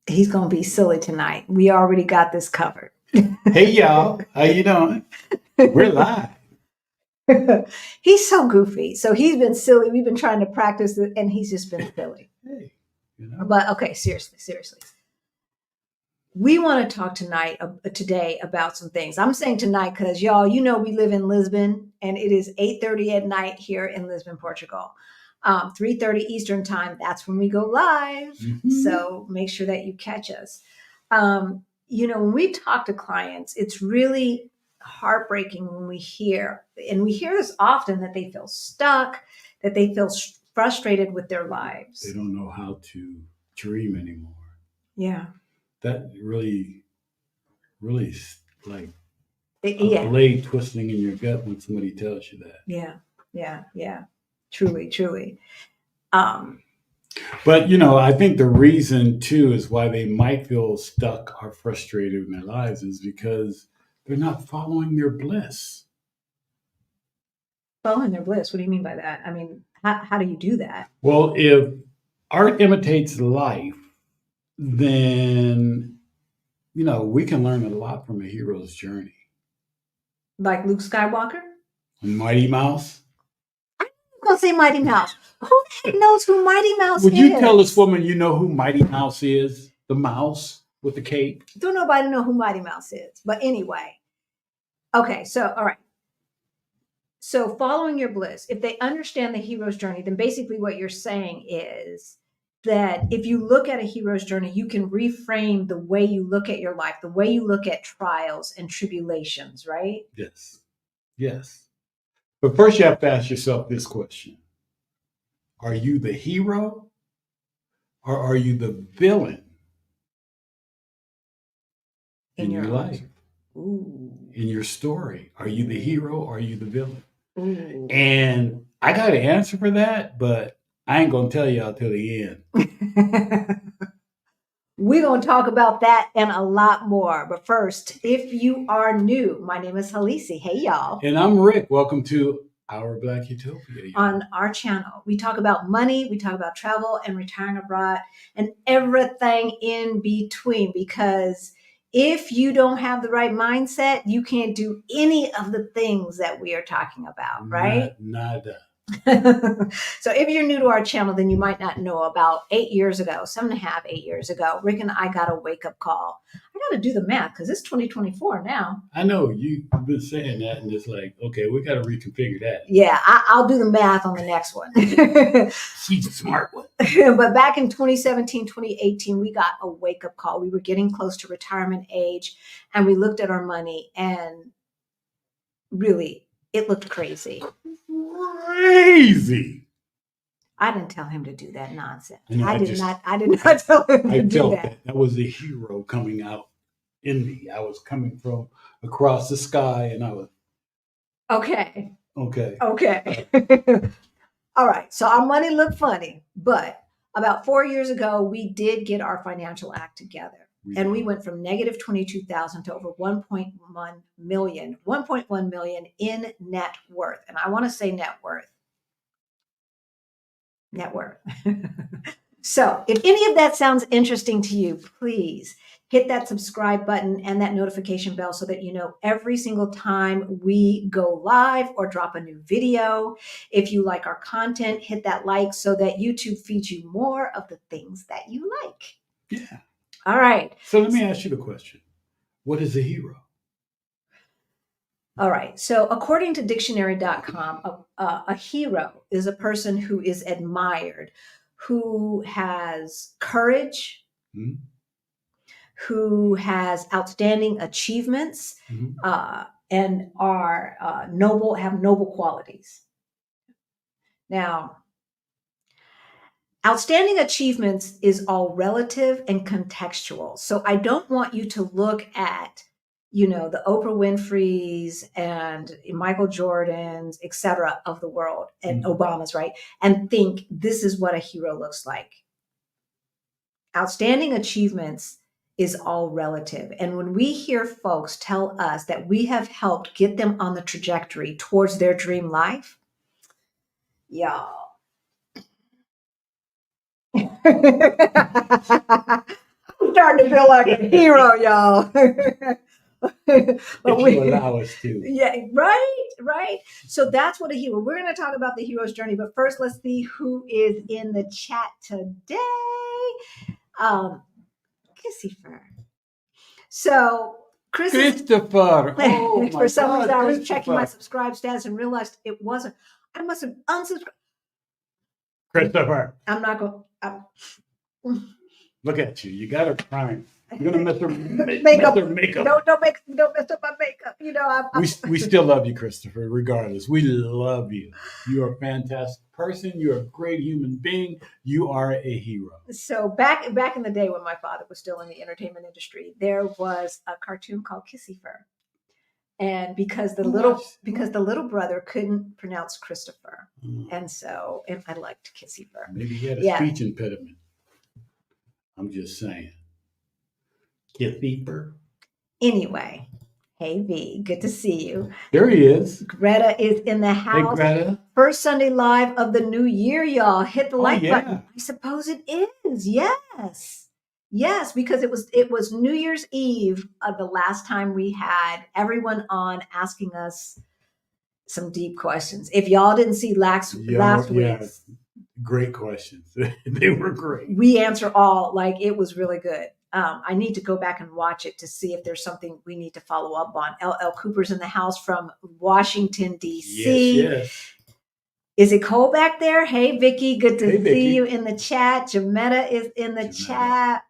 He's going to be silly tonight. We already got this covered. Hey, y'all. How you doing? We're live. He's so goofy. So he's been silly. We've been trying to practice it, and he's just been silly. Hey, But okay, seriously. We want to talk today about some things. I'm saying tonight because y'all, we live in Lisbon, and it is 8:30 at night here in Lisbon, Portugal. 3:30 Eastern time. That's when we go live. Mm-hmm. So make sure that you catch us. When we talk to clients, it's really heartbreaking when we hear, and we hear this often, that they feel stuck, that they feel frustrated with their lives. They don't know how to dream anymore. Yeah. That really like a blade twisting in your gut when somebody tells you that. Yeah. Truly. But I think the reason too is why they might feel stuck or frustrated in their lives is because they're not following their bliss. Following their bliss? What do you mean by that? I mean, how do you do that? Well, if art imitates life, then we can learn a lot from a hero's journey. Like Luke Skywalker? Mighty Mouse? I'm going to say Mighty Mouse. Who the heck knows who Mighty Mouse is? Would you tell this woman you know who Mighty Mouse is? The mouse with the cape? Don't nobody know who Mighty Mouse is. But anyway. Okay, so, all right. So following your bliss, if they understand the hero's journey, then basically what you're saying is that if you look at a hero's journey, you can reframe the way you look at your life, the way you look at trials and tribulations, right? Yes. But first you have to ask yourself this question. Are you the hero or are you the villain in your life? Ooh. In your story? Are you the hero or are you the villain? Ooh. And I got an answer for that, but I ain't going to tell y'all till the end. We're going to talk about that and a lot more. But first, if you are new, my name is Halisi. Hey, y'all. And I'm Rick. Welcome to Our Black Utopia. On our channel, we talk about money, we talk about travel and retiring abroad and everything in between. Because if you don't have the right mindset, you can't do any of the things that we are talking about, right? Nada. So if you're new to our channel, then you might not know about 8 years ago, 8 years ago, Rick and I got a wake-up call. I got to do the math because it's 2024 now. I know you've been saying that, and it's like, okay, we got to reconfigure that. Yeah, I'll do the math on the next one. She's a smart one. But back in 2017, 2018, we got a wake-up call. We were getting close to retirement age, and we looked at our money, and really, it looked crazy. Crazy. I didn't tell him to do that nonsense. I did not tell him to do that. I felt that was the hero coming out in me. I was coming from across the sky, and I was okay. Okay. All right. So our money looked funny, but about 4 years ago, we did get our financial act together. And we went from negative 22,000 to over 1.1 million in net worth. And I want to say net worth. So if any of that sounds interesting to you, please hit that subscribe button and that notification bell so that you know every single time we go live or drop a new video. If you like our content, hit that like so that YouTube feeds you more of the things that you like. Yeah. All right. So let me ask you the question. What is a hero? All right. So according to dictionary.com, a hero is a person who is admired, who has courage, who has outstanding achievements, and are noble, have noble qualities. Now, outstanding achievements is all relative and contextual. So I don't want you to look at, the Oprah Winfrey's and Michael Jordan's, et cetera, of the world, and Obama's, right? And think this is what a hero looks like. Outstanding achievements is all relative. And when we hear folks tell us that we have helped get them on the trajectory towards their dream life, y'all. I'm to feel like a hero, y'all. If you allow us to. Yeah, right. So that's what a hero. We're going to talk about the hero's journey, but first, let's see who is in the chat today. Kissy So Christopher. Oh, for some reason, I was Christopher. checking my subscribe status and realized it wasn't. I must have unsubscribed. Christopher. I'm not going. Look at you. You got her crying. You're gonna mess her makeup. Mess her makeup. Don't mess up my makeup. You know, we still love you, Christopher. Regardless, we love you. You are a fantastic person. You're a great human being. You are a hero. So back in the day when my father was still in the entertainment industry, there was a cartoon called Kissy and because the little brother couldn't pronounce Christopher, and I liked Kissy Maybe he had a speech impediment. I'm just saying. Kissy. Anyway, hey V, good to see you. There he is. Greta is in the house. Hey, Greta. First Sunday live of the new year, y'all. Hit the like button. I suppose it is. Yes, because it was New Year's Eve the last time we had everyone on asking us some deep questions. If y'all didn't see last week's, great questions. They were great. We answer all, like it was really good. I need to go back and watch it to see if there's something we need to follow up on. LL Cooper's in the house from Washington, D.C. Yes. Is it cold back there? Hey, Vicky, good to see you in the chat. Jametta is in the chat.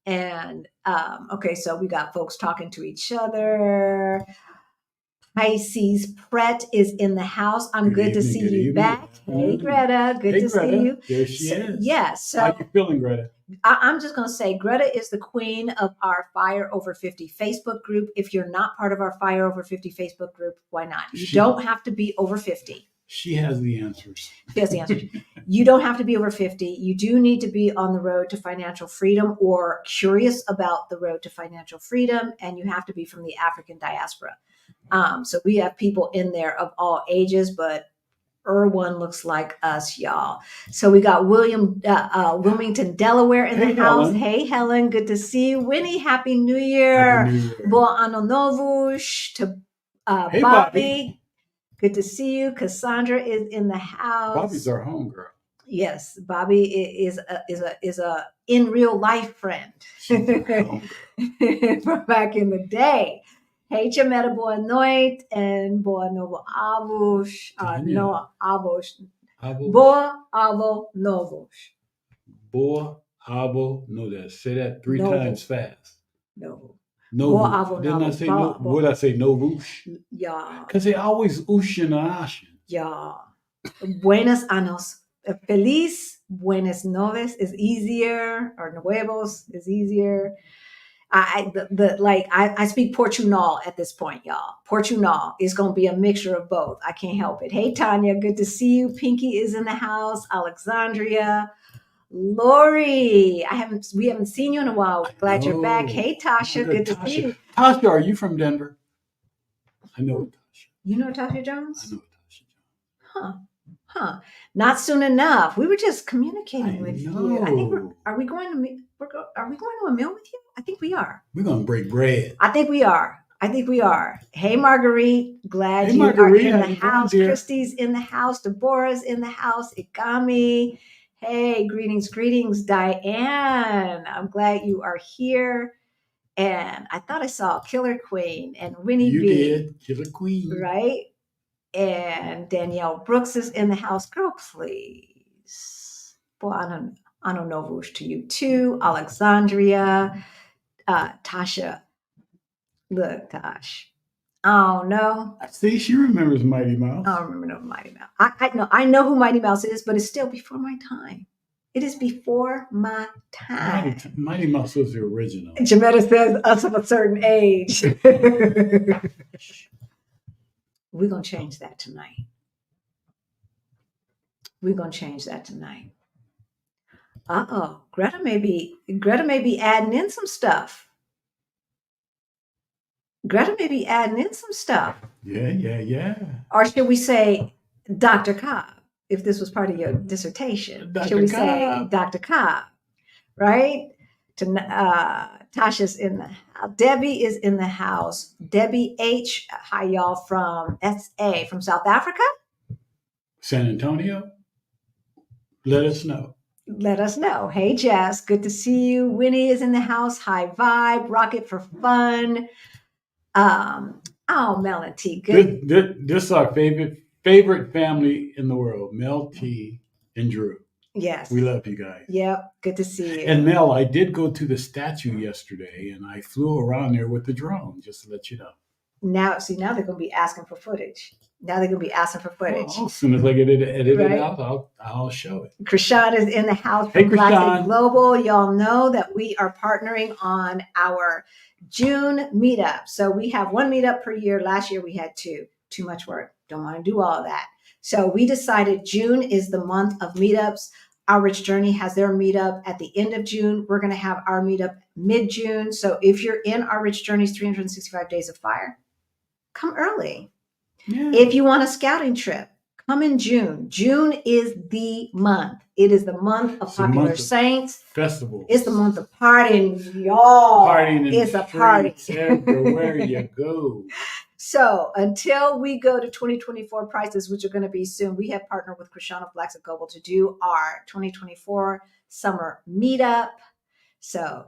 And, okay, so we got folks talking to each other. Pisces Pret is in the house. I'm good to see you back. Hey, Greta, good to see you. There she is. Yes. So, how you feeling, Greta? I'm just going to say Greta is the queen of our Fire Over 50 Facebook group. If you're not part of our Fire Over 50 Facebook group, why not? You don't have to be over 50. She has the answers. She has the answers. You don't have to be over 50. You do need to be on the road to financial freedom or curious about the road to financial freedom, and you have to be from the African diaspora. So we have people in there of all ages, but Erwin looks like us, y'all. So we got Wilmington, Delaware in the house. Helen. Hey, Helen, good to see you. Winnie, Happy New Year. Boa Ano Novus to hey, Bobby. Good to see you. Cassandra is in the house. Bobby's our homegirl. Yes, Bobby is a in real life friend from back in the day. Hey, Chameta, boa noite and boa novo avos. No avos. Boa avo novos. Boa avo novos. Say that 3 times fast. No. No. Didn't I say no? Would I say no whoosh? Yeah. Because they always whoosh and ash. Yeah. Buenos años. Feliz buenas noves is easier, or nuevos is easier. I speak Portugal at this point, y'all. Portugal is going to be a mixture of both. I can't help it. Hey, Tanya, good to see you. Pinky is in the house. Alexandria. Lori, we haven't seen you in a while. Glad you're back. Hey, Tasha, good to see you. Tasha, are you from Denver? I know Tasha. You know Tasha Jones? I know Tasha Jones. Huh. Not soon enough. We were just communicating with you. I think are we going to a meal with you? I think we are. We're going to break bread. I think we are. Hey, Marguerite. Glad you are in the house. Christy's in the house. Deborah's in the house. Ikami. Hey, greetings, Diane. I'm glad you are here. And I thought I saw Killer Queen and Winnie B. You did, Killer Queen. Right? And Danielle Brooks is in the house. Girl, please. Boy, I don't know who's to you too. Alexandria. Tasha. Look, Tosh. Oh, no. See, she remembers Mighty Mouse. I don't remember Mighty Mouse. I know who Mighty Mouse is, but it's still before my time. It is before my time. Mighty Mouse was the original. Jametta says us of a certain age. We're going to change that tonight. Uh-oh. Greta may be adding in some stuff. Yeah. Or should we say Dr. Cobb, if this was part of your dissertation? Should we say Dr. Cobb, right? Tasha's in the house. Debbie is in the house. Debbie H. Hi, y'all, from SA, from South Africa. San Antonio, let us know. Let us know. Hey, Jess, good to see you. Winnie is in the house. High vibe. Rocket for fun. Mel and T. Good. This is our favorite family in the world, Mel, T, and Drew. Yes. We love you guys. Yep. Good to see you. And Mel, I did go to the statue yesterday, and I flew around there with the drone, just to let you know. Now they're going to be asking for footage. Well, as soon as I get it edited out, I'll show it. Krishan is in the house from Classic Global. Y'all know that we are partnering on our June meetup. So we have one meetup per year. Last year we had two. Too much work. Don't want to do all of that. So we decided June is the month of meetups. Our Rich Journey has their meetup at the end of June. We're going to have our meetup mid-June. So if you're in our Rich Journey's 365 Days of Fire, come early. Yeah. If you want a scouting trip, come in June. June is the month. It is the month of Popular Saints. Festivals. It's the month of partying, y'all. Partying it's a party. Everywhere you go. So until we go to 2024 prices, which are going to be soon, we have partnered with Krishan of Black Global to do our 2024 summer meetup. So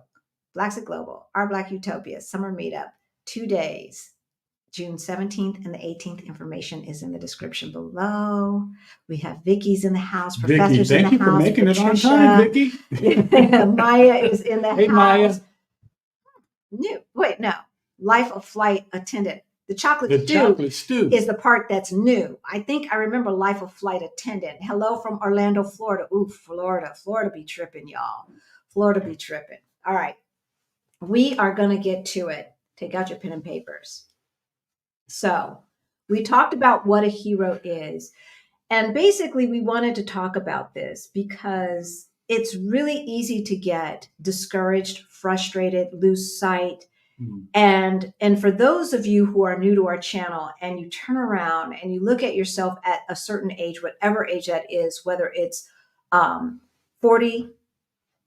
Black Global, our Black Utopia summer meetup, 2 days. June 17th and the 18th. Information is in the description below. We have Vicky's in the house. Professor's in the house. Thank you for making it on time, Vicky. Maya is in the house. Hey, Maya. No. Life of Flight attendant. The chocolate stew is the part that's new. I think I remember Life of Flight attendant. Hello from Orlando, Florida. Ooh, Florida. Florida be tripping, y'all. Florida be tripping. All right. We are going to get to it. Take out your pen and papers. So we talked about what a hero is. And basically, we wanted to talk about this because it's really easy to get discouraged, frustrated, lose sight. And for those of you who are new to our channel and you turn around and you look at yourself at a certain age, whatever age that is, whether it's 40,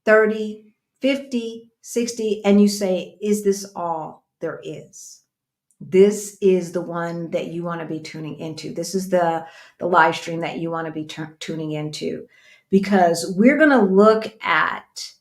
30, 50, 60, and you say, is this all there is? This is the one that you want to be tuning into. This is the live stream that you want to be tuning into, because we're going to look at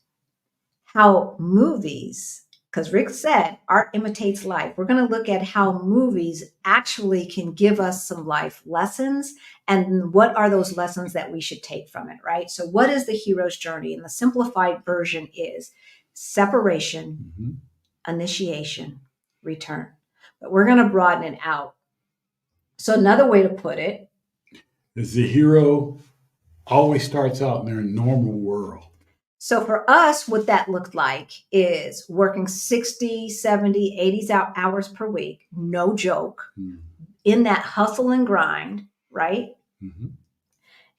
how movies, because Rick said art imitates life. We're going to look at how movies actually can give us some life lessons, and what are those lessons that we should take from it, right? So what is the hero's journey? And the simplified version is separation, initiation, return. But we're going to broaden it out. So another way to put it is the hero always starts out in their normal world. So for us, what that looked like is working 60, 70, 80 hours per week, no joke, in that hustle and grind, right?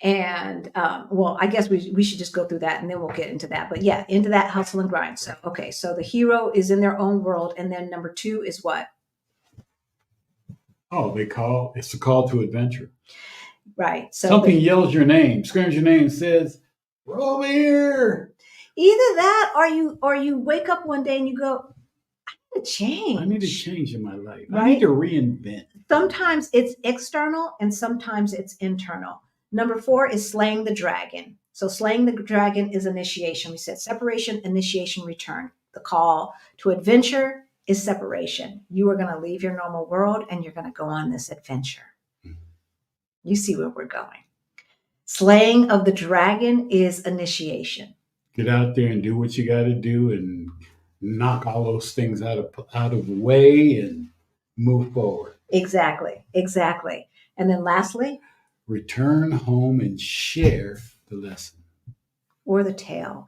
And I guess we should just go through that and then we'll get into that. But yeah, into that hustle and grind. So, okay, so the hero is in their own world. And then number 2 is what? Oh, it's a call to adventure. Right. So something yells your name, screams your name, says, "We're over here." Either that or you wake up one day and you go, I need to change. I need to change in my life. Right? I need to reinvent. Sometimes it's external and sometimes it's internal. Number 4 is slaying the dragon. So slaying the dragon is initiation. We said separation, initiation, return. The call to adventure is separation. You are going to leave your normal world and you're going to go on this adventure. You see where we're going. Slaying of the dragon is initiation. Get out there and do what you got to do and knock all those things out of the way and move forward. Exactly. And then lastly, return home and share the lesson or the tale.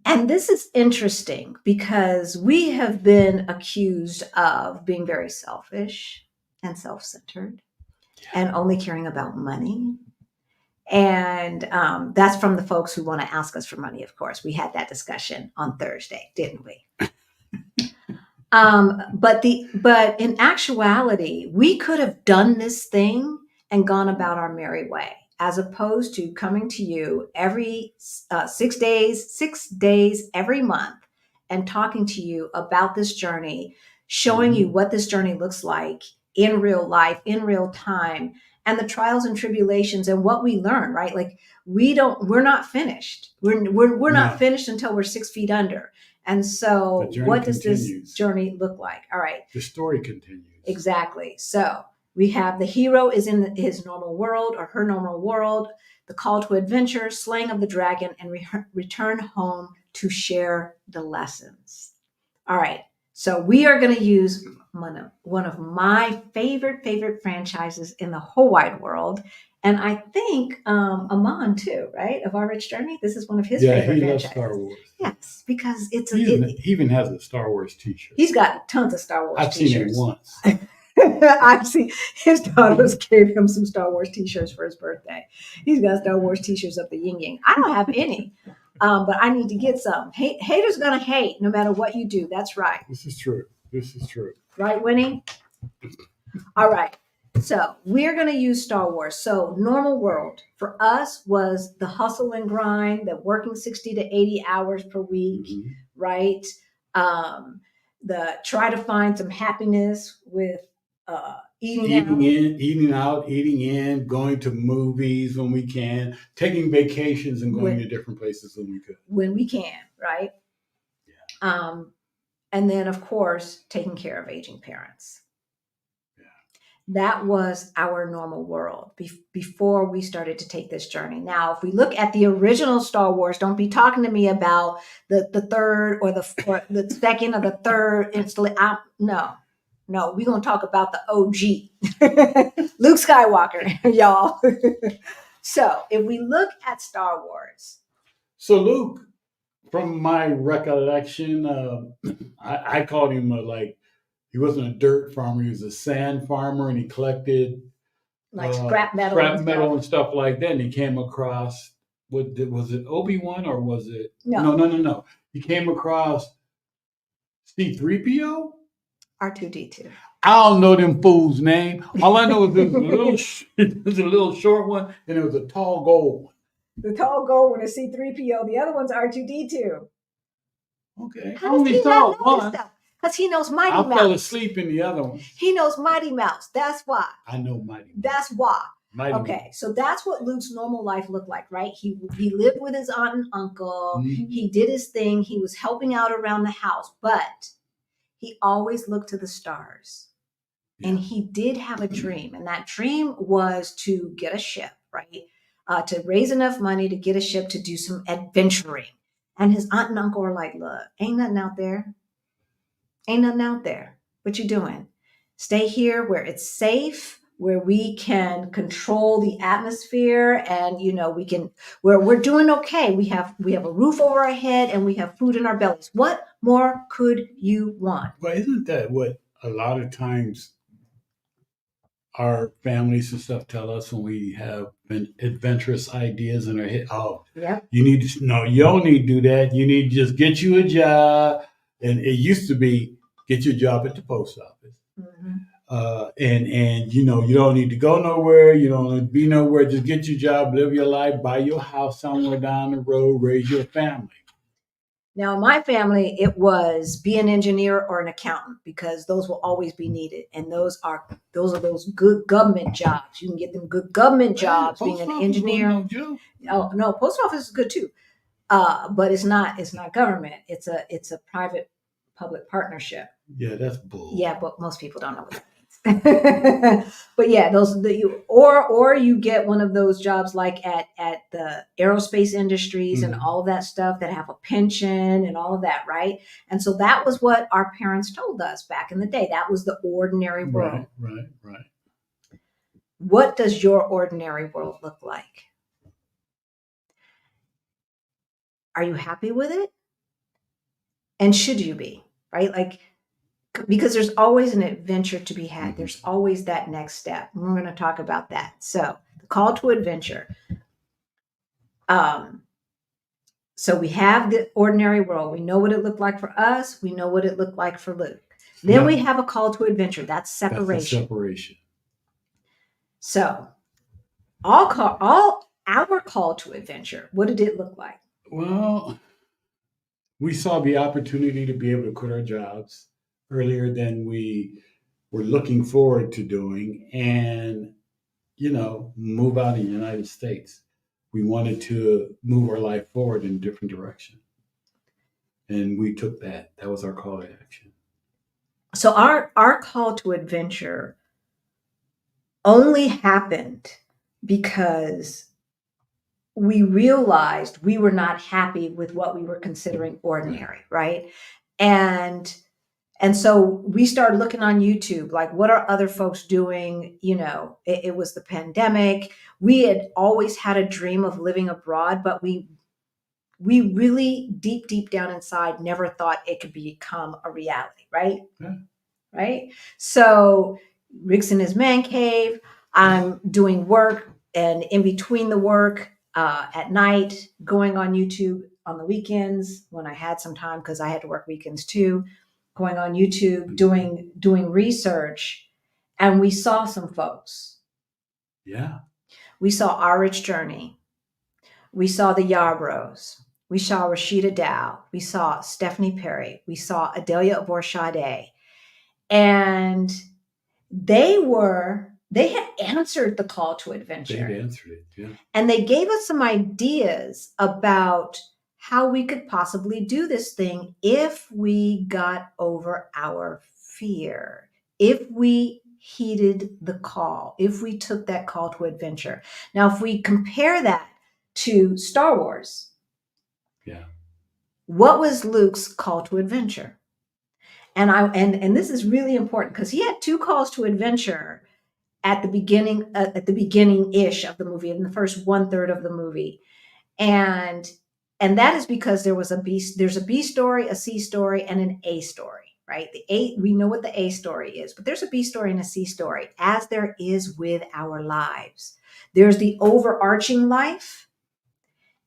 And this is interesting because we have been accused of being very selfish and self-centered and only caring about money. And that's from the folks who want to ask us for money, of course. We had that discussion on Thursday, didn't we? But in actuality, we could have done this thing and gone about our merry way, as opposed to coming to you every 6 days every month and talking to you about this journey, showing you what this journey looks like in real life, in real time, and the trials and tribulations and what we learn, right? Like we're not finished. We're not No. finished until we're 6 feet under. And so The journey what does this continues. journey look like? All right. The story continues. Exactly. So we have the hero is in his normal world or her normal world, the call to adventure, slaying of the dragon, and return home to share the lessons. All right. So we are going to use one of my favorite franchises in the whole wide world. And I think Amon too, right? Of Our Rich Journey. This is one of his favorite he franchises. loves Star Wars. Yes, because He even has a Star Wars t-shirt. He's got tons of Star Wars I've t-shirts. seen it once. I've seen his daughters gave him some Star Wars t-shirts for his birthday. He's got Star Wars t-shirts of the yin yang. I don't have any, but I need to get some. Haters gonna hate no matter what you do. That's right. This is true. Right, Winnie? All right. So we're going to use Star Wars. So normal world for us was the hustle and grind, the working 60 to 80 hours per week, right? The try to find some happiness with eating out, eating in, going to movies when we can, taking vacations and going to different places when we could. When we can, right? Yeah. And then, of course, taking care of aging parents. Yeah. That was our normal world before we started to take this journey. Now, if we look at the original Star Wars, don't be talking to me about the third or the second or the third installation. No, we're going to talk about the OG, Luke Skywalker, y'all. So if we look at Star Wars. So Luke, from my recollection, I called him he wasn't a dirt farmer; he was a sand farmer, and he collected like scrap metal and stuff like that. And he came across was it Obi-Wan or was it no? He came across C-3PO, R2-D2. I don't know them fools' name. All I know is there's a little short one, and there was a tall gold one. The tall gold one is C-3PO. The other one's R2-D2. Okay. How does he not know this stuff? Because he knows Mighty Mouse. I fell asleep in the other one. He knows Mighty Mouse. That's why. I know Mighty Mouse. That's why. Mighty Mouse. So that's what Luke's normal life looked like, right? He lived with his aunt and uncle. Mm-hmm. He did his thing. He was helping out around the house, but he always looked to the stars. Yeah. And he did have a dream, and that dream was to get a ship, right? To raise enough money to get a ship to do some adventuring. And his aunt and uncle were like, look, ain't nothing out there. Ain't nothing out there. What you doing? Stay here where it's safe, where we can control the atmosphere, and we're doing okay. We have a roof over our head and we have food in our bellies. What more could you want? Well, isn't that what a lot of times our families and stuff tell us when we have adventurous ideas in our head? Oh, yeah. You don't need to do that. You need to just get you a job. And it used to be get your job at the post office. Mm-hmm. And you don't need to go nowhere. You don't need to be nowhere. Just get your job, live your life, buy your house somewhere down the road, raise your family. Now, in my family, it was be an engineer or an accountant because those will always be needed. And those are those good government jobs. You can get them good government jobs being an engineer. Oh, no, post office is good too. But it's not government. It's a private public partnership. Yeah, that's bull. Yeah, but most people don't know what that means. But yeah, or you get one of those jobs like at the aerospace industries and all of that stuff that have a pension and all of that, right? And so that was what our parents told us back in the day. That was the ordinary world. Right. What does your ordinary world look like? Are you happy with it? And should you be, right? Like, because there's always an adventure to be had. There's always that next step. And we're going to talk about that. So the call to adventure. So we have the ordinary world. We know what it looked like for us. We know what it looked like for Luke. Then we have a call to adventure. That's separation. That's separation. So our call to adventure, what did it look like? Well, we saw the opportunity to be able to quit our jobs earlier than we were looking forward to doing, and move out in the United States. We wanted to move our life forward in a different direction, and we took that. That was our call to action. So our call to adventure only happened because we realized we were not happy with what we were considering ordinary, right? And so we started looking on YouTube, like, what are other folks doing? It was the pandemic. We had always had a dream of living abroad, but we really deep down inside never thought it could become a reality, right? Yeah. Right? So Rick's in his man cave. I'm doing work, and in between the work, at night, going on YouTube on the weekends when I had some time, because I had to work weekends too, going on YouTube, doing research, and we saw some folks. Yeah. We saw Our Rich Journey. We saw the Yarbrough. We saw Rashida Dow. We saw Stephanie Perry. We saw Adelia Abor-Sade. And they had answered the call to adventure. They'd answered it, yeah. And they gave us some ideas about how we could possibly do this thing if we got over our fear, if we heeded the call, if we took that call to adventure. Now, if we compare that to Star Wars, yeah, what was Luke's call to adventure? And this is really important because he had two calls to adventure at the beginning-ish of the movie, in the first 1/3 of the movie. And that is because there's a B story, a C story, and an A story, right? We know what the A story is, but there's a B story and a C story, as there is with our lives. There's the overarching life,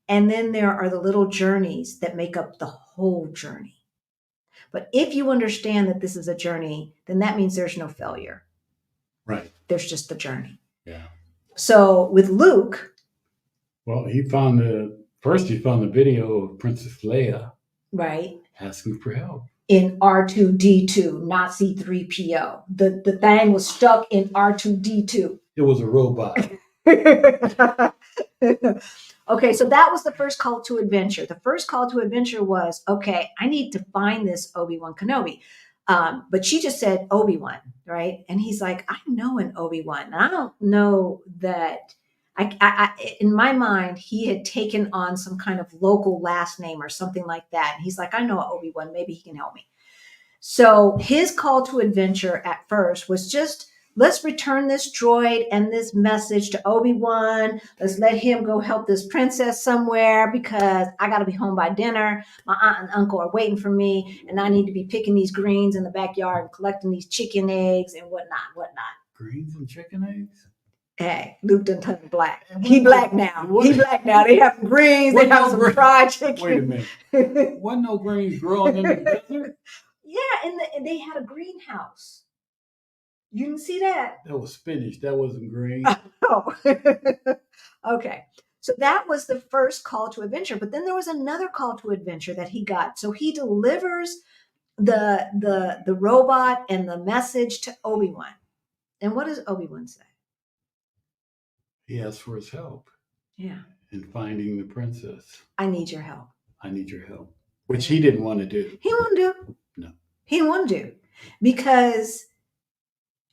and then there are the little journeys that make up the whole journey. But if you understand that this is a journey, then that means there's no failure. Right. There's just the journey. Yeah. So with Luke, well, he found the video of Princess Leia, right, asking for help in R2D2, not C3PO. The thing was stuck in R2D2. It was a robot. Okay, so that was the first call to adventure. The first call to adventure was, okay, I need to find this Obi-Wan Kenobi. But she just said Obi-Wan, right? And he's like, I know an Obi-Wan. And I don't know that, in my mind, he had taken on some kind of local last name or something like that. And he's like, I know an Obi-Wan, maybe he can help me. So his call to adventure at first was just, let's return this droid and this message to Obi-Wan. Let's let him go help this princess somewhere because I got to be home by dinner. My aunt and uncle are waiting for me, and I need to be picking these greens in the backyard and collecting these chicken eggs and whatnot. Greens and chicken eggs? Hey, Luke done turned black. He black now. He black now. They have greens. They have some fried chicken. Wait a minute. Wasn't no greens growing in the desert? Yeah, and they had a greenhouse. You didn't see that? That was spinach. That wasn't green. Oh. Okay. So that was the first call to adventure. But then there was another call to adventure that he got. So he delivers the robot and the message to Obi-Wan. And what does Obi-Wan say? He asked for his help. Yeah. In finding the princess. I need your help. I need your help. Which he didn't want to do. He didn't want to do. No. He didn't want to do. Because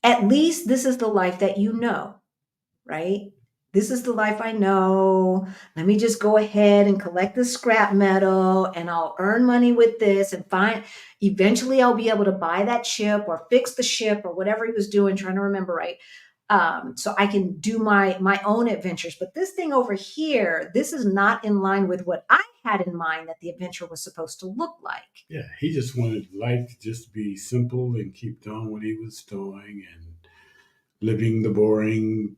at least this is the life that you know, right? This is the life I know. Let me just go ahead and collect the scrap metal, and I'll earn money with this and eventually I'll be able to buy that ship or fix the ship or whatever he was doing, trying to remember right. So I can do my own adventures. But this thing over here, this is not in line with what I had in mind that the adventure was supposed to look like. Yeah, he just wanted life to just be simple and keep doing what he was doing and living the boring,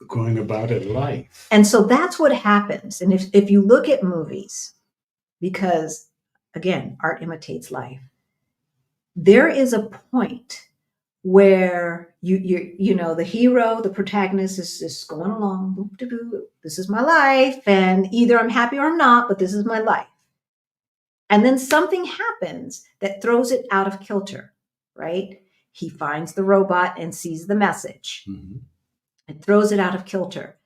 going about it life. And so that's what happens. And if you look at movies, because again, art imitates life, there is a point where you know, the hero, the protagonist is just going along, boop de boop, this is my life, and either I'm happy or I'm not, but this is my life. And then something happens that throws it out of kilter, right? He finds the robot and sees the message. Mm-hmm. It throws it out of kilter.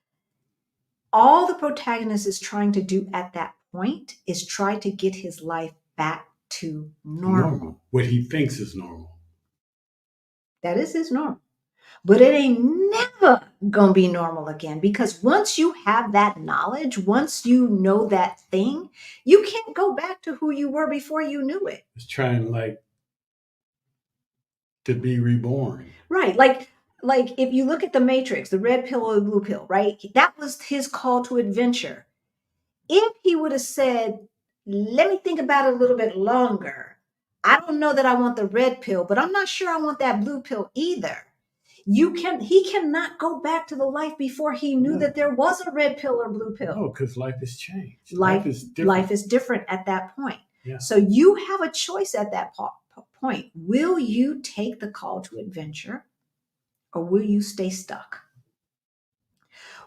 All the protagonist is trying to do at that point is try to get his life back to normal. What he thinks is normal. That is his normal. But it ain't never gonna be normal again, because once you have that knowledge, once you know that thing, you can't go back to who you were before you knew it. It's trying like to be reborn. Right. Like if you look at the Matrix, the red pill or the blue pill, right? That was his call to adventure. If he would have said, let me think about it a little bit longer. I don't know that I want the red pill, but I'm not sure I want that blue pill either. He cannot go back to the life before he knew that there was a red pill or blue pill. No, because life has changed. Life is different at that point. Yeah. So you have a choice at that point. Will you take the call to adventure, or will you stay stuck?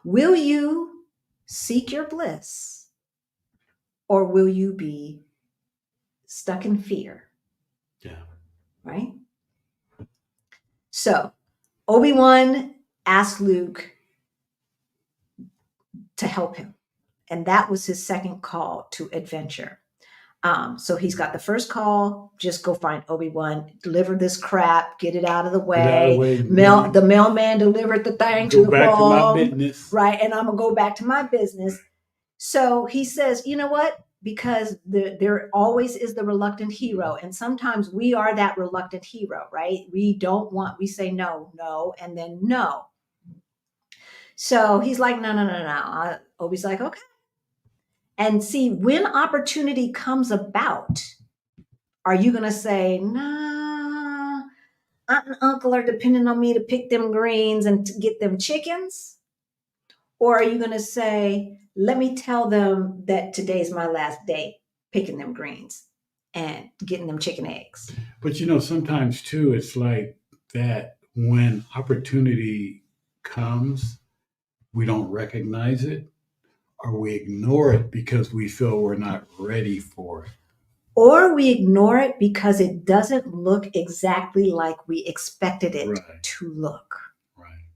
Will you seek your bliss, or will you be stuck in fear? Yeah. Right? So Obi-Wan asked Luke to help him. And that was his second call to adventure. So he's got the first call, just go find Obi-Wan, deliver this crap, get it out of the way. The mailman delivered the thing to the back wall. To my business. Right, and I'm going to go back to my business. So he says, you know what? Because there always is the reluctant hero. And sometimes we are that reluctant hero, right? We say no, and then no. So he's like, no. Obi's like, okay. And see, when opportunity comes about, are you going to say, nah, aunt and uncle are depending on me to pick them greens and to get them chickens? Or are you going to say, let me tell them that today's my last day picking them greens and getting them chicken eggs? But sometimes too, it's like that when opportunity comes, we don't recognize it, or we ignore it because we feel we're not ready for it. Or we ignore it because it doesn't look exactly like we expected it to look. Right.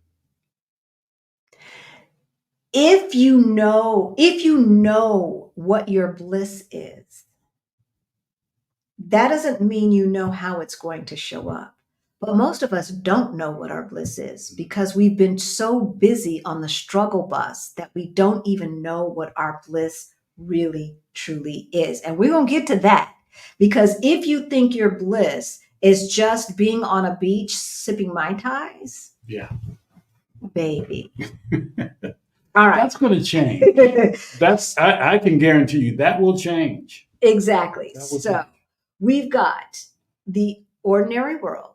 If you know what your bliss is, that doesn't mean you know how it's going to show up. But most of us don't know what our bliss is because we've been so busy on the struggle bus that we don't even know what our bliss really, truly is. And we're going to get to that, because if you think your bliss is just being on a beach sipping Mai Tais, yeah, baby. All right. That's going to change. I can guarantee you that will change. Exactly. So we've got the ordinary world.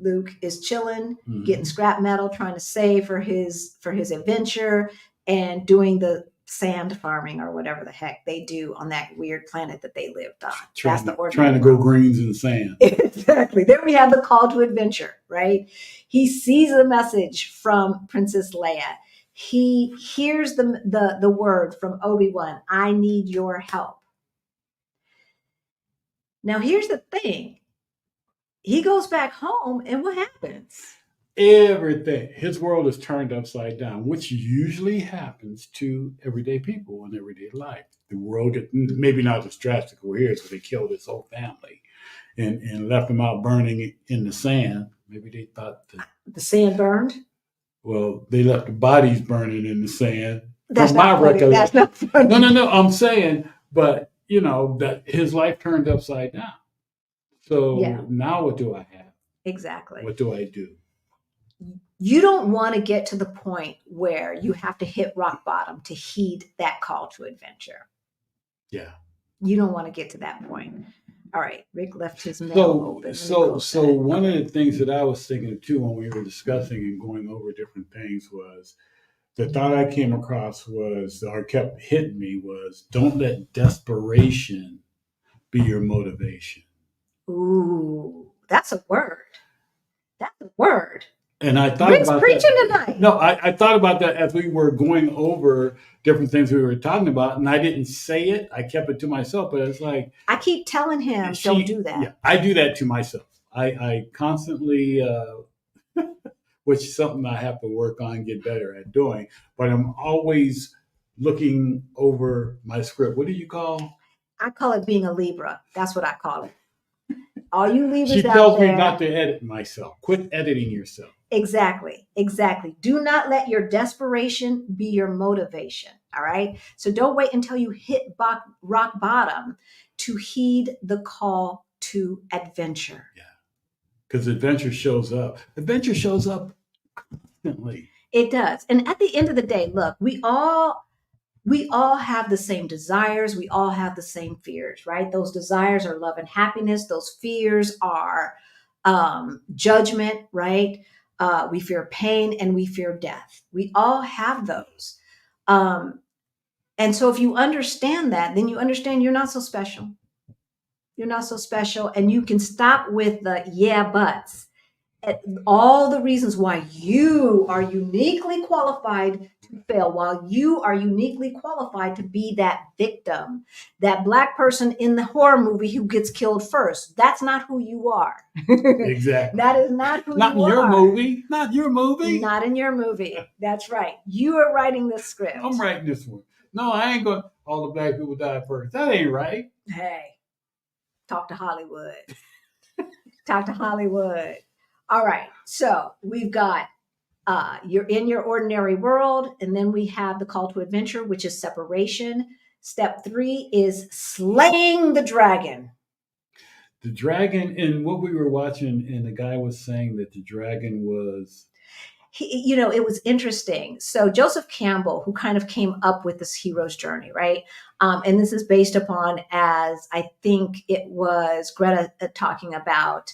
Luke is chilling, getting scrap metal, trying to save for his adventure, and doing the sand farming or whatever the heck they do on that weird planet that they lived on. That's the ordinary trying to grow greens in the sand. Exactly. Then we have the call to adventure, right? He sees the message from Princess Leia. He hears the word from Obi-Wan, I need your help. Now, here's the thing. He goes back home, and what happens? Everything. His world is turned upside down, which usually happens to everyday people in everyday life. The world gets, maybe not as drastic over here, so they killed his whole family and left them out burning in the sand. Maybe they thought the sand burned. Well, they left the bodies burning in the sand. That's not funny. That's not funny. No. I'm saying, but that his life turned upside down. So now what do I have? Exactly. What do I do? You don't want to get to the point where you have to hit rock bottom to heed that call to adventure. Yeah. You don't want to get to that point. All right. Rick left his mail open. So one of the things that I was thinking too when we were discussing and going over different things was the thought I came across was, or kept hitting me was, don't let desperation be your motivation. Ooh, that's a word. That's a word. And I thought Rick's about preaching that. tonight. No, I thought about that as we were going over different things we were talking about, and I didn't say it. I kept it to myself, but it's like I keep telling him, don't do that. Yeah, I do that to myself. I constantly, which is something I have to work on, get better at doing. But I'm always looking over my script. What do you call? I call it being a Libra. That's what I call it. All you Libras She out tells there. me not to edit myself. Quit editing yourself. Exactly. Do not let your desperation be your motivation. All right. So don't wait until you hit rock bottom to heed the call to adventure. Yeah. Because adventure shows up. Adventure shows up constantly. It does. And at the end of the day, look, we all have the same desires. We all have the same fears, right? Those desires are love and happiness. Those fears are judgment, right? We fear pain and we fear death. We all have those. And so if you understand that, then you understand you're not so special. You're not so special. And you can stop with the yeah, buts. All the reasons why you are uniquely qualified to fail, while you are uniquely qualified to be that victim, that Black person in the horror movie who gets killed first. That's not who you are. Exactly. That is not who you are. Not in your movie. Not your movie. Not in your movie. That's right. You are writing this script. I'm writing this one. No, I ain't going. All the Black people die first. That ain't right. Hey, talk to Hollywood. Talk to Hollywood. All right. So we've got you're in your ordinary world, and then we have the call to adventure, which is separation. Step 3 is slaying the dragon. The dragon, in what we were watching, and the guy was saying that the dragon was. It was interesting. So Joseph Campbell, who kind of came up with this hero's journey, right? And this is based upon, as I think it was Greta talking about,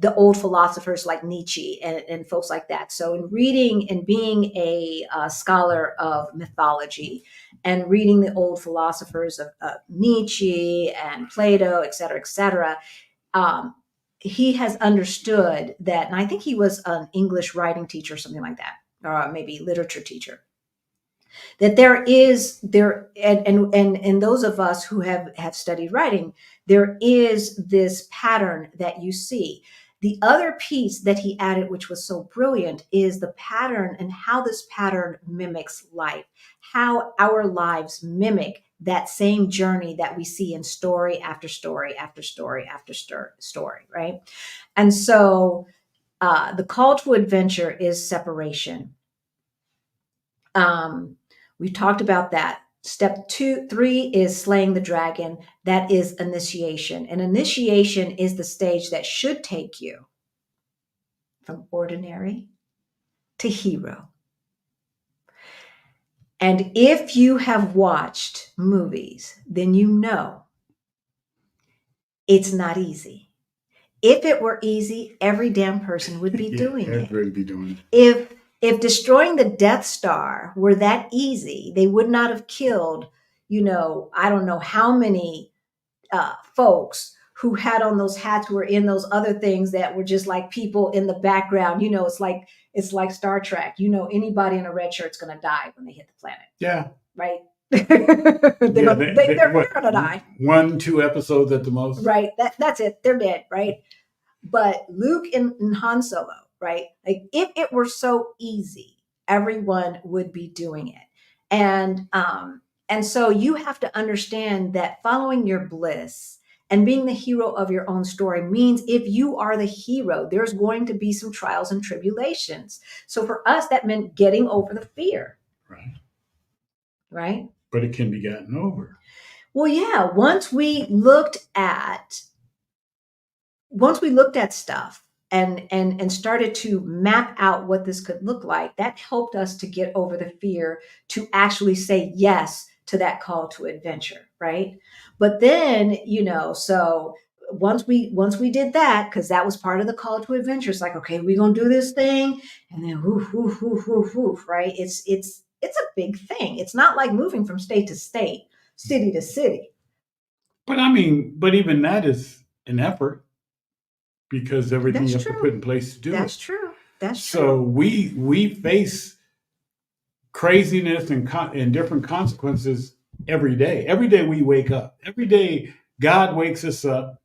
the old philosophers like Nietzsche and folks like that. So in reading and being a scholar of mythology and reading the old philosophers of Nietzsche and Plato, et cetera, he has understood that, and I think he was an English writing teacher, something like that, or maybe literature teacher, that and those of us who have studied writing, there is this pattern that you see. The other piece that he added, which was so brilliant, is the pattern and how this pattern mimics life, how our lives mimic that same journey that we see in story after story after story after story, right? And so the call to adventure is separation. We talked about that. Step 3 is slaying the dragon. That is initiation. And initiation is the stage that should take you from ordinary to hero. And if you have watched movies, then you know it's not easy. If it were easy, every damn person would be doing it. Everybody be doing it. If destroying the Death Star were that easy, they would not have killed, I don't know how many folks who had on those hats, who were in those other things that were just like people in the background. It's like Star Trek. Anybody in a red shirt's going to die when they hit the planet. Yeah. Right. They're going to die. 1-2 episodes at the most. Right. That's it. They're dead. Right. But Luke and Han Solo, right? Like if it were so easy, everyone would be doing it. And so you have to understand that following your bliss and being the hero of your own story means if you are the hero, there's going to be some trials and tribulations. So for us, that meant getting over the fear. Right. But it can be gotten over. Well, yeah. Once we looked at stuff and started to map out what this could look like, that helped us to get over the fear to actually say yes to that call to adventure, right? But then, so once we did that, because that was part of the call to adventure, it's like, okay, we're gonna do this thing, and then woof, woof, woof, woof, woof, right? It's a big thing. It's not like moving from state to state, city to city. But even that is an effort, because everything you have to put in place to do it. That's true. That's So true. we face craziness and different consequences every day. Every day we wake up. Every day God wakes us up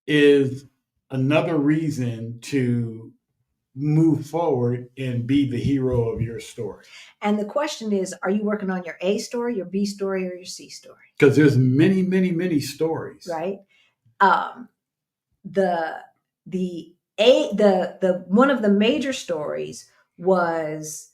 is another reason to move forward and be the hero of your story. And the question is, are you working on your A story, your B story, or your C story? Because there's many, many, many stories. Right. The one of the major stories was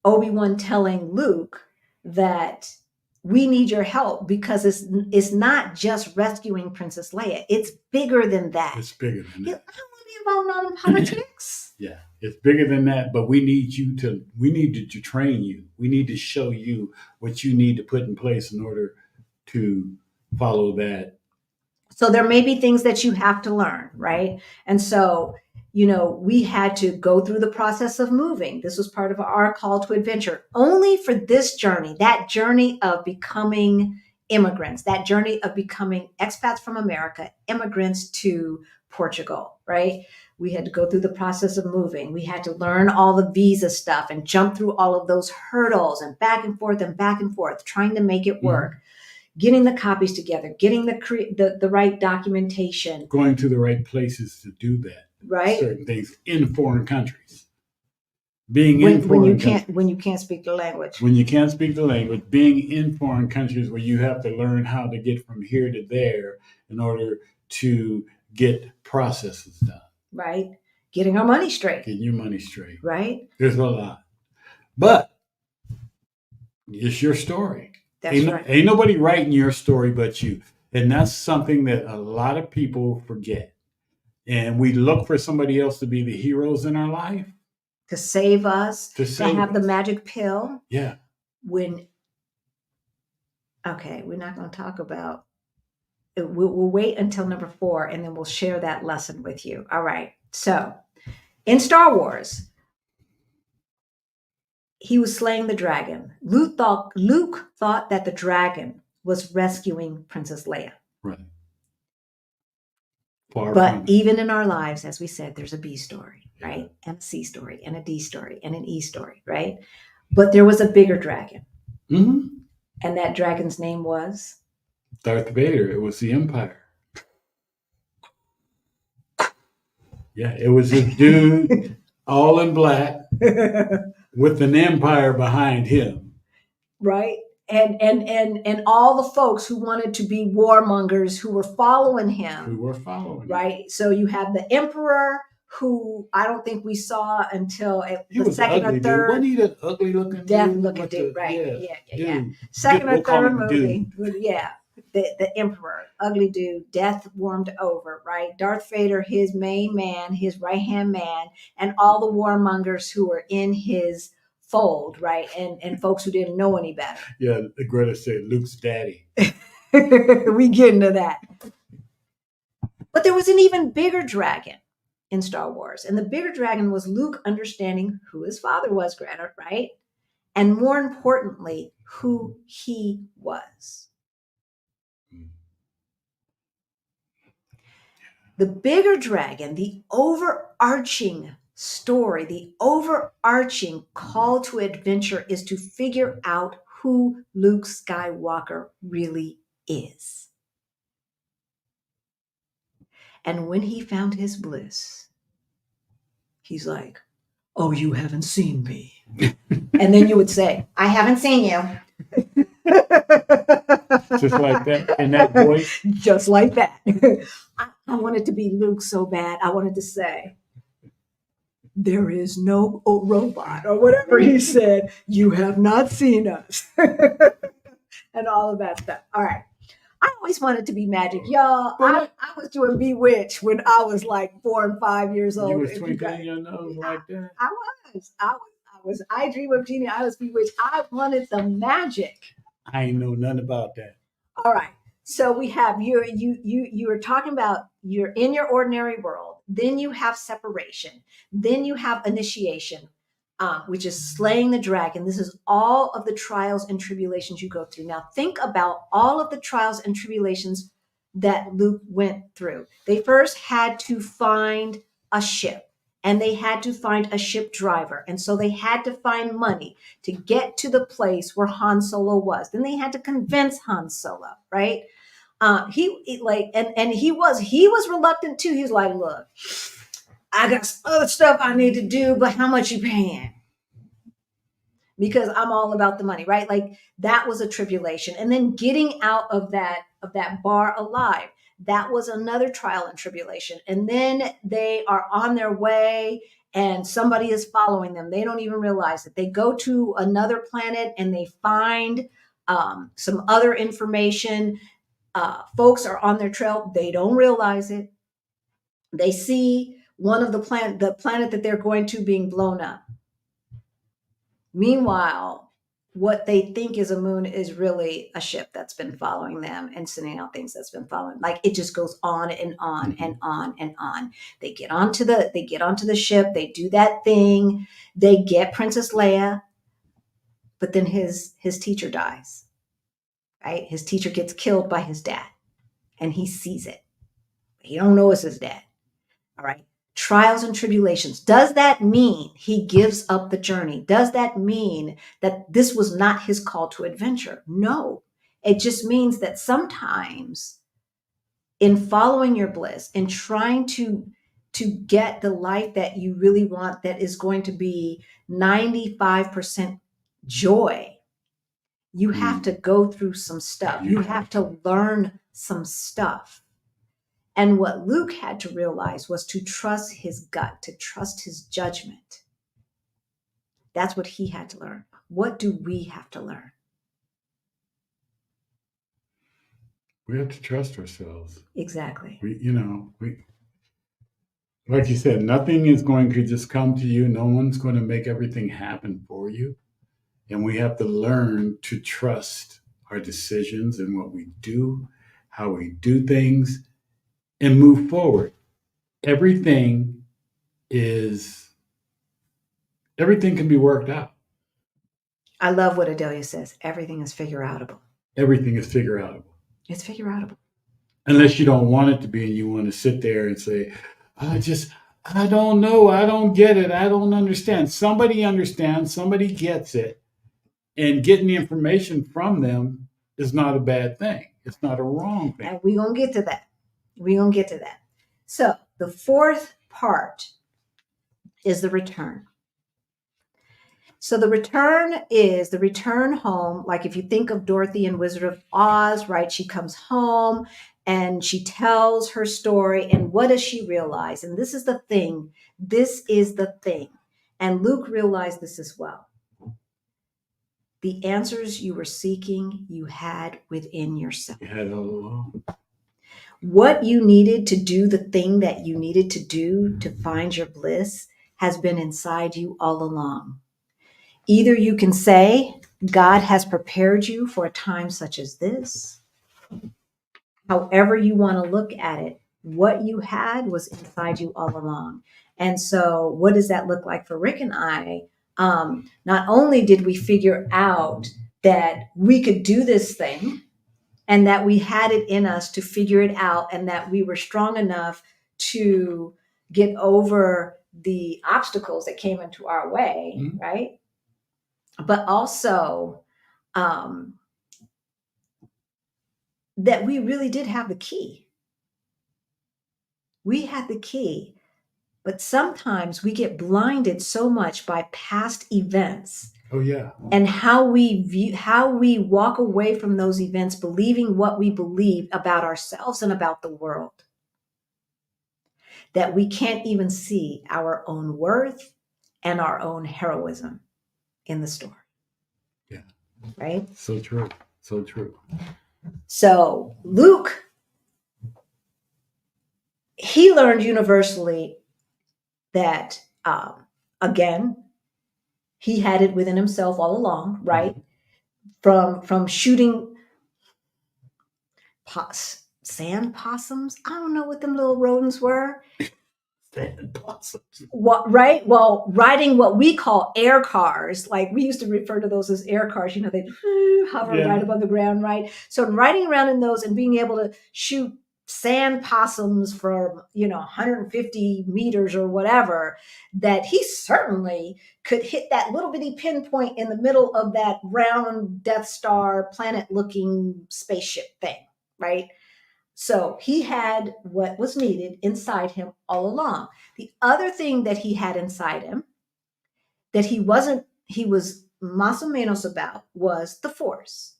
Obi-Wan telling Luke that we need your help because it's not just rescuing Princess Leia. It's bigger than that. It's bigger than that. I don't want to be involved in all the politics. Yeah, it's bigger than that, but we need to train you. We need to show you what you need to put in place in order to follow that. So there may be things that you have to learn, right? And so, we had to go through the process of moving. This was part of our call to adventure, only for this journey, that journey of becoming immigrants, that journey of becoming expats from America, immigrants to Portugal, right? We had to go through the process of moving. We had to learn all the visa stuff and jump through all of those hurdles and back and forth, trying to make it work. Getting the copies together, getting the right documentation, going to the right places to do that. Right. Certain things in foreign countries. Being when you can't speak the language. When you can't speak the language, being in foreign countries where you have to learn how to get from here to there in order to get processes done. Right. Getting our money straight. Getting your money straight. Right. There's a lot. But it's your story. That's right. Ain't nobody writing your story but you. And that's something that a lot of people forget. And we look for somebody else to be the heroes in our life. To save us. To have the magic pill. Yeah. Okay, we're not going to talk about it. We'll wait until number 4 and then we'll share that lesson with you. All right. So in Star Wars, he was slaying the dragon. Luke thought that the dragon was rescuing Princess Leia. Right. But even in our lives, as we said, there's a B story, right? And a C story, and a D story, and an E story, right? But there was a bigger dragon. Mm-hmm. And that dragon's name was? Darth Vader. It was the Empire. Yeah, it was a dude all in black with an empire behind him. Right? And all the folks who wanted to be warmongers who were following him. Right? So you have the emperor, who I don't think we saw until the second or third. Wasn't he that ugly looking death looking dude? Right. Yeah. Second or third movie. Yeah. The emperor, ugly dude, death warmed over, right? Darth Vader, his main man, his right-hand man, and all the warmongers who were in his fold, right? And folks who didn't know any better. Yeah, Greta said Luke's daddy. We get into that. But there was an even bigger dragon in Star Wars. And the bigger dragon was Luke understanding who his father was, Greta, right? And more importantly, who he was. The bigger dragon, the overarching story, the overarching call to adventure is to figure out who Luke Skywalker really is. And when he found his bliss, he's like, "Oh, you haven't seen me." And then you would say, "I haven't seen you." Just like that, in that voice? Just like that. I wanted to be Luke so bad. I wanted to say, "There is no robot," or whatever he said. "You have not seen us." And all of that stuff. All right. I always wanted to be magic. Y'all, I was doing Bewitched when I was like 4 and 5 years old. You was twinkling your nose like that? I was. I Dream of Genie. I was Bewitched. I wanted the magic. I ain't know nothing about that. All right. So we have you were talking about you're in your ordinary world. Then you have separation. Then you have initiation, which is slaying the dragon. This is all of the trials and tribulations you go through. Now think about all of the trials and tribulations that Luke went through. They first had to find a ship. and they had to find a ship driver. And so they had to find money to get to the place where Han Solo was. Then they had to convince Han Solo, right? He was reluctant too. He was like, look, I got some other stuff I need to do, but how much you paying? Because I'm all about the money, right? Like that was a tribulation. And then getting out of that bar alive, that was another trial and tribulation. And then they are on their way and somebody is following them. They don't even realize it. They go to another planet and they find some other information. Folks are on their trail. They don't realize it. They see one of the planet that they're going to being blown up. Meanwhile, what they think is a moon is really a ship that's been following them and sending out things that's been following. Like it just goes on and on and on and on. They get onto the ship, they do that thing, they get Princess Leia, but then his teacher dies. Right? His teacher gets killed by his dad, and he sees it. He don't know it's his dad. All right. Trials and tribulations. Does that mean he gives up the journey? Does that mean that this was not his call to adventure? No. It just means that sometimes in following your bliss and trying to get the life that you really want, that is going to be 95% joy, you have to go through some stuff. You have to learn some stuff. And what Luke had to realize was to trust his gut, to trust his judgment. That's what he had to learn. What do we have to learn? We have to trust ourselves. Exactly. We like you said, nothing is going to just come to you. No one's going to make everything happen for you. And we have to learn to trust our decisions and what we do, how we do things, and move forward. Everything can be worked out. I love what Adelia says. Everything is figure outable. Everything is figure outable. It's figure outable. Unless you don't want it to be and you want to sit there and say, I don't know. I don't get it. I don't understand. Somebody understands. Somebody gets it. And getting the information from them is not a bad thing. It's not a wrong thing. And we're going to get to that. So the fourth part is the return. So the return is the return home. Like if you think of Dorothy in Wizard of Oz, right? She comes home and she tells her story. And what does she realize? And this is the thing. And Luke realized this as well. The answers you were seeking, you had within yourself. You had all along. What you needed to do, the thing that you needed to do to find your bliss, has been inside you all along. Either you can say, God has prepared you for a time such as this. However you want to look at it, what you had was inside you all along. And so what does that look like for Rick and I? Not only did we figure out that we could do this thing and that we had it in us to figure it out and that we were strong enough to get over the obstacles that came into our way, right? But also that we really did have the key. We had the key. But sometimes we get blinded so much by past events. Oh yeah. And how we walk away from those events, believing what we believe about ourselves and about the world, that we can't even see our own worth and our own heroism in the story. Yeah. Right? So true. So true. So Luke, he learned universally that, again, he had it within himself all along, right? From shooting sand possums. I don't know what them little rodents were. Sand possums. What, right? Well, riding what we call air cars, like we used to refer to those as air cars, they hover right above the ground, right? So riding around in those and being able to shoot sand possums from 150 meters or whatever, that he certainly could hit that little bitty pinpoint in the middle of that round Death Star planet looking spaceship thing, right? So he had what was needed inside him all along. The other thing that he had inside him that he was más o menos about was the Force.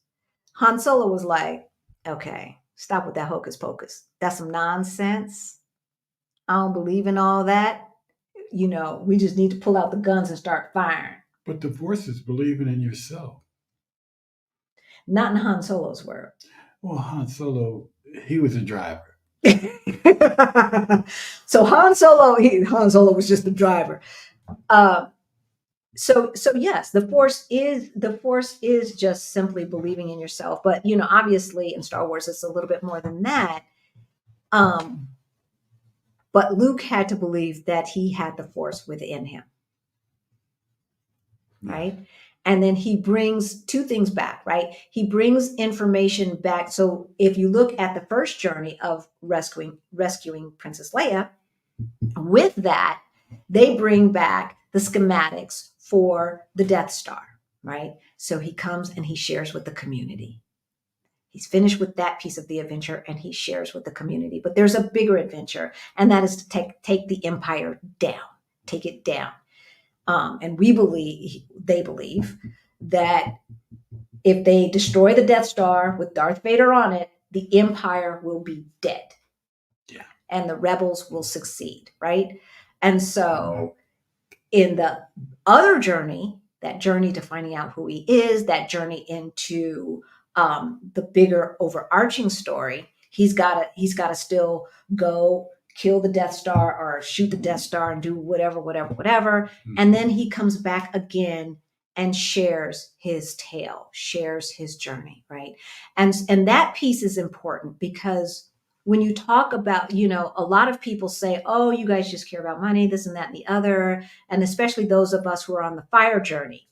Han Solo was like, okay, stop with that hocus pocus. That's some nonsense. I don't believe in all that. We just need to pull out the guns and start firing. But the Force is believing in yourself. Not in Han Solo's world. Well, Han Solo, he was a driver. So Han Solo was just the driver. So yes, the force is just simply believing in yourself. But obviously in Star Wars it's a little bit more than that. But Luke had to believe that he had the Force within him, right? And then he brings two things back, right? He brings information back. So if you look at the first journey of rescuing Princess Leia, with that, they bring back the schematics for the Death Star, right? So he comes and he shares with the community. He's finished with that piece of the adventure and he shares with the community. But there's a bigger adventure, and that is to take the Empire down, take it down. And they believe that if they destroy the Death Star with Darth Vader on it, the Empire will be dead. Yeah. And the rebels will succeed, right? And so in the other journey, that journey to finding out who he is, that journey into the bigger overarching story, he's got to still go kill the Death Star or shoot the Death Star and do whatever. Mm-hmm. And then he comes back again and shares his tale, shares his journey, right? And that piece is important because when you talk about, a lot of people say, oh, you guys just care about money, this and that and the other, and especially those of us who are on the fire journey.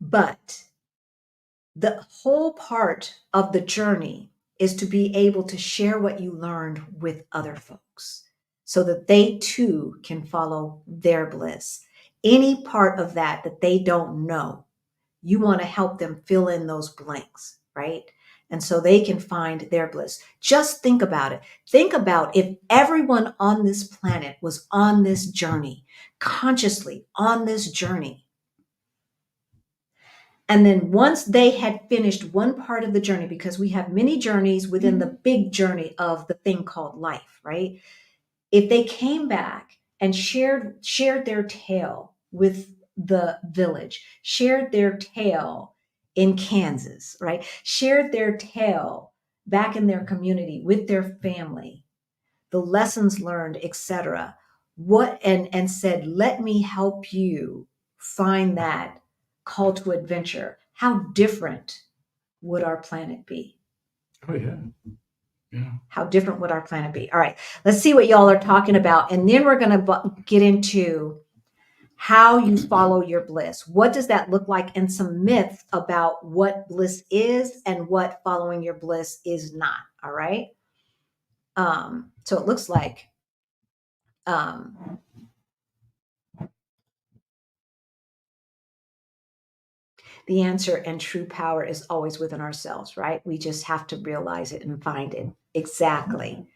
But the whole part of the journey is to be able to share what you learned with other folks so that they too can follow their bliss. Any part of that they don't know, you want to help them fill in those blanks, right? And so they can find their bliss. Just think about it. Think about if everyone on this planet was on this journey, consciously on this journey. And then once they had finished one part of the journey, because we have many journeys within the big journey of the thing called life, right? If they came back and shared their tale with the village, shared their tale in Kansas, right? Shared their tale back in their community with their family, the lessons learned, etc. And said, let me help you find that call to adventure. How different would our planet be? Oh, yeah. Yeah. How different would our planet be? All right, let's see what y'all are talking about. And then we're going to get into how you follow your bliss. What does that look like? And some myths about what bliss is and what following your bliss is not. All right. So it looks like the answer and true power is always within ourselves, right? We just have to realize it and find it. Exactly.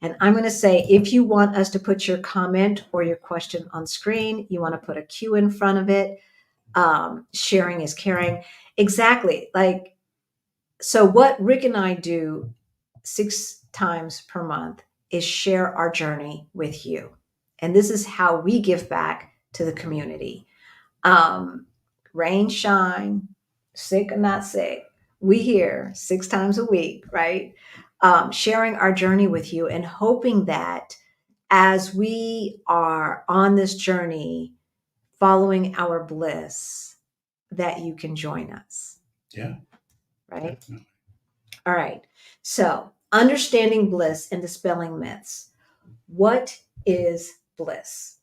And I'm going to say, if you want us to put your comment or your question on screen, you want to put a Q in front of it. Sharing is caring. Exactly. So what Rick and I do 6 times per month is share our journey with you. And this is how we give back to the community. Rain, shine, sick or not sick, we here 6 times a week, right? Sharing our journey with you and hoping that as we are on this journey, following our bliss, that you can join us. Yeah. Right? Definitely. All right. So, understanding bliss and dispelling myths. What is bliss?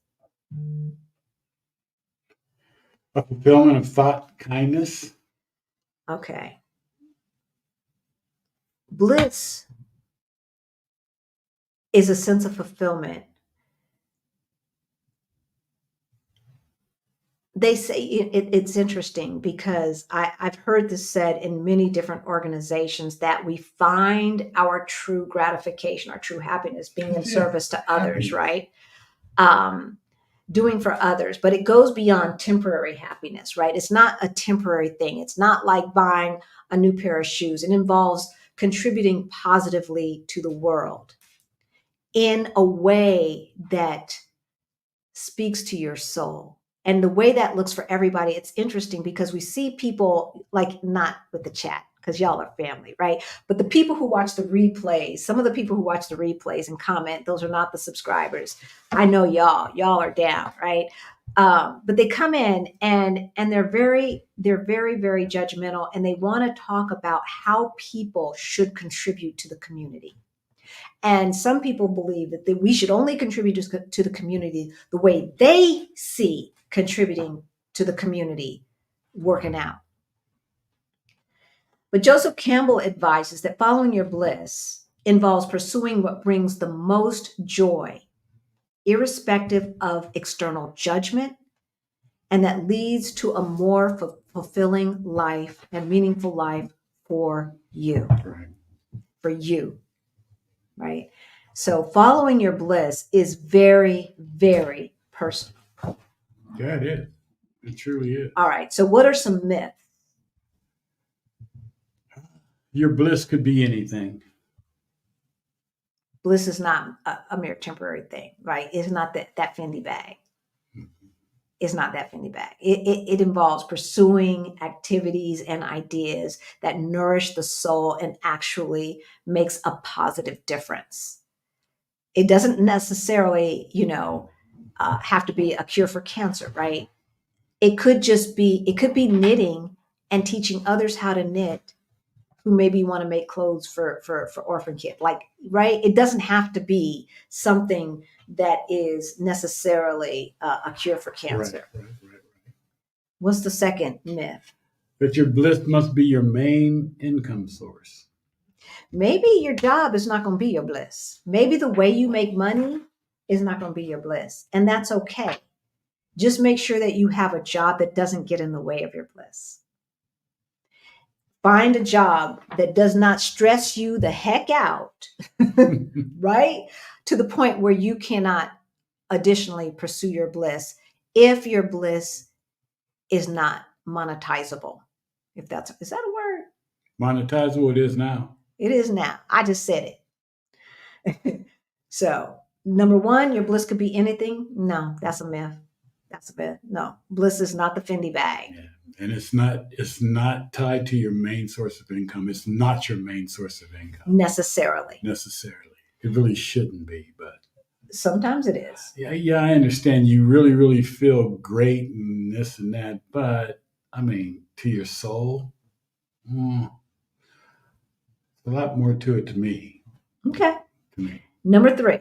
A fulfillment of thought, kindness. Okay. Bliss is a sense of fulfillment. They say it's interesting because I've heard this said in many different organizations that we find our true gratification, our true happiness being in service to others, right? Doing for others, but it goes beyond temporary happiness, right? It's not a temporary thing. It's not like buying a new pair of shoes. It involves contributing positively to the world in a way that speaks to your soul. And the way that looks for everybody, it's interesting because we see people, like, not with the chat, because y'all are family, right? But the people who watch the replays, some of the people who watch the replays and comment, those are not the subscribers. I know y'all are down, right? But they come in and they're very, very judgmental, and they want to talk about how people should contribute to the community. And some people believe that we should only contribute to the community the way they see contributing to the community working out. But Joseph Campbell advises that following your bliss involves pursuing what brings the most joy, irrespective of external judgment, and that leads to a more fulfilling life and meaningful life for you. Right. For you, right? So following your bliss is very, very personal. Yeah, it is. It truly is. All right. So what are some myths? Your bliss could be anything. Bliss is not a mere temporary thing, right? It's not that Fendi bag. It's not that Fendi bag. It involves pursuing activities and ideas that nourish the soul and actually makes a positive difference. It doesn't necessarily, have to be a cure for cancer, right? It could be knitting and teaching others how to knit who maybe want to make clothes for orphan kids, like, right? It doesn't have to be something that is necessarily a cure for cancer. Right. What's the second myth? That your bliss must be your main income source. Maybe your job is not going to be your bliss. Maybe the way you make money is not going to be your bliss. And that's okay. Just make sure that you have a job that doesn't get in the way of your bliss. Find a job that does not stress you the heck out, right? To the point where you cannot additionally pursue your bliss if your bliss is not monetizable. Is that a word? Monetizable it is now. It is now. I just said it. So, number one, your bliss could be anything. No, that's a myth. That's a myth. No, bliss is not the Fendi bag. Yeah. And it's not tied to your main source of income. It's not your main source of income. Necessarily. It really shouldn't be, but sometimes it is. Yeah, I understand. You really, really feel great and this and that, but I mean, to your soul, a lot more to it to me. Okay. To me. Number 3.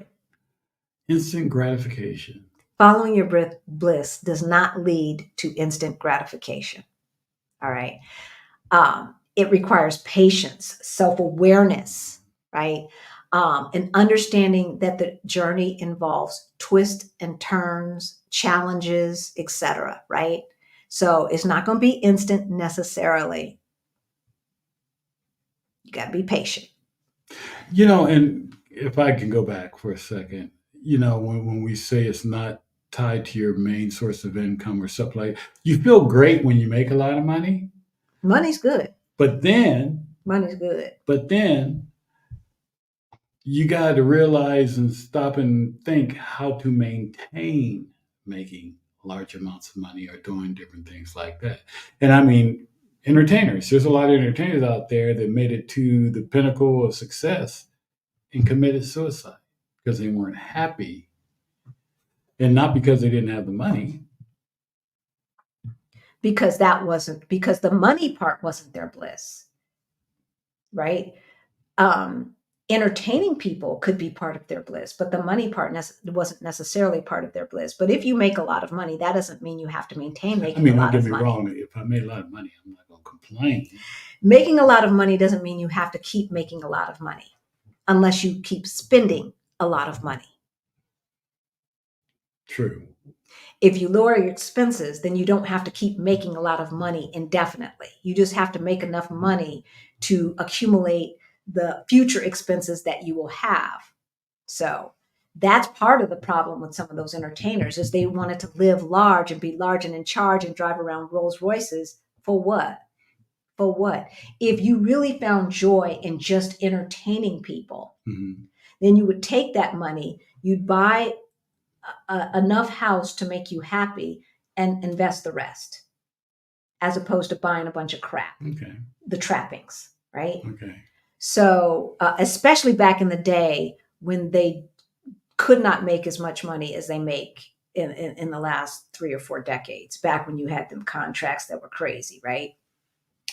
Instant gratification. Following your bliss does not lead to instant gratification. All right. It requires patience, self-awareness, right? And understanding that the journey involves twists and turns, challenges, etc., right? So it's not going to be instant necessarily. You got to be patient. And if I can go back for a second, when we say it's not tied to your main source of income or something like that, you feel great when you make a lot of money. Money's good. But then money's good. But then you got to realize and stop and think how to maintain making large amounts of money or doing different things like that. And I mean, entertainers, there's a lot of entertainers out there that made it to the pinnacle of success and committed suicide because they weren't happy. And not because they didn't have the money. Because the money part wasn't their bliss, right? Entertaining people could be part of their bliss, but the money part wasn't necessarily part of their bliss. But if you make a lot of money, that doesn't mean you have to maintain making a lot of money. Don't get me wrong. If I made a lot of money, I'm not going to complain. Making a lot of money doesn't mean you have to keep making a lot of money unless you keep spending a lot of money. True. If you lower your expenses, then you don't have to keep making a lot of money indefinitely. You just have to make enough money to accumulate the future expenses that you will have. So that's part of the problem with some of those entertainers is they wanted to live large and be large and in charge and drive around Rolls Royces. For what? For what? If you really found joy in just entertaining people, then you would take that money, you'd buy enough house to make you happy and invest the rest, as opposed to buying a bunch of crap. Okay. The trappings, right? Okay. So, especially back in the day when they could not make as much money as they make in the last 3 or 4 decades, back when you had them contracts that were crazy, right?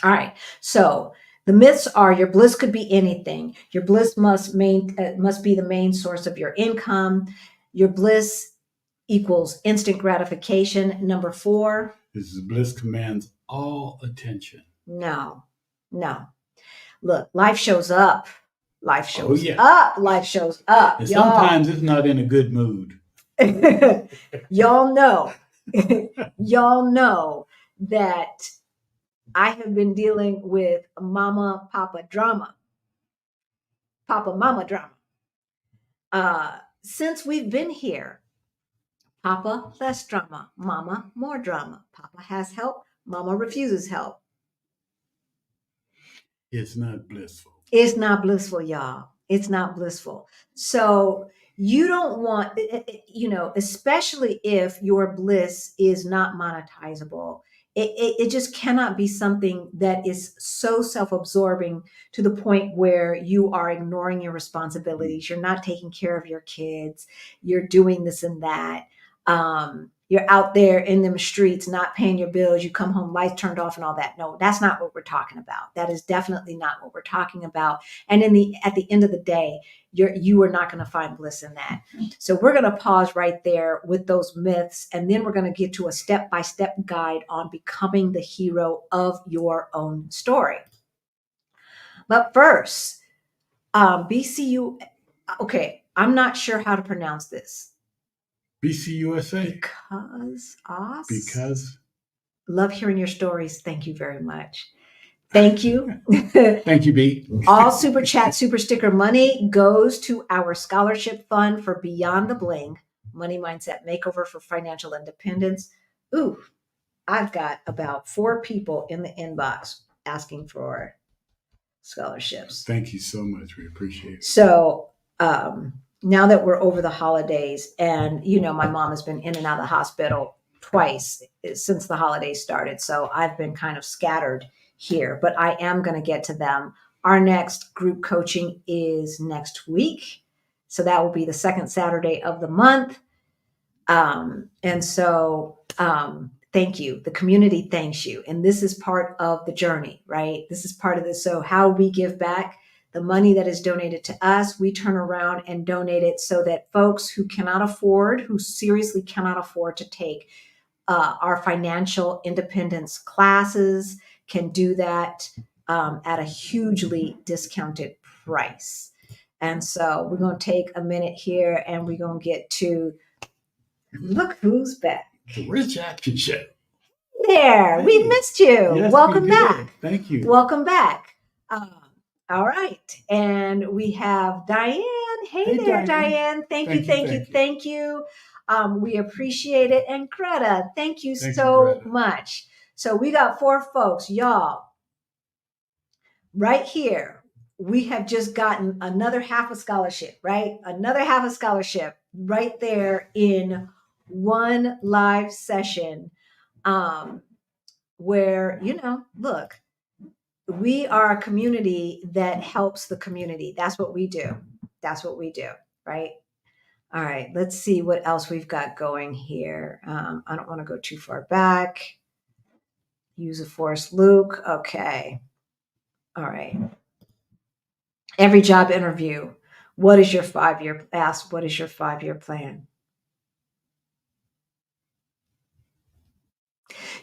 All right. So the myths are your bliss could be anything. Your bliss must be the main source of your income. Your bliss equals instant gratification. Number 4. This is bliss commands all attention. No. Look, life shows up. Life shows up. Life shows up. And sometimes it's not in a good mood. Y'all know that I have been dealing with mama, papa drama. Papa, mama drama. Since we've been here, Papa, less drama. Mama, more drama. Papa has help. Mama refuses help. It's not blissful. It's not blissful, y'all. It's not blissful. So you don't want, especially if your bliss is not monetizable, it just cannot be something that is so self-absorbing to the point where you are ignoring your responsibilities. You're not taking care of your kids. You're doing this and that. You're out there in them streets, not paying your bills. You come home, lights turned off and all that. No, that's not what we're talking about. That is definitely not what we're talking about. And at the end of the day, you are not going to find bliss in that. So we're going to pause right there with those myths. And then we're going to get to a step-by-step guide on becoming the hero of your own story. But first, BCU, okay, I'm not sure how to pronounce this. BCUSA? Because love hearing your stories. Thank you very much. Thank you. Thank you, B. All super chat, super sticker money goes to our scholarship fund for Beyond the Bling, Money Mindset Makeover for Financial Independence. Ooh, I've got about 4 people in the inbox asking for scholarships. Thank you so much. We appreciate it. So, now that we're over the holidays and, my mom has been in and out of the hospital twice since the holidays started. So I've been kind of scattered here, but I am going to get to them. Our next group coaching is next week. So that will be the second Saturday of the month. And so thank you. The community thanks you. And this is part of the journey, right? This is part of this. So how we give back the money that is donated to us, we turn around and donate it so that folks who seriously cannot afford to take our financial independence classes can do that at a hugely discounted price. And so we're going to take a minute here and we're going to get to look who's back. The Rich Action Show. There, hey. We missed you. Yes, Welcome back. Thank you. Welcome back. All right. And we have Diane. Hey there, Diane. Thank you. We appreciate it. And Greta, thank you so much. So we got 4 folks, y'all. Right here, we have just gotten another half a scholarship, right? Another half a scholarship right there in one live session where, look, we are a community that helps the community. That's what we do. Right? All right. Let's see what else we've got going here. I don't want to go too far back. Use a forced Luke. Okay. All right. Every job interview. What is your 5-year plan?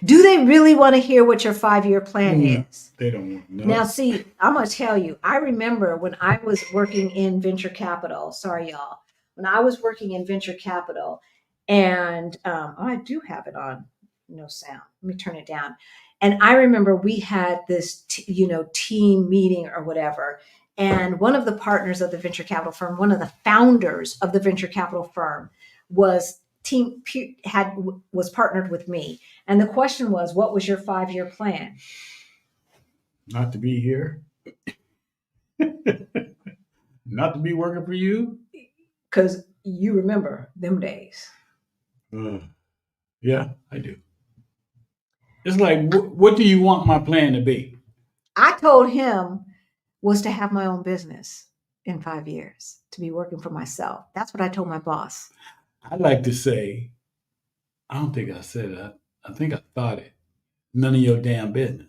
Do they really want to hear what your 5-year plan is? They don't want to know. Now, see, I'm going to tell you, I remember when I was working in venture capital. Sorry, y'all. When I was working in venture capital, and I do have it on no sound. Let me turn it down. And I remember we had this, team meeting or whatever. And one of the partners of the venture capital firm, one of the founders of the venture capital firm, was partnered with me. And the question was, what was your 5-year plan? Not to be here. Not to be working for you. Because you remember them days. Yeah, I do. It's like, what do you want my plan to be? I told him was to have my own business in 5 years, to be working for myself. That's what I told my boss. I like to say, I don't think I said that. I think I thought it. None of your damn business.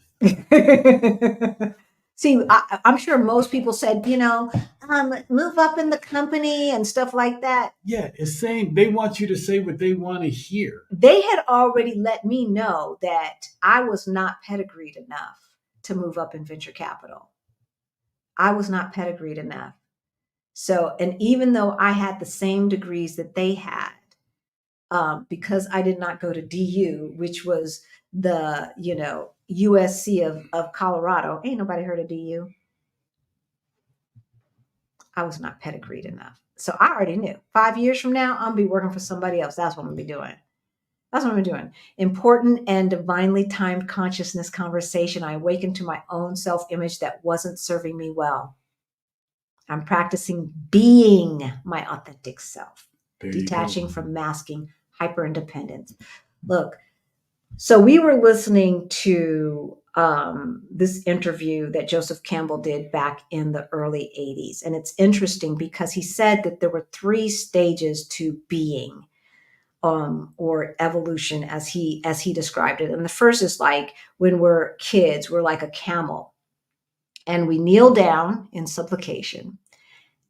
See, I'm sure most people said, move up in the company and stuff like that. Yeah, it's saying they want you to say what they want to hear. They had already let me know that I was not pedigreed enough to move up in venture capital. I was not pedigreed enough. So, and even though I had the same degrees that they had, because I did not go to DU, which was the, USC of Colorado. Ain't nobody heard of DU. I was not pedigreed enough. So I already knew 5 years from now, I'm going to be working for somebody else. That's what I'm going to be doing. That's what I'm doing. Important and divinely timed consciousness conversation. I awakened to my own self-image that wasn't serving me well. I'm practicing being my authentic self, detaching from masking hyper-independence. Look, so we were listening to this interview that Joseph Campbell did back in the early 80s. And it's interesting because he said that there were 3 stages to being, or evolution as he described it. And the first is like when we're kids, we're like a camel and we kneel down in supplication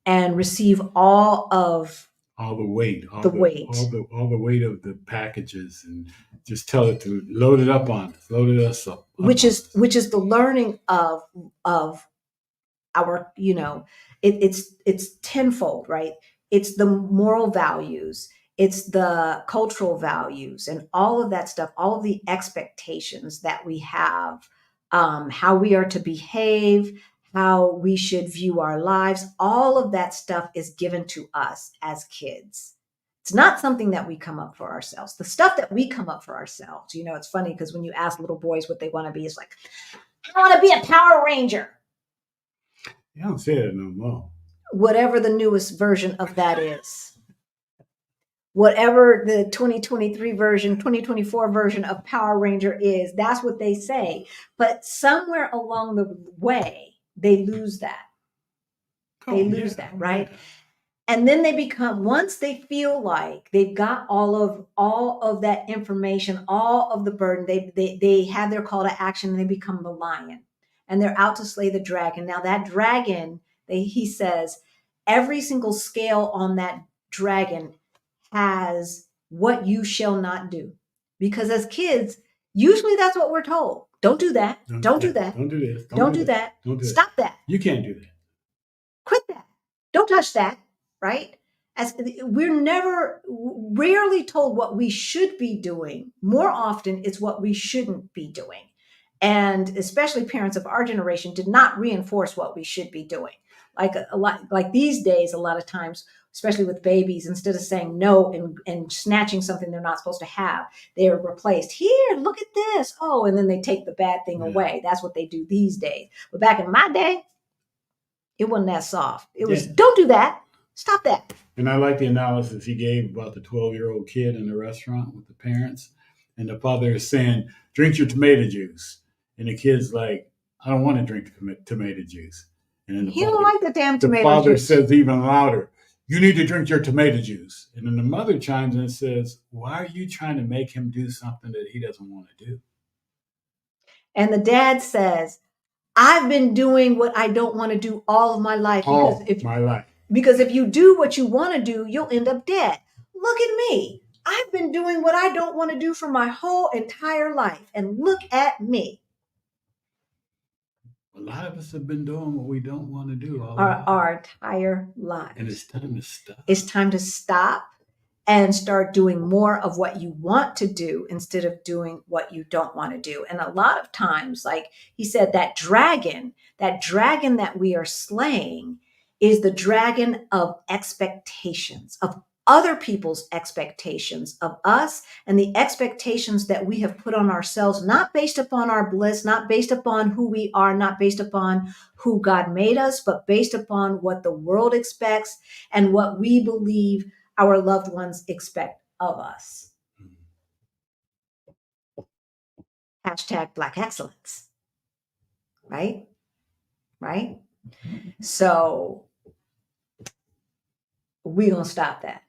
and receive all the weight of the packages, and just tell it to load it up on us, load us up. Which is the learning of our, it's tenfold, right? It's the moral values, it's the cultural values, and all of that stuff, all of the expectations that we have, how we are to behave, how we should view our lives. All of that stuff is given to us as kids. It's not something that we come up for ourselves. The stuff that we come up for ourselves, it's funny because when you ask little boys what they want to be, it's like, I want to be a Power Ranger. You don't say that no more. Whatever the newest version of that is. Whatever the 2023 version, 2024 version of Power Ranger is, that's what they say. But somewhere along the way, they lose that. That, right? Yeah. And then they become, once they feel like they've got all of that information, all of the burden, they have their call to action and they become the lion. And they're out to slay the dragon. Now that dragon, he says, every single scale on that dragon has what you shall not do. Because as kids, usually that's what we're told. Don't do that. Don't do that. Don't do this. Don't do that. Stop that. You can't do that. Quit that. Don't touch that. Right? As we're rarely told what we should be doing. More often, it's what we shouldn't be doing. And especially parents of our generation did not reinforce what we should be doing. Like these days, a lot of times, especially with babies, instead of saying no and snatching something they're not supposed to have, they're replaced. Here, look at this. Oh, and then they take the bad thing away. That's what they do these days. But back in my day, it wasn't that soft. It was, don't do that. Stop that. And I like the analysis he gave about the 12-year-old kid in the restaurant with the parents. And the father is saying, drink your tomato juice. And the kid's like, I don't want to drink the tomato juice. And then he don't like the damn tomato juice. The father says even louder, you need to drink your tomato juice. And then the mother chimes in and says, why are you trying to make him do something that he doesn't want to do? And the dad says, I've been doing what I don't want to do all of my life. Because if you do what you want to do, you'll end up dead. Look at me. I've been doing what I don't want to do for my whole entire life. And look at me. A lot of us have been doing what we don't want to do all Our entire lives. And it's time to stop. It's time to stop and start doing more of what you want to do instead of doing what you don't want to do. And a lot of times, like he said, that dragon that we are slaying is the dragon of expectations, of other people's expectations of us, and the expectations that we have put on ourselves, not based upon our bliss, not based upon who we are, not based upon who God made us, but based upon what the world expects and what we believe our loved ones expect of us. Hashtag Black excellence. Right? Right? So we're going to stop that.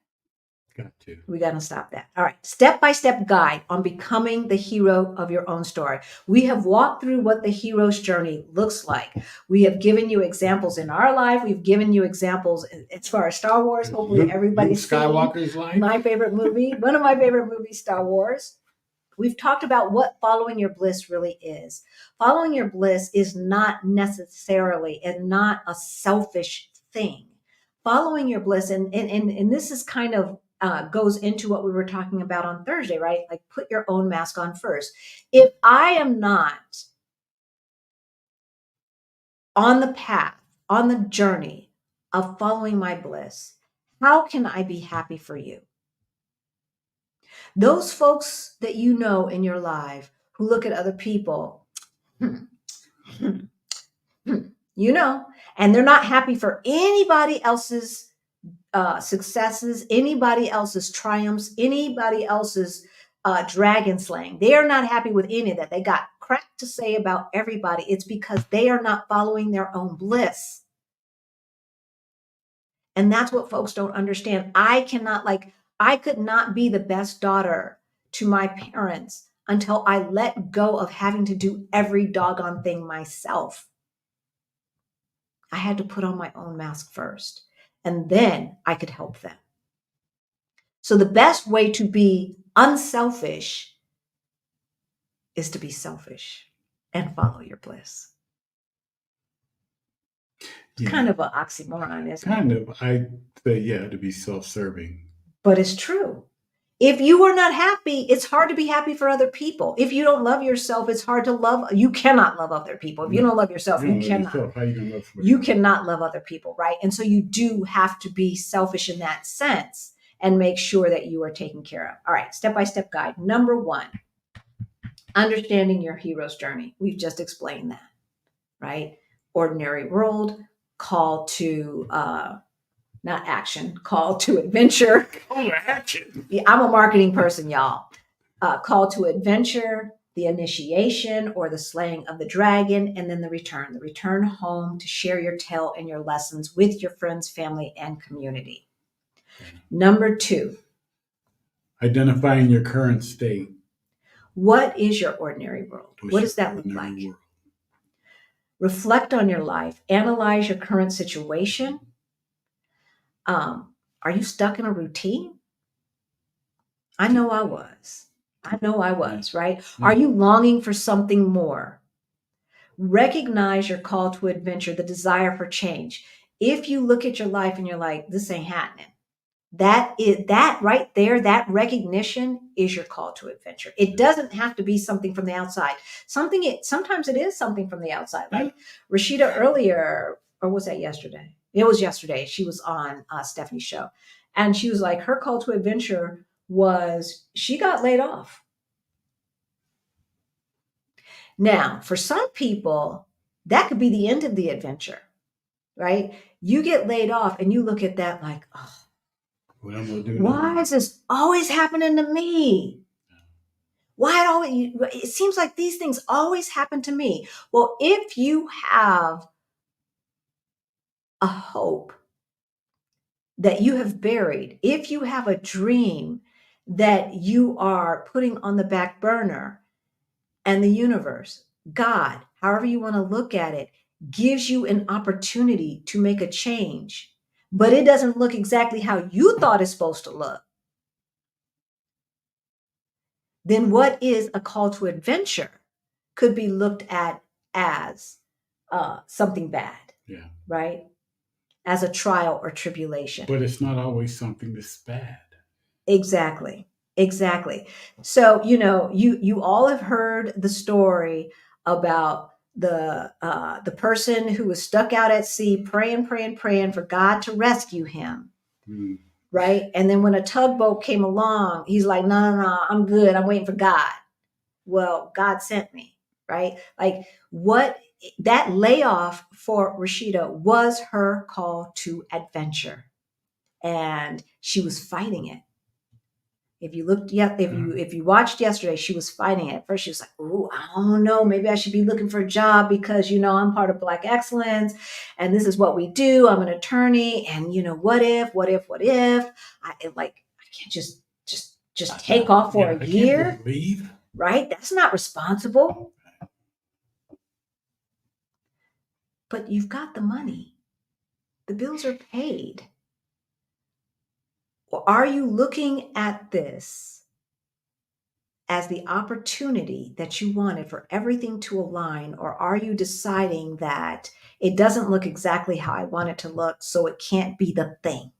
Got to. We got to stop that. All right. Step-by-step guide on becoming the hero of your own story. We have walked through what the hero's journey looks like. We have given you examples in our life. We've given you examples as far as Star Wars. Hopefully everybody's seen Skywalker's life. My favorite movie. One of my favorite movies, Star Wars. We've talked about what following your bliss really is. Following your bliss is not necessarily and not a selfish thing. Following your bliss, and this is kind of goes into what we were talking about on Thursday, right? Like put your own mask on first. If I am not on the path, on the journey of following my bliss, how can I be happy for you? Those folks that you know in your life who look at other people, you know, and they're not happy for anybody else's successes, anybody else's triumphs, anybody else's dragon slaying. They are not happy with any of that. They got crap to say about everybody. It's because they are not following their own bliss. And that's what folks don't understand. I could not be the best daughter to my parents until I let go of having to do every doggone thing myself. I had to put on my own mask first, and then I could help them. So the best way to be unselfish is to be selfish and follow your bliss. It's kind of an oxymoron, isn't it? Kind of. I say, yeah, to be self-serving. But it's true. If you are not happy, it's hard to be happy for other people. If you don't love yourself, it's hard to love. You cannot love other people. If you don't love yourself, you cannot. How you gonna love somebody You else? cannot love other people, right? And so you do have to be selfish in that sense and make sure that you are taken care of. All right, step-by-step guide. Number 1, understanding your hero's journey. We've just explained that, right? Ordinary world, call to not action, call to adventure. Call to action. Yeah, I'm a marketing person, y'all. Call to adventure, the initiation or the slaying of the dragon, and then the return home to share your tale and your lessons with your friends, family, and community. Number 2, identifying your current state. What is your ordinary world? What does that look like? World? Reflect on your life. Analyze your current situation. Are you stuck in a routine? I know I was, right? Mm-hmm. Are you longing for something more? Recognize your call to adventure, the desire for change. If you look at your life and you're like, this ain't happening, that right there, that recognition is your call to adventure. It doesn't have to be something from the outside. Sometimes it is something from the outside. Like Rashida earlier, or was that yesterday? It was yesterday. She was on Stephanie's show, and she was like, her call to adventure was she got laid off. Now, for some people, that could be the end of the adventure, right? You get laid off and you look at that like, oh, why is this always happening to me? It seems like these things always happen to me. Well, if you have a hope that you have buried, if you have a dream that you are putting on the back burner, and the universe, God, however you want to look at it, gives you an opportunity to make a change, but it doesn't look exactly how you thought it's supposed to look, then what is a call to adventure could be looked at as something bad, Yeah. right? As a trial or tribulation. But it's not always something that's bad. Exactly. Exactly. So, you all have heard the story about the person who was stuck out at sea praying, praying, praying for God to rescue him. Mm. Right? And then when a tugboat came along, he's like, no, no, no, I'm good. I'm waiting for God. Well, God sent me, right? Like what that layoff for Rashida was her call to adventure. And she was fighting it. If you looked, if you watched yesterday, she was fighting it. At first, she was like, "Oh, I don't know. Maybe I should be looking for a job because I'm part of Black Excellence, and this is what we do. I'm an attorney, and what if? I can't just take off for a year, can't leave, right? That's not responsible. But you've got the money. The bills are paid. Or are you looking at this as the opportunity that you wanted for everything to align, or are you deciding that it doesn't look exactly how I want it to look, so it can't be the thing?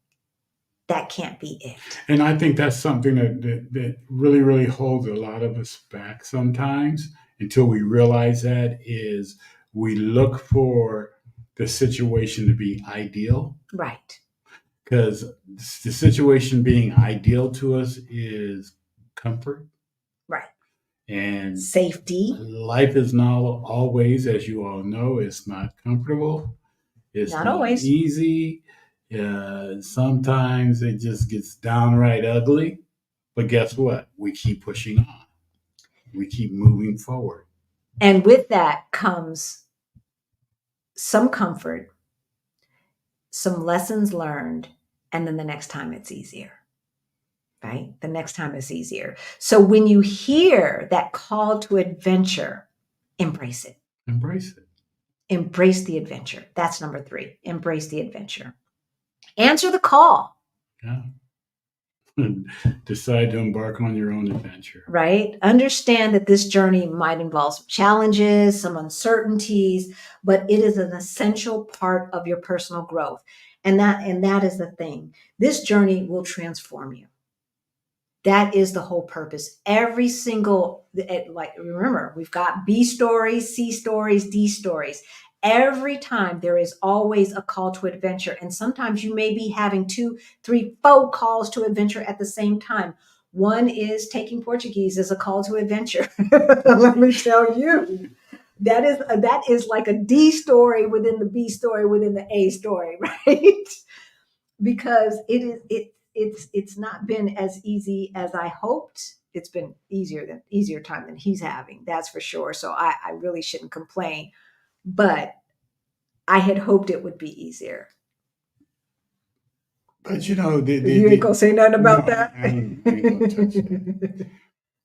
That can't be it. And I think that's something that really, really holds a lot of us back sometimes until we realize that is we look for the situation to be ideal. Right. Because the situation being ideal to us is comfort. Right. And safety. Life is not always, as you all know, it's not comfortable. It's not always easy. Sometimes it just gets downright ugly. But guess what? We keep pushing on. We keep moving forward. And with that comes some comfort, some lessons learned, and then the next time it's easier. Right? The next time it's easier. So when you hear that call to adventure, embrace it. Embrace it. Embrace the adventure. That's number 3. Embrace the adventure. Answer the call. Yeah. Decide to embark on your own adventure. Right? Understand that this journey might involve some challenges, some uncertainties, but it is an essential part of your personal growth. And that is the thing. This journey will transform you. That is the whole purpose. Every single, remember, we've got B stories, C stories, D stories. Every time there is always a call to adventure. And sometimes you may be having 2, 3, 4 calls to adventure at the same time. One is taking Portuguese as a call to adventure. Let me tell you, that is like a D story within the B story within the A story, right? Because it's not been as easy as I hoped. It's been easier time than he's having, that's for sure. So I really shouldn't complain, but I had hoped it would be easier. But you ain't gonna say nothing about that. I ain't gonna touch that.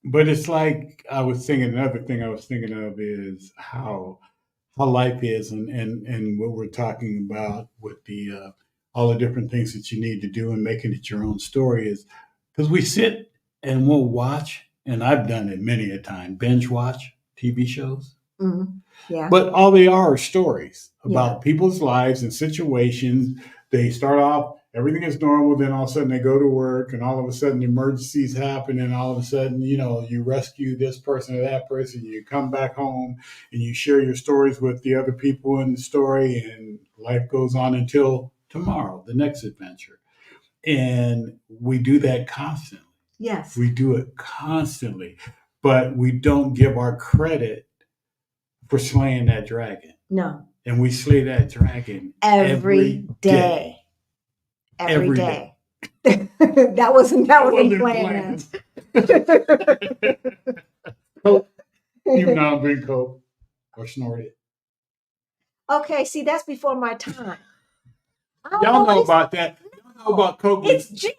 But it's like another thing I was thinking of is how life is, and what we're talking about with the all the different things that you need to do and making it your own story is because we sit and we'll watch, and I've done it many a time, binge watch TV shows. Mm-hmm. Yeah. But all they are stories about people's lives and situations. They start off, everything is normal, then all of a sudden they go to work, and all of a sudden emergencies happen, and all of a sudden, you rescue this person or that person, you come back home, and you share your stories with the other people in the story, and life goes on until tomorrow, the next adventure. And we do that constantly. Yes. We do it constantly, but we don't give our credit for slaying that dragon. No. And we slay that dragon every day. Every day. that wasn't planned. You've not been coke or snorted. Okay, see, that's before my time. Y'all know about that. Y'all know about coke. It's Jinx.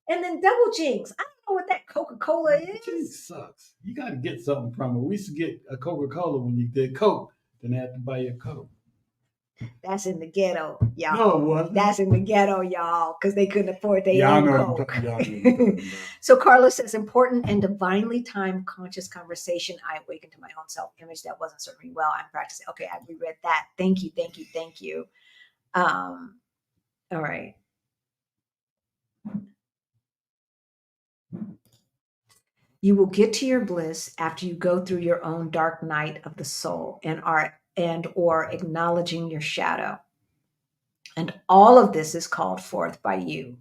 And then double Jinx. I don't know what that Coca-Cola is. Jinx sucks. You got to get something from it. We used to get a Coca-Cola when you did coke. Then they had to buy you a Coke. That's in the ghetto, y'all. No, it wasn't. That's in the ghetto, y'all, because they couldn't afford their Y'all own know Coke. y'all know what I'm talking about. So Carlos says, important and divinely timed conscious conversation. I awakened to my own self-image that wasn't serving me well. I'm practicing. Okay, I reread that. Thank you, thank you, thank you. All right. You will get to your bliss after you go through your own dark night of the soul and or acknowledging your shadow. And all of this is called forth by you,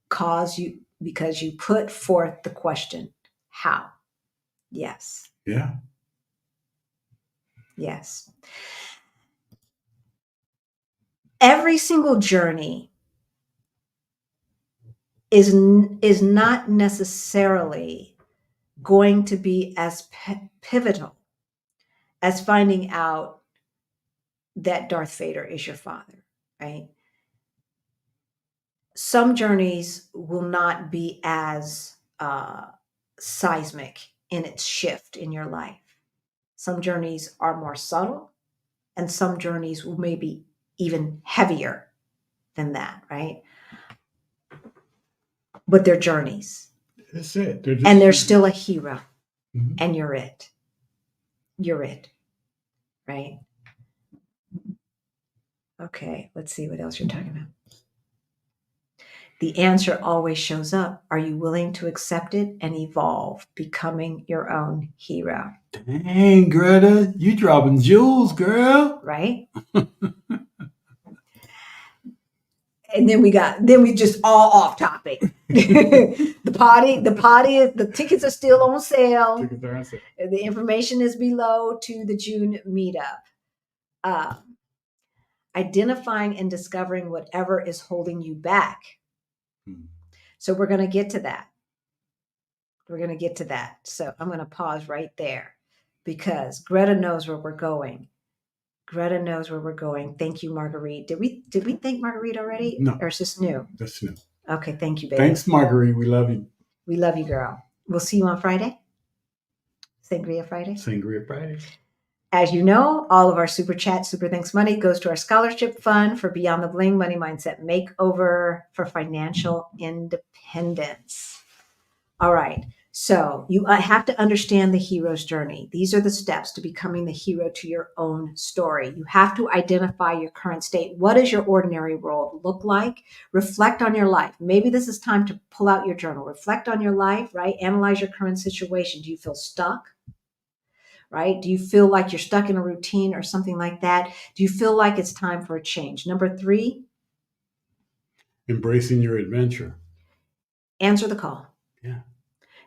because you put forth the question, how? Yes. Yeah. Yes. Every single journey is not necessarily going to be as pivotal as finding out that Darth Vader is your father, right? Some journeys will not be as seismic in its shift in your life. Some journeys are more subtle, and some journeys will maybe even heavier than that, right? But they're journeys. That's it. And there's still a hero, mm-hmm. and you're it. You're it, right? Okay, let's see what else you're talking about. The answer always shows up. Are you willing to accept it and evolve, becoming your own hero? Dang, Greta, you dropping jewels, girl. Right? And then we just all off topic. the tickets are still on sale. Tickets are on sale. The information is below to the June meetup. Identifying and discovering whatever is holding you back. So we're going to get to that. So I'm going to pause right there because Greta knows where we're going. Thank you, Marguerite. Did we thank Marguerite already? No. Or is this new? That's new. Okay, thank you, baby. Thanks, Marguerite. We love you. We love you, girl. We'll see you on Friday. Sangria Friday. As you know, all of our Super Chat, Super Thanks money goes to our scholarship fund for Beyond the Bling Money Mindset Makeover for financial independence. All right. So you have to understand the hero's journey. These are the steps to becoming the hero to your own story. You have to identify your current state. What does your ordinary world look like? Reflect on your life. Maybe this is time to pull out your journal. Reflect on your life, right? Analyze your current situation. Do you feel stuck? Right? Do you feel like you're stuck in a routine or something like that? Do you feel like it's time for a change? Number 3, embracing your adventure. Answer the call. Yeah.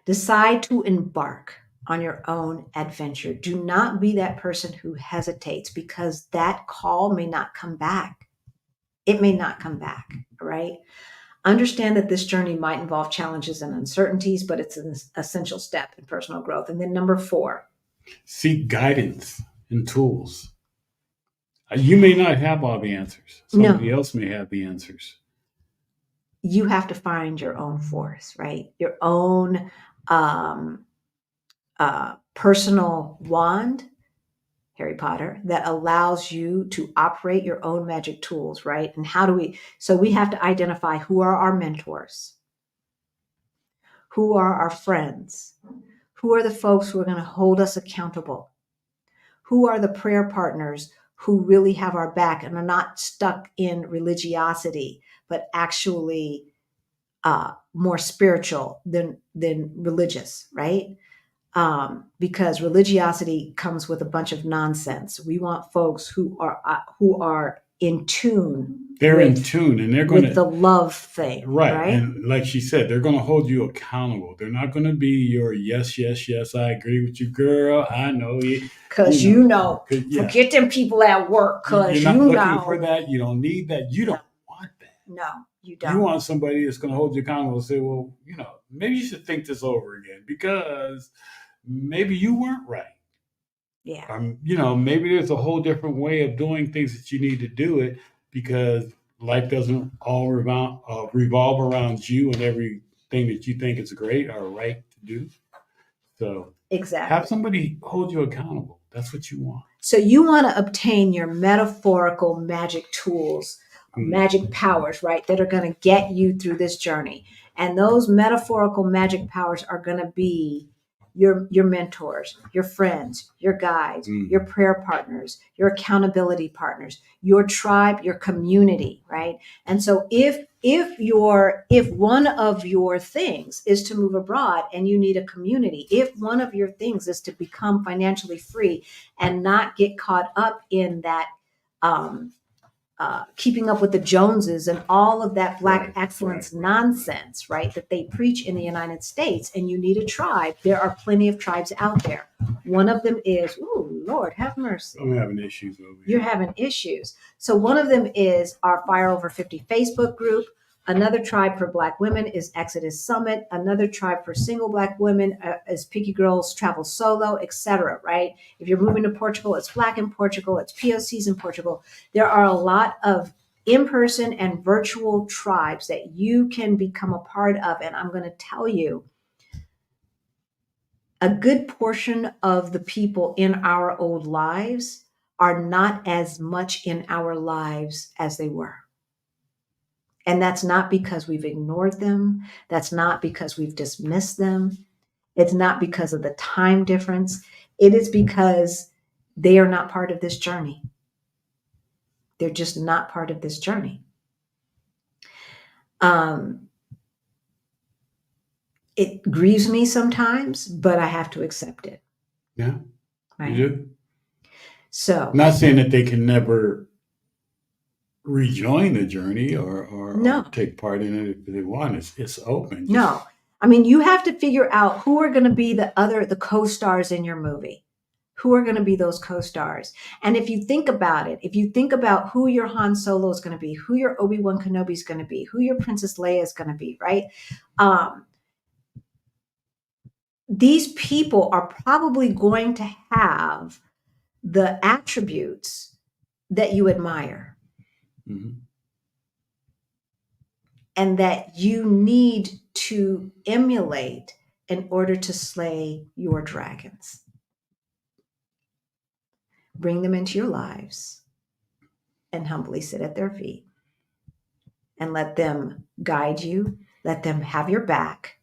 Decide to embark on your own adventure. Do not be that person who hesitates because that call may not come back. It may not come back, right? Understand that this journey might involve challenges and uncertainties, but it's an essential step in personal growth. And then number 4, seek guidance and tools. You may not have all the answers. Somebody else may have the answers. You have to find your own force, right? Your own personal wand, Harry Potter, that allows you to operate your own magic tools, right? And so we have to identify who are our mentors, who are our friends, who are the folks who are going to hold us accountable, who are the prayer partners who really have our back and are not stuck in religiosity, but actually more spiritual than religious, right? Because religiosity comes with a bunch of nonsense. We want folks who are in tune. They're in tune, and they're going with the love thing, right? And like she said, they're going to hold you accountable. They're not going to be your yes, I agree with you, girl. I know it. Because forget them people at work. Because you're not looking for that. You don't need that. You don't want that. No, you don't. You want somebody that's going to hold you accountable and say, well, maybe you should think this over again because maybe you weren't right. Yeah. Maybe there's a whole different way of doing things that you need to do it because life doesn't all revolve around you and everything that you think is great or right to do. So exactly, have somebody hold you accountable. That's what you want. So you want to obtain your metaphorical magic tools, magic powers, right? That are going to get you through this journey. And those metaphorical magic powers are going to be your mentors, your friends, your guides, your prayer partners, your accountability partners, your tribe, your community, right? And so if one of your things is to move abroad and you need a community, if one of your things is to become financially free and not get caught up in that keeping up with the Joneses and all of that Black excellence nonsense, right, that they preach in the United States, and you need a tribe, there are plenty of tribes out there. One of them is, ooh, Lord, have mercy. I'm having issues over You're here. having issues. So one of them is our Fire Over 50 Facebook group. Another tribe for Black women is Exodus Summit. Another tribe for single Black women is Picky Girls Travel Solo, etc. Right? If you're moving to Portugal, it's Black in Portugal, it's POCs in Portugal. There are a lot of in-person and virtual tribes that you can become a part of. And I'm going to tell you, a good portion of the people in our old lives are not as much in our lives as they were. And that's not because we've ignored them. That's not because we've dismissed them. It's not because of the time difference. It is because they are not part of this journey. They're just not part of this journey. It grieves me sometimes, but I have to accept it. Yeah, right? you do. So, not saying that they can never rejoin the journey or take part in it if they want. It's open. No, I mean, you have to figure out who are going to be the co-stars in your movie. Who are going to be those co-stars? And if you think about it, if you think about who your Han Solo is going to be, who your Obi-Wan Kenobi is going to be, who your Princess Leia is going to be, right? These people are probably going to have the attributes that you admire. Mm-hmm. And that you need to emulate in order to slay your dragons. Bring them into your lives and humbly sit at their feet and let them guide you. Let them have your back.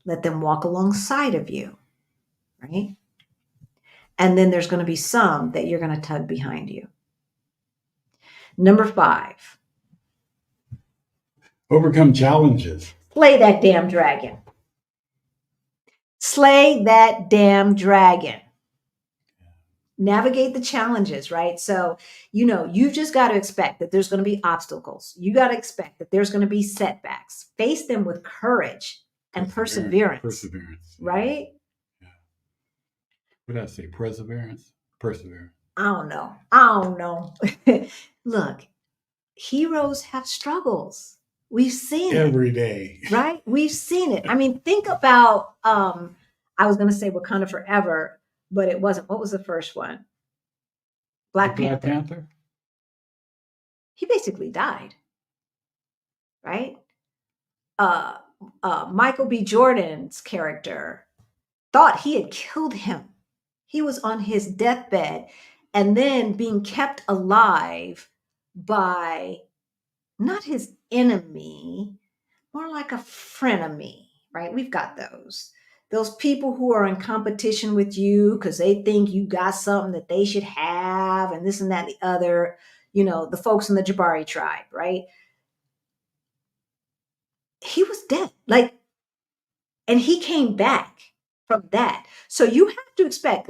Let them walk alongside of you, right? And then there's going to be some that you're going to tug behind you. Number 5. Overcome challenges. Slay that damn dragon. Slay that damn dragon. Navigate the challenges, right? So, you've just got to expect that there's going to be obstacles. You got to expect that there's going to be setbacks. Face them with courage and perseverance. Perseverance. Right? Yeah. What did I say? Perseverance? Perseverance. I don't know. Look, heroes have struggles. We've seen every day. Right? We've seen it. I mean, think about, I was going to say Wakanda Forever, but it wasn't. What was the first one? Black Panther. He basically died, right? Michael B. Jordan's character thought he had killed him. He was on his deathbed and then being kept alive by not his enemy, more like a frenemy, right? We've got those people who are in competition with you because they think you got something that they should have and this and that and the other, the folks in the Jabari tribe, right? He was dead. And he came back from that. So you have to expect,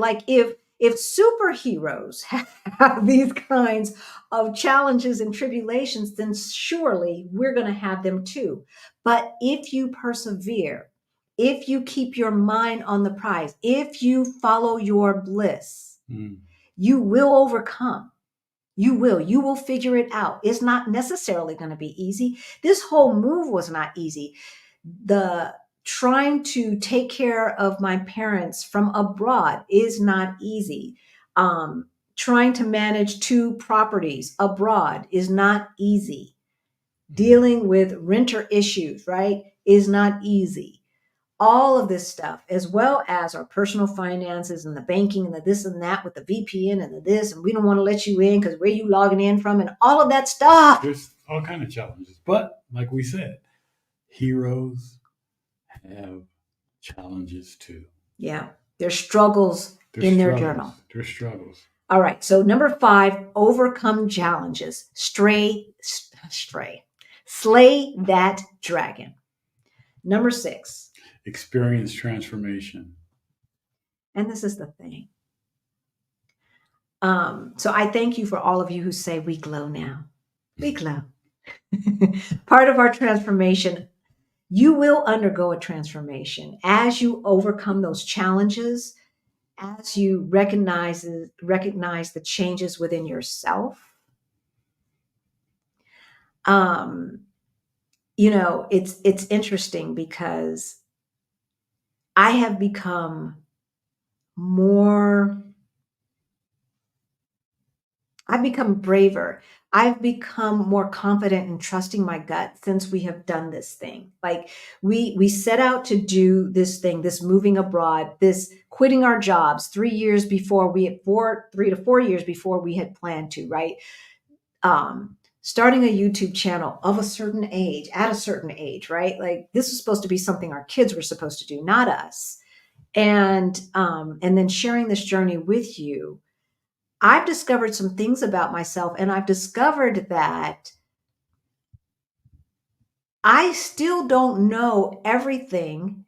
if superheroes have these kinds of challenges and tribulations, then surely we're going to have them too. But if you persevere, if you keep your mind on the prize, if you follow your bliss, you will overcome. You will figure it out. It's not necessarily going to be easy. This whole move was not easy. Trying to take care of my parents from abroad is not easy. Trying to manage 2 properties abroad is not easy. Dealing with renter issues, right, is not easy. all of this stuff, as well as our personal finances and the banking and the this and that with the VPN and the this, and we don't want to let you in because where you logging in from and all of that stuff. There's all kind of challenges. But like we said, heroes have challenges too. Yeah. There's struggles in their journal. There's struggles. All right. So number 5, overcome challenges. Slay that dragon. Number 6. Experience transformation. And this is the thing. So I thank you for all of you who say we glow now. We glow. Part of our transformation, you will undergo a transformation as you overcome those challenges, as you recognize the changes within yourself. It's interesting because I have become braver. I've become more confident in trusting my gut since we have done this thing. Like we set out to do this thing, this moving abroad, this quitting our jobs 3 years before 3 to 4 years before we had planned to, right? Starting a YouTube channel of a certain age, at a certain age, right? Like this was supposed to be something our kids were supposed to do, not us. And then sharing this journey with you. I've discovered some things about myself, and I've discovered that I still don't know everything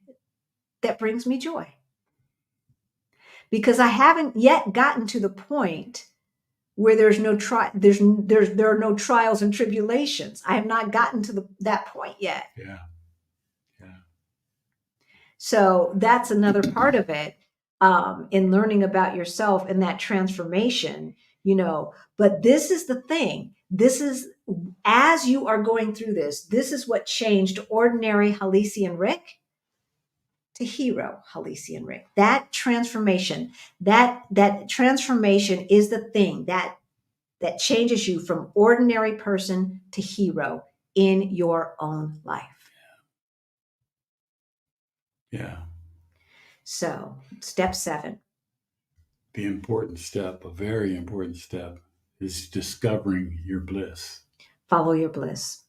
that brings me joy because I haven't yet gotten to the point where there are no trials and tribulations. I have not gotten to that point yet. Yeah. So that's another part of it. In learning about yourself and that transformation, but this is the thing. This is, as you are going through this is what changed ordinary Halician Rick to hero Halician Rick. That transformation, that transformation is the thing that changes you from ordinary person to hero in your own life. Yeah. So, step 7. The important step, a very important step, is discovering your bliss. Follow your bliss.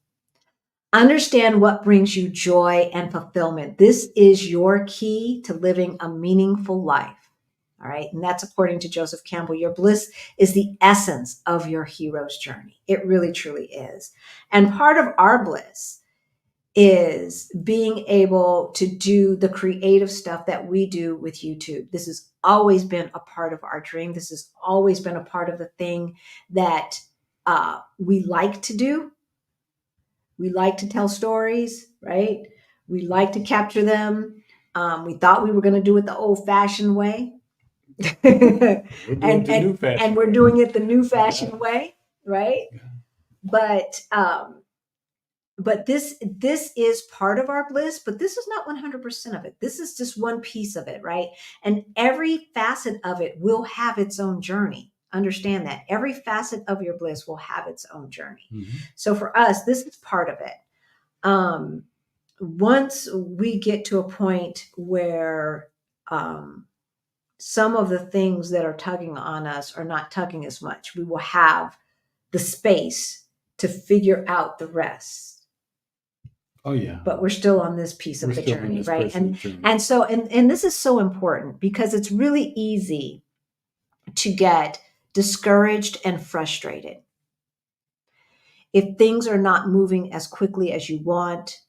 Understand what brings you joy and fulfillment. This is your key to living a meaningful life. All right. And that's according to Joseph Campbell. Your bliss is the essence of your hero's journey. It really, truly is. And part of our bliss is being able to do the creative stuff that we do with YouTube. This has always been a part of our dream. This has always been a part of the thing that we like to do. We like to tell stories, right? We like to capture them. We thought we were going to do it the old-fashioned way. And we're doing it the new-fashioned way, right? Yeah. But this is part of our bliss, but this is not 100% of it. This is just one piece of it, right? And every facet of it will have its own journey. Understand that every facet of your bliss will have its own journey. Mm-hmm. So for us, this is part of it. Once we get to a point where some of the things that are tugging on us are not tugging as much, we will have the space to figure out the rest. Oh yeah. But we're still on this piece of the journey, right? And so this is so important because it's really easy to get discouraged and frustrated. If things are not moving as quickly as you want,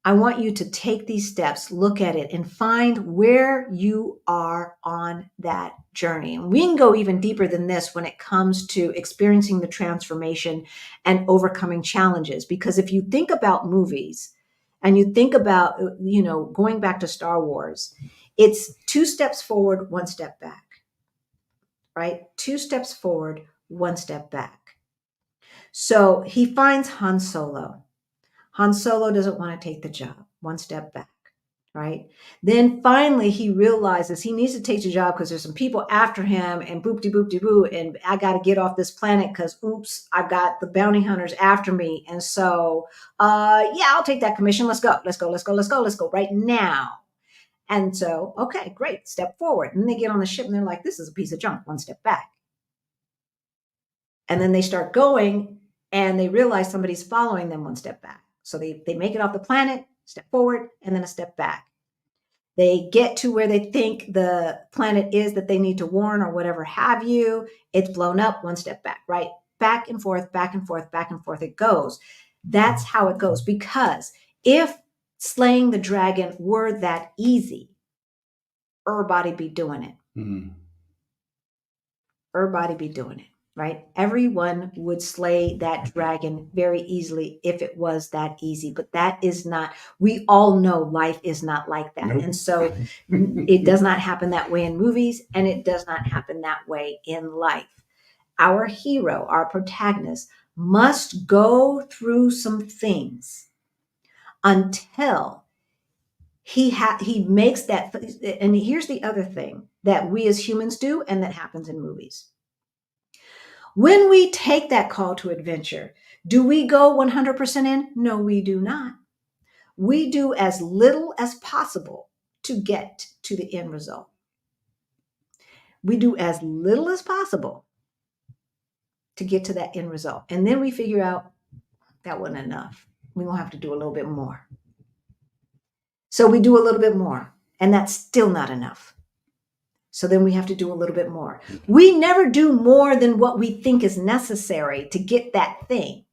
I want you to take these steps, look at it, and find where you are on that journey. And we can go even deeper than this when it comes to experiencing the transformation and overcoming challenges. Because if you think about movies and you think about, going back to Star Wars, it's 2 steps forward, 1 step back, right? 2 steps forward, 1 step back. So he finds Han Solo. Han Solo doesn't want to take the job. 1 step back, right? Then finally he realizes he needs to take the job because there's some people after him and boop-de-boop-de-boo, and I got to get off this planet because, oops, I've got the bounty hunters after me. And so, I'll take that commission. Let's go right now. And so, okay, great, step forward. And they get on the ship and they're like, this is a piece of junk, one step back. And then they start going and they realize somebody's following them one step back. So they make it off the planet, step forward, and then a step back. They get to where they think the planet is that they need to warn or whatever have you. It's blown up, one step back, right? Back and forth, back and forth, back and forth it goes. That's how it goes. Because if slaying the dragon were that easy, everybody be doing it. Mm-hmm. Everybody be doing it, right? Everyone would slay that dragon very easily if it was that easy. But that is not, we all know life is not like that. Nope. And so it does not happen that way in movies, and it does not happen that way in life. Our hero, our protagonist, must go through some things until he makes that. And here's the other thing that we as humans do, and that happens in movies. When we take that call to adventure, do we go 100% in? No, we do not. We do as little as possible to get to the end result. We do as little as possible to get to that end result. And then we figure out that wasn't enough. We're going to have to do a little bit more. So we do a little bit more, and that's still not enough. So then we have to do a little bit more. We never do more than what we think is necessary to get that thing.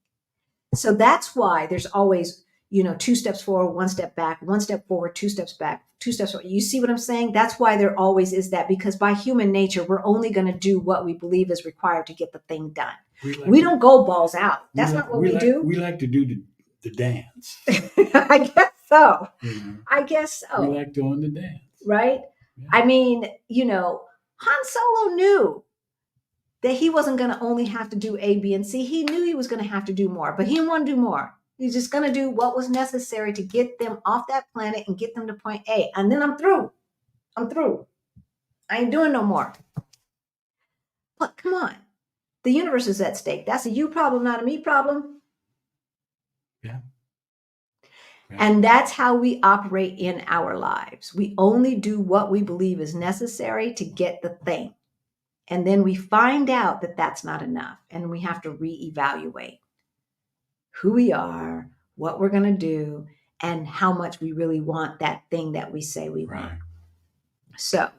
So that's why there's always, 2 steps forward, 1 step back, 1 step forward, 2 steps back, 2 steps forward. You see what I'm saying? That's why there always is that, because by human nature, we're only going to do what we believe is required to get the thing done. We don't go balls out. That's not what we do. We like to do the dance. I guess so. I guess so. We like doing the dance. Right? Yeah. I mean, Han Solo knew that he wasn't going to only have to do A, B, and C. He knew he was going to have to do more, but he didn't want to do more. He's just going to do what was necessary to get them off that planet and get them to point A. And then I'm through. I ain't doing no more. But come on. The universe is at stake. That's a you problem, not a me problem. Yeah. And that's how we operate in our lives. We only do what we believe is necessary to get the thing. And then we find out that that's not enough. And we have to reevaluate who we are, what we're going to do, and how much we really want that thing that we say we want. So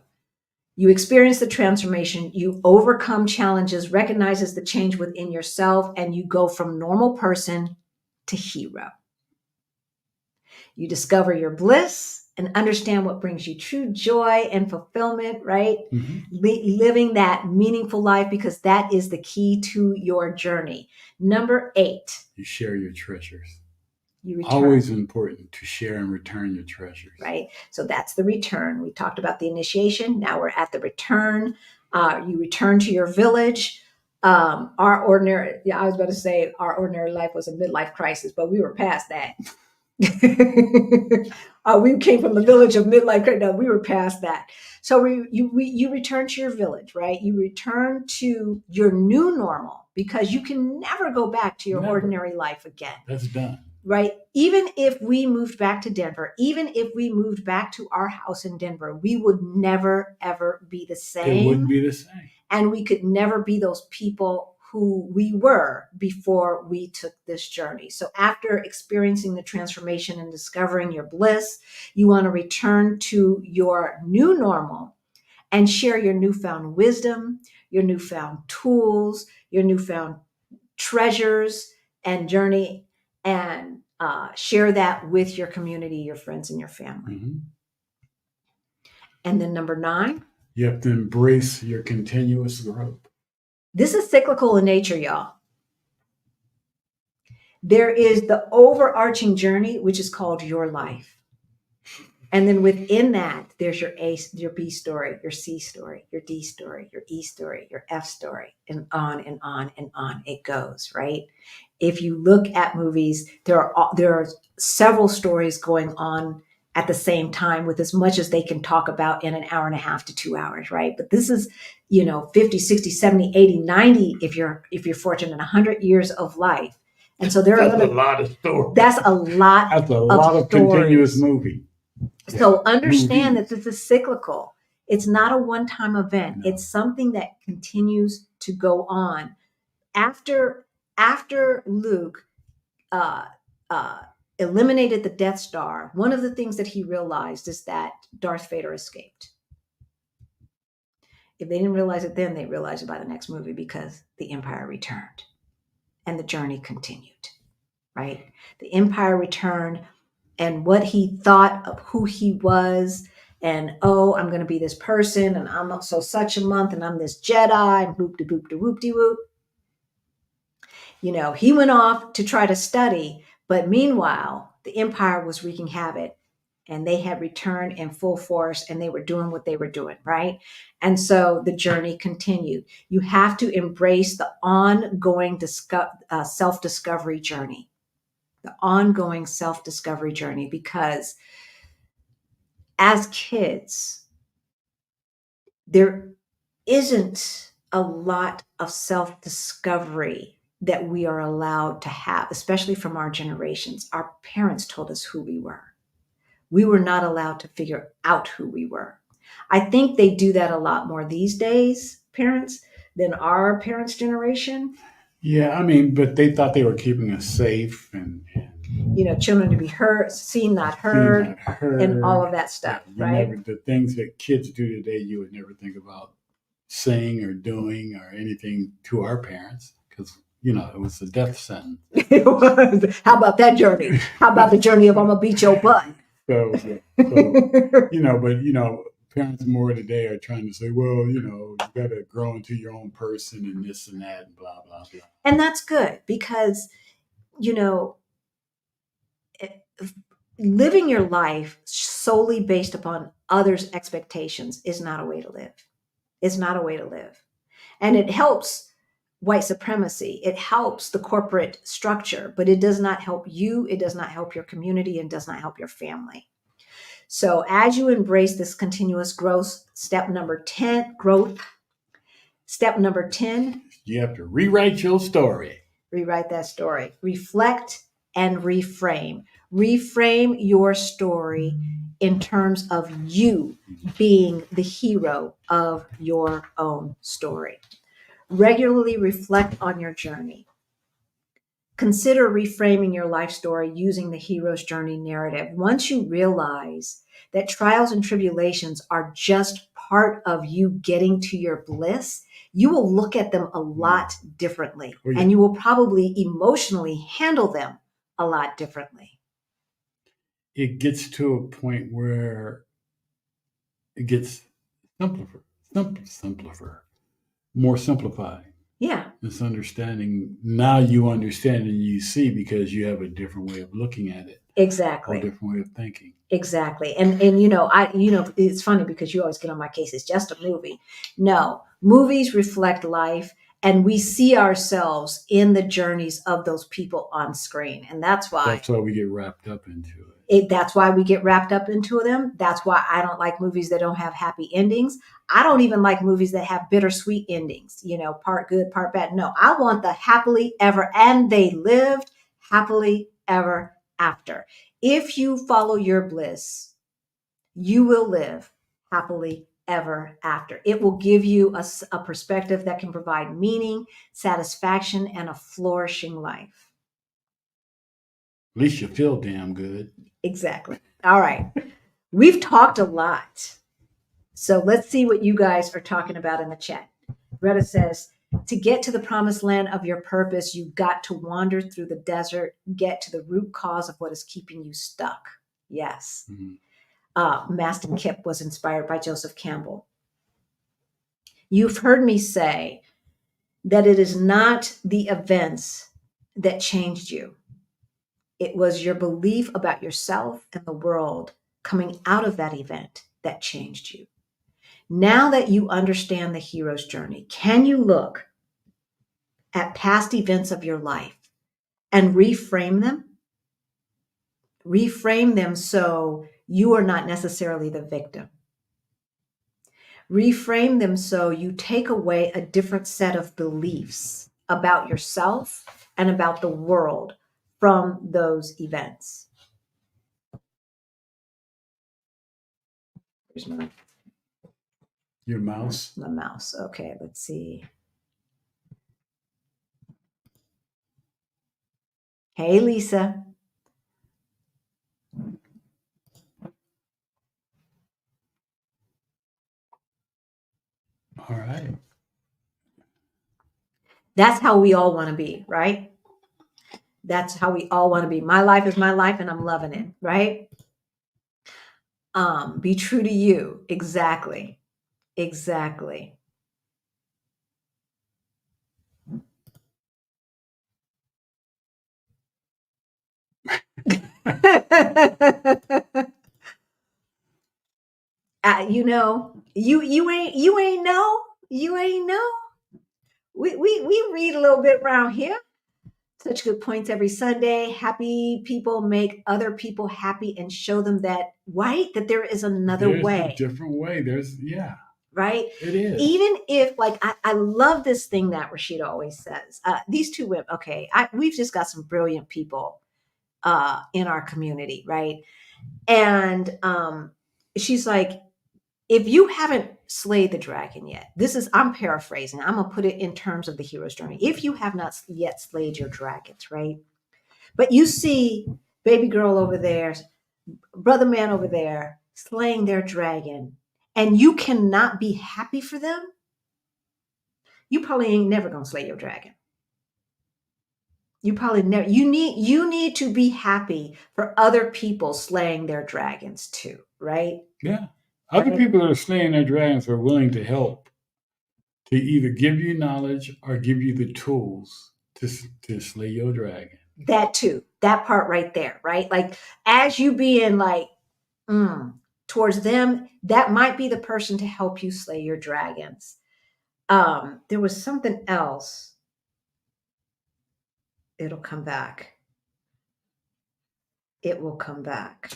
you experience the transformation, you overcome challenges, recognizes the change within yourself, and you go from normal person to hero. You discover your bliss and understand what brings you true joy and fulfillment, right? Mm-hmm. Living that meaningful life, because that is the key to your journey. Number 8. You share your treasures. You return. Always important to share and return your treasures. Right? So that's the return. We talked about the initiation. Now we're at the return. You return to your village. Our ordinary life was a midlife crisis, but we were past that. We came from the village of midlife. No, we were past that. So you return to your village, right? You return to your new normal, because you can never go back to your ordinary life again. That's done. Right? Even if we moved back to Denver, even if we moved back to our house in Denver, we would never, ever be the same. It wouldn't be the same. And we could never be those people who we were before we took this journey. So after experiencing the transformation and discovering your bliss, you want to return to your new normal and share your newfound wisdom, your newfound tools, your newfound treasures and journey, and share that with your community, your friends, and your family. Mm-hmm. And then number 9. You have to embrace your continuous growth. This is cyclical in nature, y'all. There is the overarching journey, which is called your life. And then within that, there's your A, your B story, your C story, your D story, your E story, your F story, and on and on and on it goes, right? If you look at movies, there are several stories going on at the same time, with as much as they can talk about in an hour and a half to 2 hours, right? But this is, 50, 60, 70, 80, 90, if you're fortunate, 100 years of life. And so there are a lot of stories. That's a lot of continuous movie. So understand movies. that this is cyclical. It's not a one-time event. No. It's something that continues to go on. After Luke uh, uh, eliminated the Death Star, one of the things that he realized is that Darth Vader escaped. If they didn't realize it then, they realized it by the next movie because the Empire returned and the journey continued, right? The Empire returned, and what he thought of who he was, and oh, I'm going to be this person, and I'm so such a month, and I'm this Jedi, and whoop de whoop de whoop de whoop. You know, he went off to try to study, but meanwhile, the Empire was wreaking havoc, and they had returned in full force, and they were doing what they were doing, right? And so the journey continued. You have to embrace the ongoing self-discovery journey, the ongoing self-discovery journey, because as kids, there isn't a lot of self-discovery that we are allowed to have, especially from our generations. Our parents told us who we were. We were not allowed to figure out who we were. I think they do that a lot more these days, parents, than our parents' generation. Yeah, I mean, but they thought they were keeping us safe and You know, children to be heard, seen, not heard, seen, not heard, and all of that stuff, yeah, right? never, the things that kids do today, you would never think about saying or doing or anything to our parents because, you know, it was a death sentence. It was. How about that journey? How about the journey of I'm gonna beat your butt? So, yeah, so you know, but you know, parents more today are trying to say, well, you know, you got to grow into your own person and this and that and blah blah blah. And that's good because, you know, living your life solely based upon others' expectations is not a way to live. It's not a way to live. And it helps white supremacy. It helps the corporate structure, but it does not help you. It does not help your community and does not help your family. So as you embrace this continuous growth, step number 10, You have to rewrite your story. rewrite that story, reflect and reframe. Reframe your story in terms of you being the hero of your own story. Regularly reflect on your journey. Consider reframing your life story using the hero's journey narrative. Once you realize that trials and tribulations are just part of you getting to your bliss, you will look at them a lot differently, Oh, yeah. and you will probably emotionally handle them a lot differently. It gets to a point where it gets simpler, more simplified. Yeah, This understanding, now you understand and you see because you have a different way of looking at it, a exactly. different way of thinking. Exactly. And you know, it's funny because you always get on my case. It's just a movie. No, movies reflect life, and we see ourselves in the journeys of those people on screen. And that's why we get wrapped up into it. That's why we get wrapped up into them. That's why I don't like movies that don't have happy endings. I don't even like movies that have bittersweet endings, you know, part good, part bad. No, I want the happily ever, and they lived happily ever after. If you follow your bliss, you will live happily ever after. It will give you a perspective that can provide meaning, satisfaction, and a flourishing life. At least you feel damn good. Exactly. All right. We've talked a lot. So let's see what you guys are talking about in the chat. Greta says, to get to the promised land of your purpose, you've got to wander through the desert, get to the root cause of what is keeping you stuck. Yes. Maston Kip was inspired by Joseph Campbell. You've heard me say that it is not the events that changed you. It was your belief about yourself and the world coming out of that event that changed you. Now that you understand the hero's journey, can you look at past events of your life and reframe them? Reframe them so you are not necessarily the victim. Reframe them so you take away a different set of beliefs about yourself and about the world from those events. Where's my Your mouse. my mouse? Okay, let's see. Hey, Lisa. All right. That's how we all want to be, right? That's how we all want to be. My life is my life and I'm loving it, right? Be true to you. Exactly. Exactly. You know, you ain't know. We read a little bit around here. Such good points every Sunday. Happy people make other people happy and show them that, right, that there is another There's way. a different way. Right? It is. Even if, like, I love this thing that Rashida always says. These two women, okay, we've just got some brilliant people in our community, right? And she's like, if you haven't slayed the dragon yet, I'm paraphrasing. I'm going to put it in terms of the hero's journey. If you have not yet slayed your dragons, right? But you see baby girl over there, brother man over there, slaying their dragon, and you cannot be happy for them, you probably ain't never going to slay your dragon. You probably never, you need to be happy for other people slaying their dragons too, right? Yeah. Other Right. people that are slaying their dragons are willing to help, to either give you knowledge or give you the tools to slay your dragon. That too, that part right there, right? Like, as you being like, towards them, that might be the person to help you slay your dragons. There was something else. It'll come back. It will come back.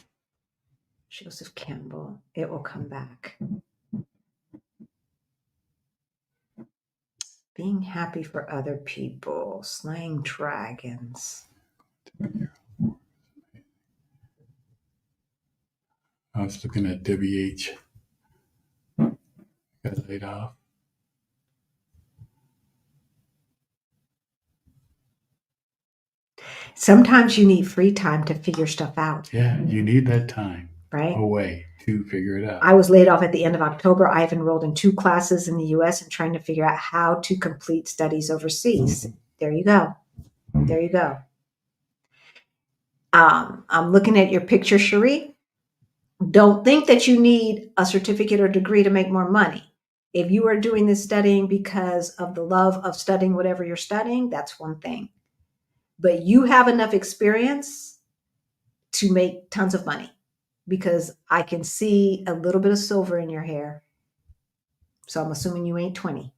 Joseph Campbell. It will come back. Being happy for other people, slaying dragons. I was looking at WH. Got laid off. Sometimes you need free time to figure stuff out. Yeah, you need that time, right? Away to figure it out. I was laid off at the end of October. I have enrolled in 2 classes in the US and trying to figure out how to complete studies overseas. There you go. There you go. I'm looking at your picture, Cherie. Don't think that you need a certificate or degree to make more money. If you are doing this studying because of the love of studying whatever you're studying, that's one thing. But you have enough experience to make tons of money, because I can see a little bit of silver in your hair. So I'm assuming you ain't 20.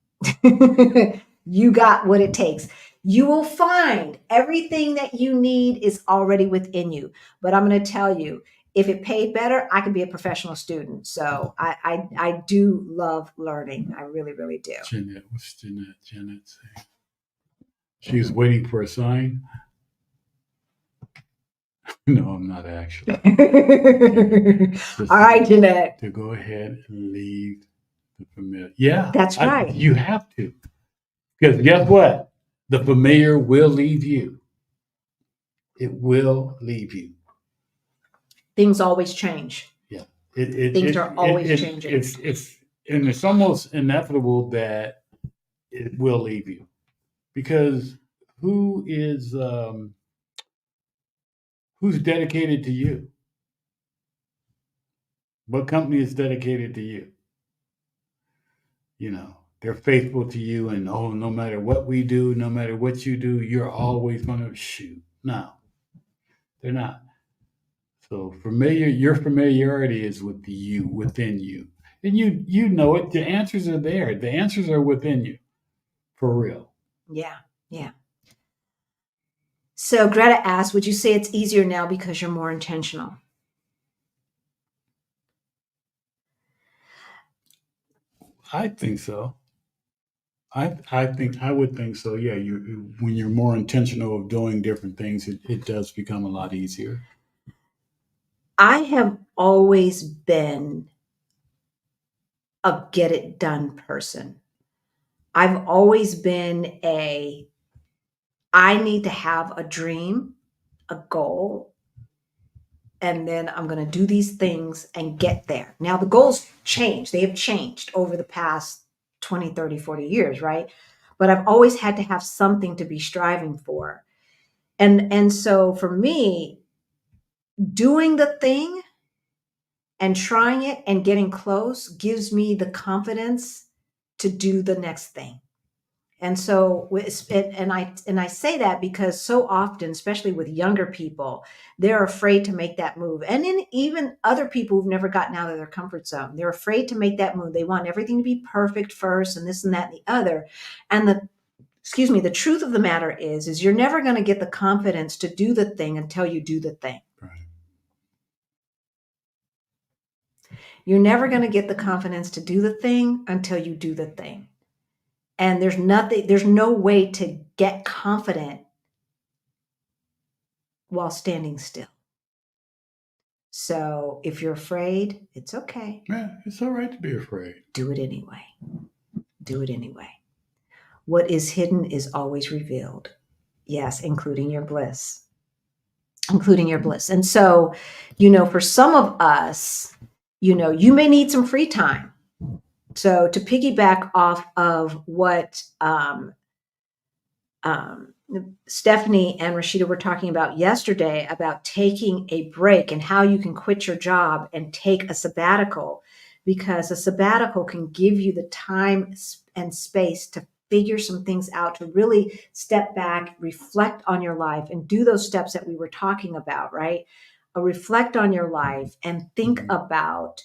You got what it takes. You will find everything that you need is already within you. But I'm going to tell you, if it paid better, I could be a professional student. So I do love learning. I really, really do. Jeanette, what's Jeanette saying? She was waiting for a sign. No, I'm not actually. All right, Jeanette. To go ahead and leave the familiar. Yeah, that's right. You have to. Because guess what? The familiar will leave you. It will leave you. Things always change. Yeah. Things are always changing. It's almost inevitable that it will leave you. Because who's dedicated to you? What company is dedicated to you? You know, they're faithful to you, and no matter what we do, no matter what you do, you're always going to shoot. No, they're not. So your familiarity is with you, within you, and you know it. The answers are there. The answers are within you, for real. Yeah, yeah. So Greta asked, would you say it's easier now because you're more intentional? I think so. I would think so. Yeah, when you're more intentional of doing different things, it does become a lot easier. I have always been a get it done person. I've always been I need to have a dream, a goal, and then I'm going to do these things and get there. Now the goals change. They have changed over the past 20, 30, 40 years, right? But I've always had to have something to be striving for. And so for me, doing the thing and trying it and getting close gives me the confidence to do the next thing. And so, and I say that because so often, especially with younger people, they're afraid to make that move. And in even other people who've never gotten out of their comfort zone, they're afraid to make that move. They want everything to be perfect first, and this and that and the other. And the truth of the matter is you're never going to get the confidence to do the thing until you do the thing. Right. You're never going to get the confidence to do the thing until you do the thing. And there's no way to get confident while standing still. So if you're afraid, it's okay. Yeah, it's all right to be afraid. Do it anyway. Do it anyway. What is hidden is always revealed. Yes, including your bliss. Including your bliss. And so, for some of us, you may need some free time. So to piggyback off of what Stephanie and Rashida were talking about yesterday about taking a break and how you can quit your job and take a sabbatical, because a sabbatical can give you the time and space to figure some things out, to really step back, reflect on your life, and do those steps that we were talking about, right? Reflect on your life and think about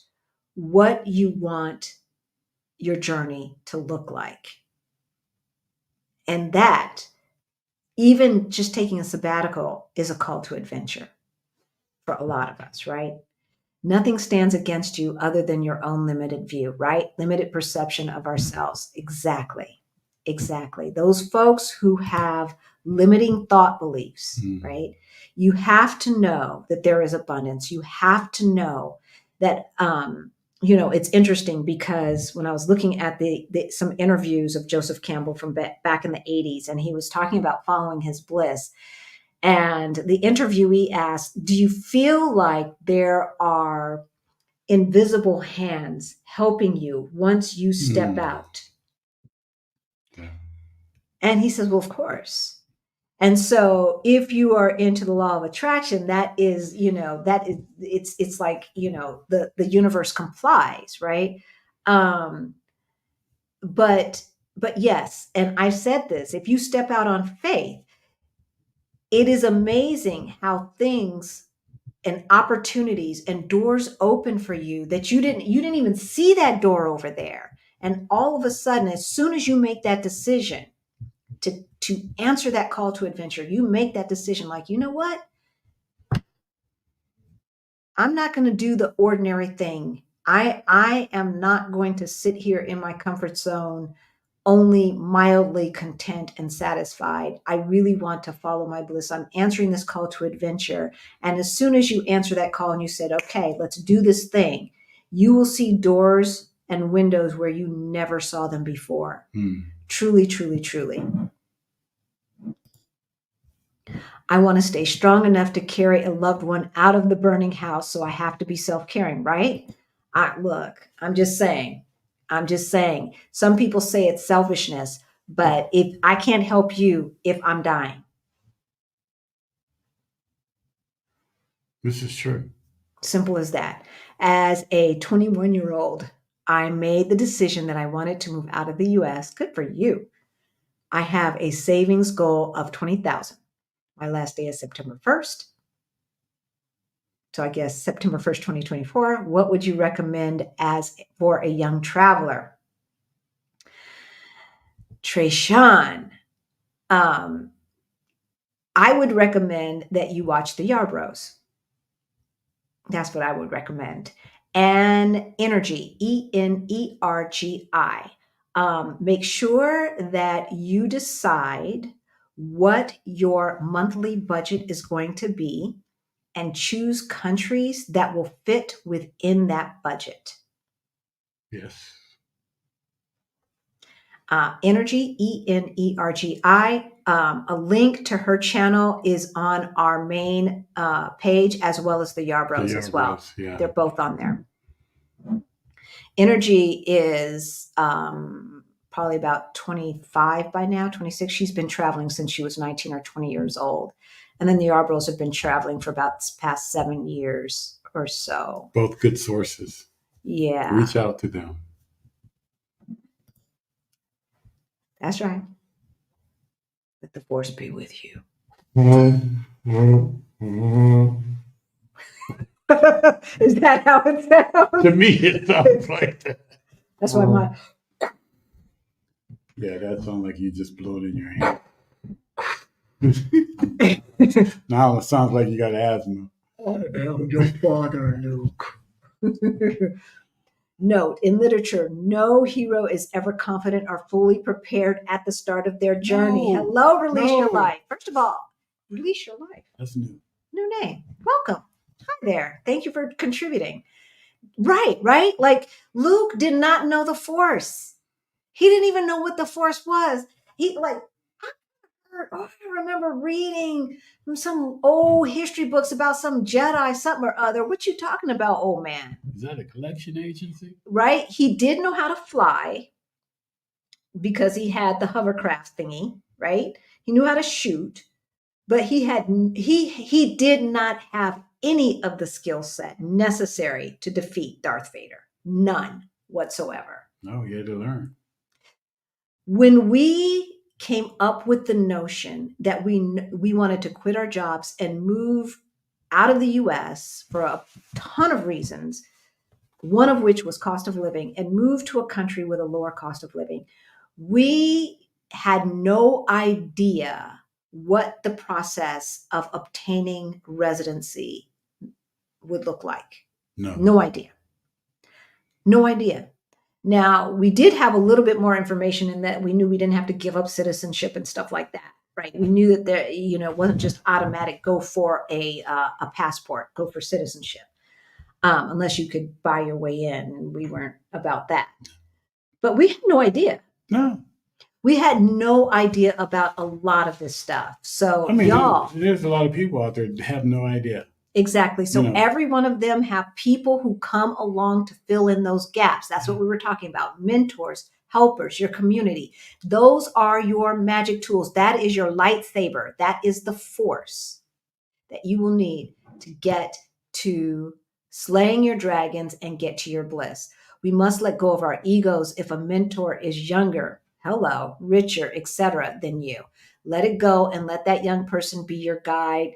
what you want your journey to look like. And that, even just taking a sabbatical, is a call to adventure for a lot of us, right? Nothing stands against you other than your own limited view, right? Limited perception of ourselves. Exactly. Those folks who have limiting thought beliefs, right? You have to know that there is abundance. You have to know that, it's interesting because when I was looking at some interviews of Joseph Campbell from back in the 80s, and he was talking about following his bliss, and the interviewee asked, do you feel like there are invisible hands helping you once you step out? Yeah. And he says, well, of course. And so if you are into the law of attraction, that is, it's like, the universe complies, right? But yes, and I've said this, if you step out on faith, it is amazing how things and opportunities and doors open for you that you didn't even see that door over there. And all of a sudden, as soon as you make that decision to answer that call to adventure, you make that decision like, you know what? I'm not going to do the ordinary thing. I am not going to sit here in my comfort zone, only mildly content and satisfied. I really want to follow my bliss. I'm answering this call to adventure. And as soon as you answer that call and you said, okay, let's do this thing, you will see doors and windows where you never saw them before. Truly, truly, truly. I want to stay strong enough to carry a loved one out of the burning house, so I have to be self-caring, right? Look, I'm just saying. Some people say it's selfishness, but if I can't help you if I'm dying. This is true. Simple as that. As a 21-year-old, I made the decision that I wanted to move out of the US. Good for you. I have a savings goal of $20,000. My last day is September 1st. So I guess September 1st, 2024. What would you recommend for a young traveler? Trayshawn, I would recommend that you watch the Yarbrough. That's what I would recommend. And Energy, ENERGI. Make sure that you decide what your monthly budget is going to be and choose countries that will fit within that budget. Yes. Energy, ENERGI. A link to her channel is on our main page, as well as the Yarbros as well. Yeah. They're both on there. Energy is probably about 25 by now, 26. She's been traveling since she was 19 or 20 years old. And then the Yarbros have been traveling for about the past 7 years or so. Both good sources. Yeah. Reach out to them. That's right. Let the force be with you. Is that how it sounds? To me, it sounds like that. That's why my... Yeah, that sounds like you just blew it in your hand. Now it sounds like you got asthma. I am your father, Luke. Note, in literature, no hero is ever confident or fully prepared at the start of their journey. No, Hello, release your life. First of all, release your life. That's new. New name. Welcome. Hi there. Thank you for contributing. Right? Like Luke did not know the Force. He didn't even know what the Force was. I remember reading some old history books about some Jedi, something or other. What you talking about, old man? Is that a collection agency? Right? He did know how to fly because he had the hovercraft thingy, right? He knew how to shoot, but he did not have any of the skill set necessary to defeat Darth Vader. None whatsoever. No, he had to learn. When we came up with the notion that we wanted to quit our jobs and move out of the US for a ton of reasons, one of which was cost of living, and move to a country with a lower cost of living, we had no idea what the process of obtaining residency would look like. No idea. Now, we did have a little bit more information in that we knew we didn't have to give up citizenship and stuff like that, right? We knew that there, it wasn't just automatic, go for a passport, go for citizenship, unless you could buy your way in, and we weren't about that. But we had no idea. No. We had no idea about a lot of this stuff. So, y'all. There's a lot of people out there that have no idea. Exactly. So every one of them have people who come along to fill in those gaps. That's what we were talking about. Mentors, helpers, your community. Those are your magic tools. That is your lightsaber. That is the force that you will need to get to slaying your dragons and get to your bliss. We must let go of our egos if a mentor is younger, richer, etc. than you. Let it go and let that young person be your guide.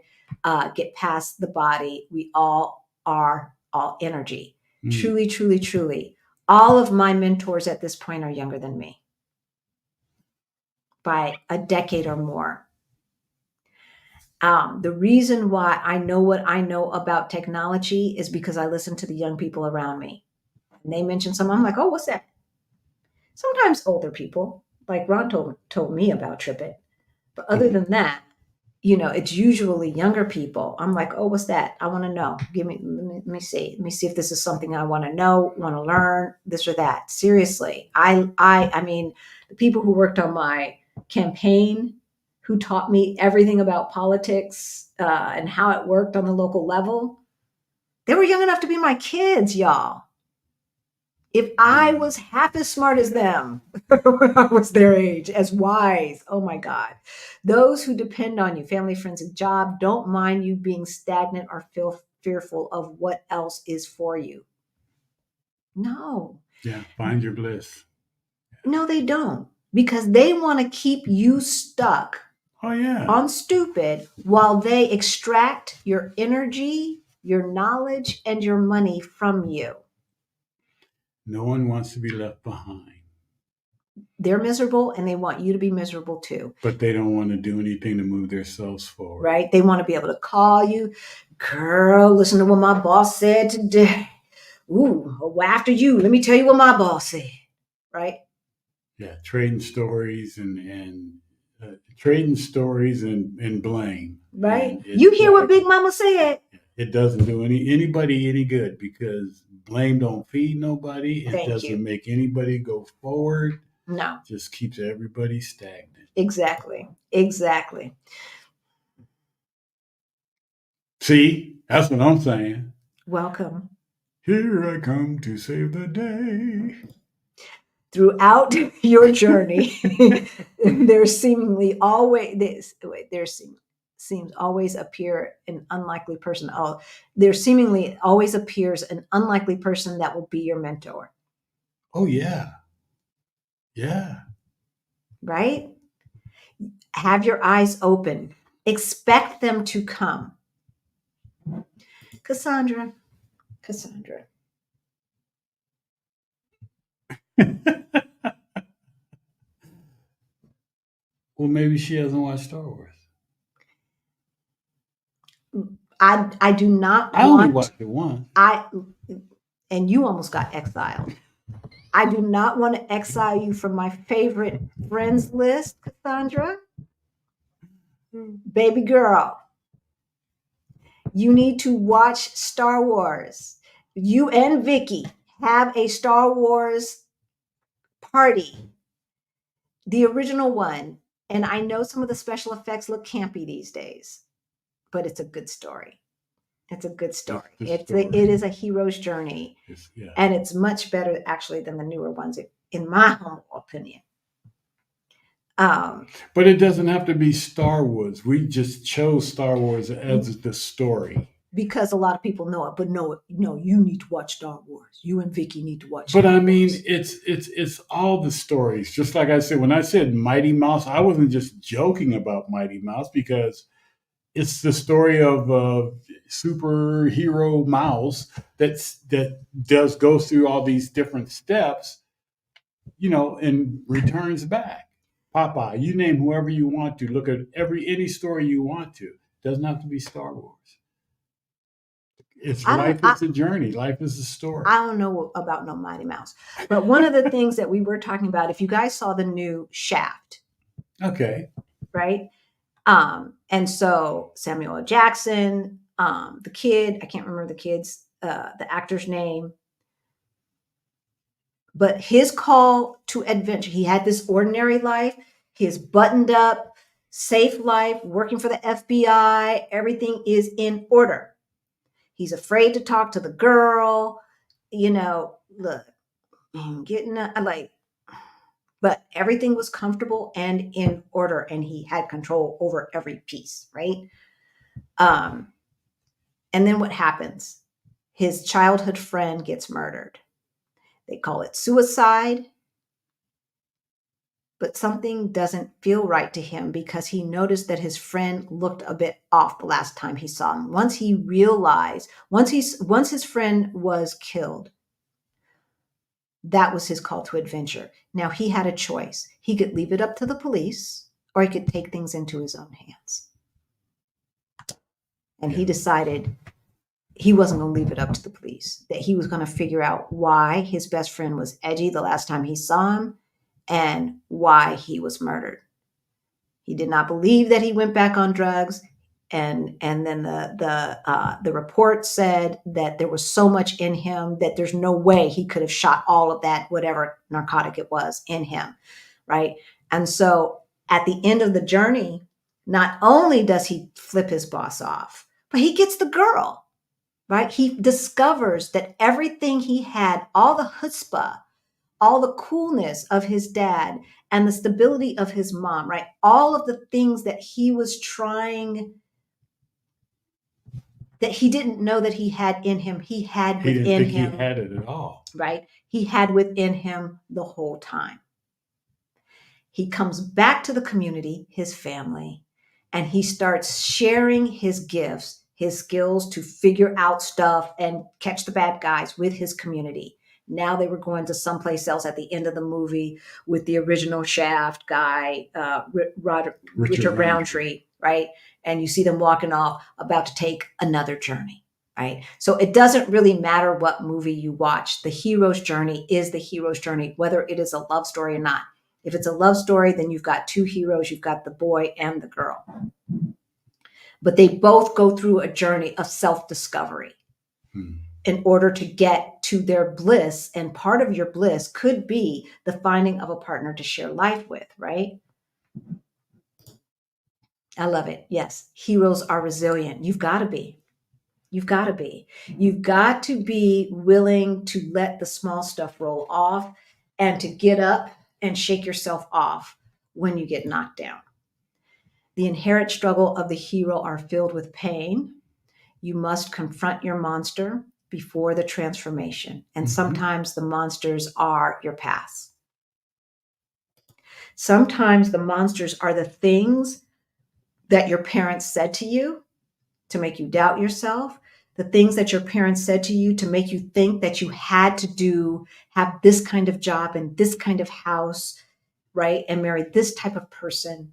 Get past the body. We all are all energy. Truly, truly, truly. All of my mentors at this point are younger than me by a decade or more. The reason why I know what I know about technology is because I listen to the young people around me. And they mention something, I'm like, oh, what's that? Sometimes older people, like Ron told me about TripIt. But other than that, it's usually younger people. I'm like, oh, what's that? I want to know. Let me see. Let me see if this is something I want to know, want to learn, this or that. Seriously. I mean, the people who worked on my campaign, who taught me everything about politics and how it worked on the local level, they were young enough to be my kids, y'all. If I was half as smart as them when I was their age, as wise, oh my God. Those who depend on you, family, friends, and job, don't mind you being stagnant or feel fearful of what else is for you. No. Yeah, find your bliss. No, they don't. Because they want to keep you stuck on stupid while they extract your energy, your knowledge, and your money from you. No one wants to be left behind. They're miserable and they want you to be miserable too. But they don't want to do anything to move themselves forward. Right? They want to be able to call you, girl, listen to what my boss said today. Ooh, after you, let me tell you what my boss said. Right? Yeah, trading stories and blame. Right? You hear what Big Mama said. It doesn't do anybody any good because blame don't feed nobody. It doesn't make anybody go forward. No. Just keeps everybody stagnant. Exactly. See, that's what I'm saying. Welcome. Here I come to save the day. Throughout your journey, there seemingly always seems always appear an unlikely person. Oh, there seemingly always appears an unlikely person that will be your mentor. Oh yeah. Yeah. Right? Have your eyes open. Expect them to come. Cassandra. Well, maybe she hasn't watched Star Wars. I do not I only watched it once. And you almost got exiled. I do not want to exile you from my favorite friends list, Cassandra. Baby girl, you need to watch Star Wars. You and Vicky have a Star Wars party, the original one. And I know some of the special effects look campy these days, but it's a good story. It's a good story. It is a hero's journey. Yeah. And it's much better actually than the newer ones, in my humble opinion. But it doesn't have to be Star Wars. We just chose Star Wars as the story. Because a lot of people know it, but no, you need to watch Star Wars. You and Vicky need to watch. But I mean, it's all the stories. Just like I said, when I said Mighty Mouse, I wasn't just joking about Mighty Mouse because it's the story of a superhero mouse that goes through all these different steps, and returns back. Popeye, you name whoever you want to. Look at any story you want to. Doesn't have to be Star Wars. Life is a journey. Life is a story. I don't know about no Mighty Mouse, but one of the things that we were talking about, if you guys saw the new Shaft, okay, right? And so Samuel L. Jackson, the kid, I can't remember the actor's name, but his call to adventure. He had this ordinary life, his buttoned up, safe life, working for the FBI. Everything is in order. He's afraid to talk to the girl, look, but everything was comfortable and in order, and he had control over every piece, right? And then what happens? His childhood friend gets murdered. They call it suicide, but something doesn't feel right to him because he noticed that his friend looked a bit off the last time he saw him. Once his friend was killed, that was his call to adventure. Now he had a choice. He could leave it up to the police, or he could take things into his own hands. And he decided he wasn't going to leave it up to the police, that he was going to figure out why his best friend was edgy the last time he saw him and why he was murdered. He did not believe that he went back on drugs. And then the report said that there was so much in him that there's no way he could have shot all of that, whatever narcotic it was in him, right? And so at the end of the journey, not only does he flip his boss off, but he gets the girl, right? He discovers that everything he had, all the chutzpah, all the coolness of his dad and the stability of his mom, right? All of the things that he was trying, that he didn't know that he had in him, he had within him. He didn't think he had it at all. Right? He had within him the whole time. He comes back to the community, his family, and he starts sharing his gifts, his skills to figure out stuff and catch the bad guys with his community. Now they were going to someplace else at the end of the movie with the original Shaft guy, Richard Roundtree, right? And you see them walking off, about to take another journey, right? So it doesn't really matter what movie you watch. The hero's journey is the hero's journey, whether it is a love story or not. If it's a love story, then you've got two heroes. You've got the boy and the girl. But they both go through a journey of self-discovery. in order to get to their bliss. And part of your bliss could be the finding of a partner to share life with, right? I love it. Yes. Heroes are resilient. You've got to be. You've got to be. You've got to be willing to let the small stuff roll off and to get up and shake yourself off when you get knocked down. The inherent struggle of the hero are filled with pain. You must confront your monster before the transformation. And sometimes the monsters are your past. Sometimes the monsters are the things that your parents said to you to make you doubt yourself, the things that your parents said to you to make you think that you had to have this kind of job and this kind of house, right? And marry this type of person.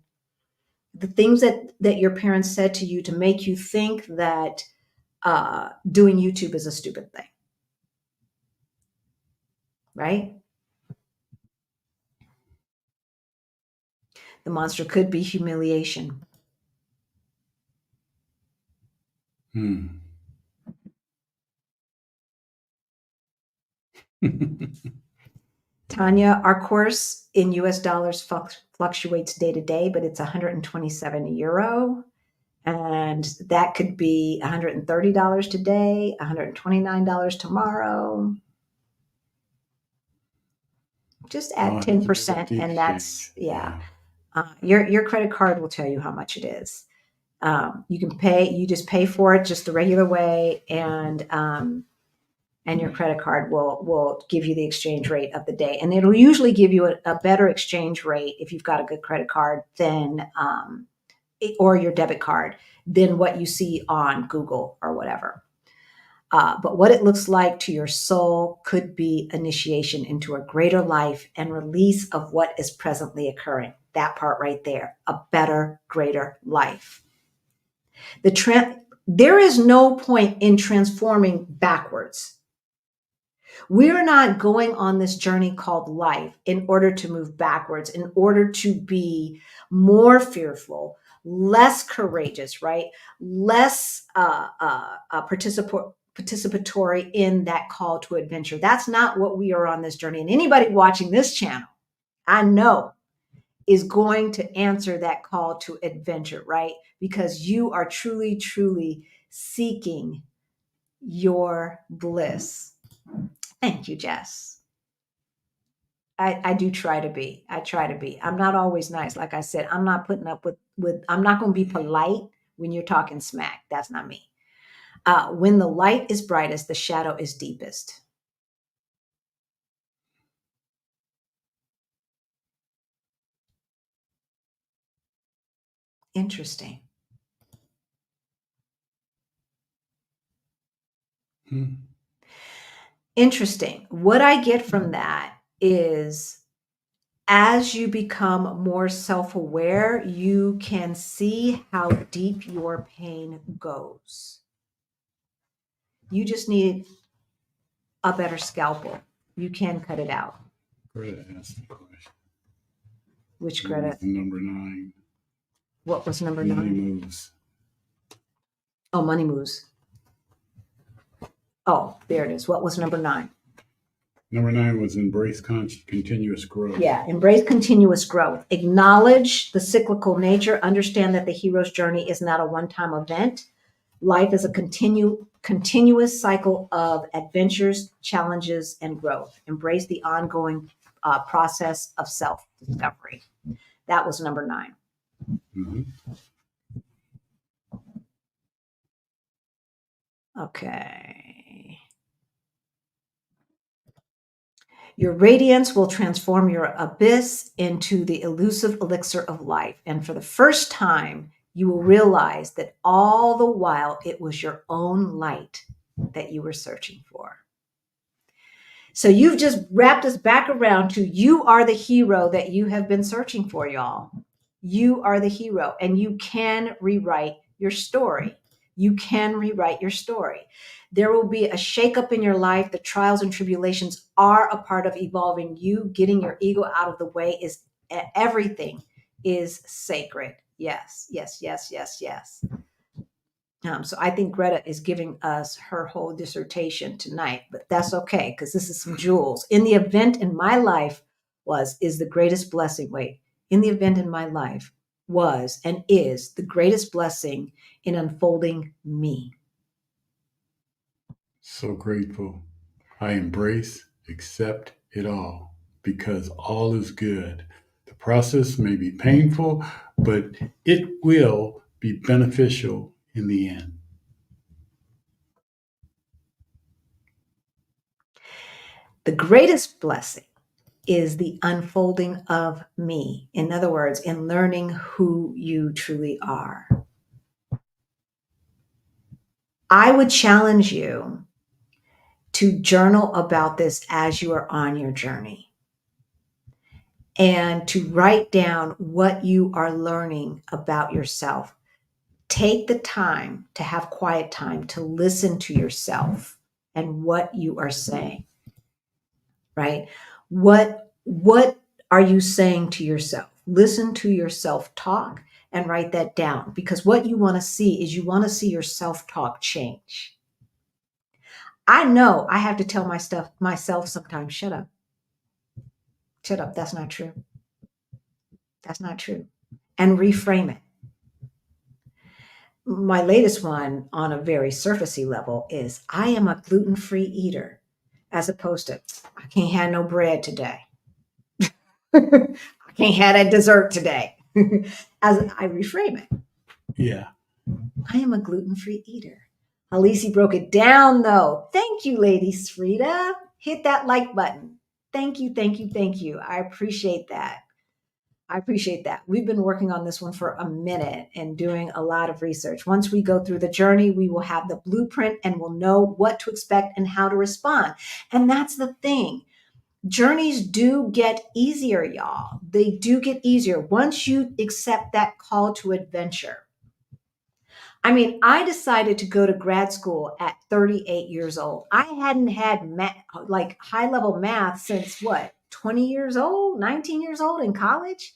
The things that your parents said to you to make you think that doing YouTube is a stupid thing, right? The monster could be humiliation. Tanya, our course in US dollars fluctuates day to day, but it's 127 euro. And that could be $130 today, $129 tomorrow. Just add 10%, and that's, yeah. Your credit card will tell you how much it is. You can pay, you just pay for it just the regular way, and your credit card will give you the exchange rate of the day. And it'll usually give you a better exchange rate if you've got a good credit card than or your debit card than what you see on Google or whatever. But what it looks like to your soul could be initiation into a greater life and release of what is presently occurring. That part right there, a better, greater life. There is no point in transforming backwards. We're not going on this journey called life in order to move backwards, in order to be more fearful, less courageous, right? Less participatory in that call to adventure. That's not what we are on this journey. And anybody watching this channel, I know, is going to answer that call to adventure, right? Because you are truly, truly seeking your bliss. Thank you, Jess. I do try to be. I try to be. I'm not always nice. Like I said, I'm not putting up with I'm not going to be polite when you're talking smack. That's not me. When the light is brightest, the shadow is deepest. Interesting. Interesting. What I get from that is as you become more self-aware, you can see how deep your pain goes. You just need a better scalpel. You can cut it out. Greta asked the question. Which Greta? Number 9. What was number 9? Money moves. Oh, money moves. Oh, there it is. What was number 9? Number 9 was embrace continuous growth. Yeah, embrace continuous growth. Acknowledge the cyclical nature. Understand that the hero's journey is not a one-time event. Life is a continuous cycle of adventures, challenges, and growth. Embrace the ongoing process of self-discovery. That was number 9. Mm-hmm. Okay. Your radiance will transform your abyss into the elusive elixir of life. And for the first time, you will realize that all the while it was your own light that you were searching for. So you've just wrapped us back around to you are the hero that you have been searching for, y'all. You are the hero, and you can rewrite your story. You can rewrite your story. There will be a shakeup in your life. The trials and tribulations are a part of evolving you. Getting your ego out of the way is everything is sacred. Yes, yes, yes, yes, yes. So I think Greta is giving us her whole dissertation tonight, but that's okay because this is some jewels. In the event in my life is the greatest blessing. Wait, in the event in my life was and is the greatest blessing in unfolding me. So grateful. I embrace, accept it all because all is good. The process may be painful, but it will be beneficial in the end. The greatest blessing is the unfolding of me. In other words, in learning who you truly are. I would challenge you to journal about this as you are on your journey and to write down what you are learning about yourself. Take the time to have quiet time to listen to yourself and what you are saying, right? What are you saying to yourself? Listen to yourself talk and write that down, because what you want to see is you want to see your self-talk change. I know I have to tell myself sometimes, shut up. Shut up. That's not true. That's not true. And reframe it. My latest one on a very surfacey level is I am a gluten-free eater, as opposed to I can't have no bread today. I can't have that dessert today. As I reframe it. Yeah. I am a gluten-free eater. Halisi broke it down though. Thank you, Lady Srita. Hit that like button. Thank you, thank you, thank you. I appreciate that. I appreciate that. We've been working on this one for a minute and doing a lot of research. Once we go through the journey, we will have the blueprint and we'll know what to expect and how to respond. And that's the thing. Journeys do get easier, y'all. They do get easier once you accept that call to adventure. I mean, I decided to go to grad school at 38 years old. I hadn't had like high level math since what, 20 years old, 19 years old in college?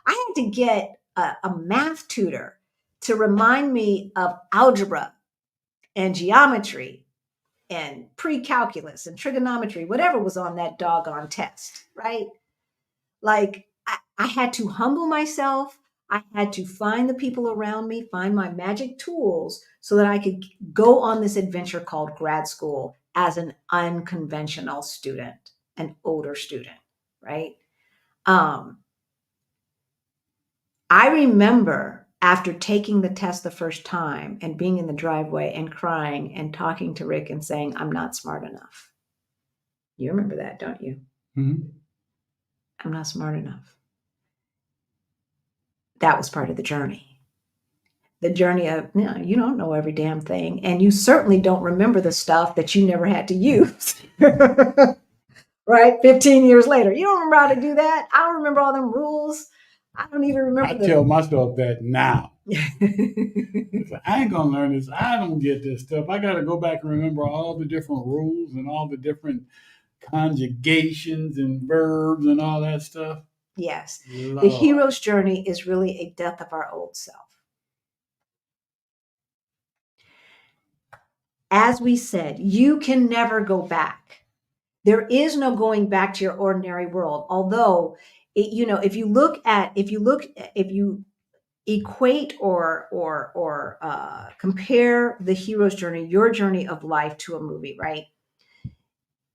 I had to get a math tutor to remind me of algebra and geometry and pre-calculus and trigonometry, whatever was on that doggone test, right? Like I had to humble myself. I had to find the people around me, find my magic tools so that I could go on this adventure called grad school as an unconventional student, an older student, right? I remember after taking the test the first time and being in the driveway and crying and talking to Rick and saying, I'm not smart enough. You remember that, don't you? Mm-hmm. I'm not smart enough. That was part of the journey. The journey of, you don't know every damn thing. And you certainly don't remember the stuff that you never had to use. Right? 15 years later. You don't remember how to do that? I don't remember all them rules. I don't even remember. I tell myself that now. I ain't gonna learn this. I don't get this stuff. I gotta go back and remember all the different rules and all the different conjugations and verbs and all that stuff. Yes. Lord. The hero's journey is really a death of our old self. As we said, you can never go back. There is no going back to your ordinary world. Although, if you equate or compare the hero's journey, your journey of life, to a movie, right?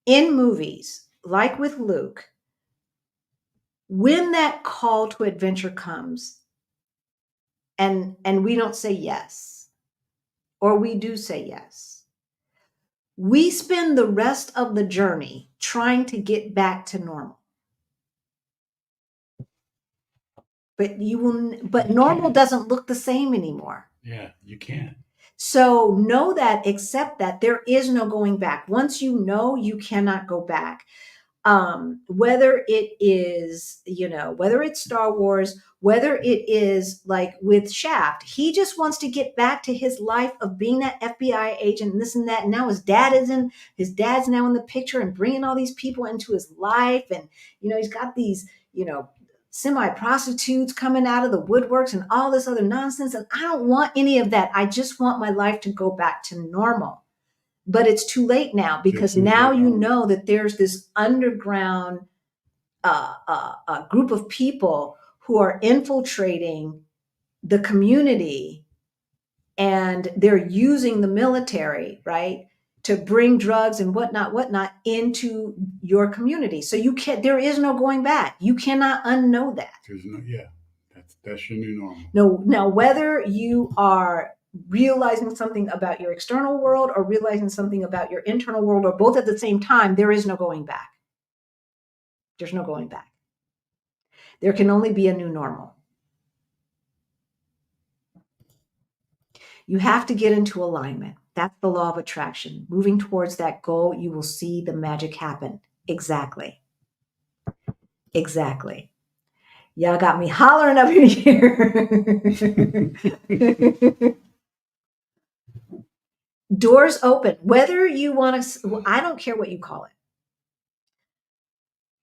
In movies, like with Luke, when that call to adventure comes and we don't say yes, or we do say yes, we spend the rest of the journey trying to get back to normal. But normal doesn't look the same anymore. Yeah, you can't. So know that, accept that there is no going back. Once you know, you cannot go back. Whether it is, whether it's Star Wars, whether it is like with Shaft, he just wants to get back to his life of being that FBI agent and this and that. And now his dad's now in the picture and bringing all these people into his life. And, he's got these, semi-prostitutes coming out of the woodworks and all this other nonsense. And I don't want any of that. I just want my life to go back to normal. But it's too late now, because now you know that there's this underground group of people who are infiltrating the community, and they're using the military, right, to bring drugs and whatnot into your community. So there is no going back. You cannot unknow that. There's no, that's your new normal. No, now whether you are realizing something about your external world or realizing something about your internal world, or both at the same time, there is no going back. There's no going back. There can only be a new normal. You have to get into alignment. That's the law of attraction. Moving towards that goal, you will see the magic happen. Exactly. Exactly. Y'all got me hollering up in here. Doors open. Whether you want to, I don't care what you call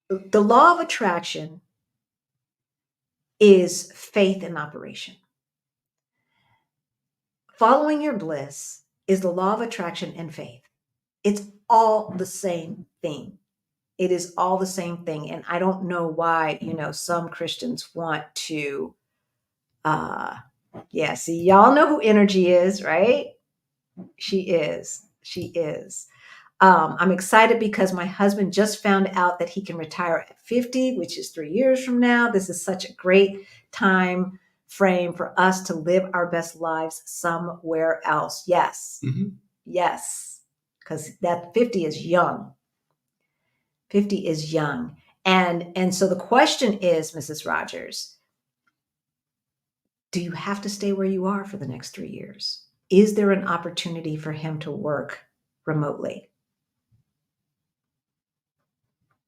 it. The law of attraction is faith in operation. Following your bliss is the law of attraction and faith. It's all the same thing. It is all the same thing. And I don't know why, some Christians want to, see, y'all know who energy is, right? She is. I'm excited because my husband just found out that he can retire at 50, which is 3 years from now. This is such a great time frame for us to live our best lives somewhere else. Yes. Mm-hmm. Yes. Because that 50 is young. 50 is young. And so the question is, Mrs. Rogers, do you have to stay where you are for the next 3 years? Is there an opportunity for him to work remotely?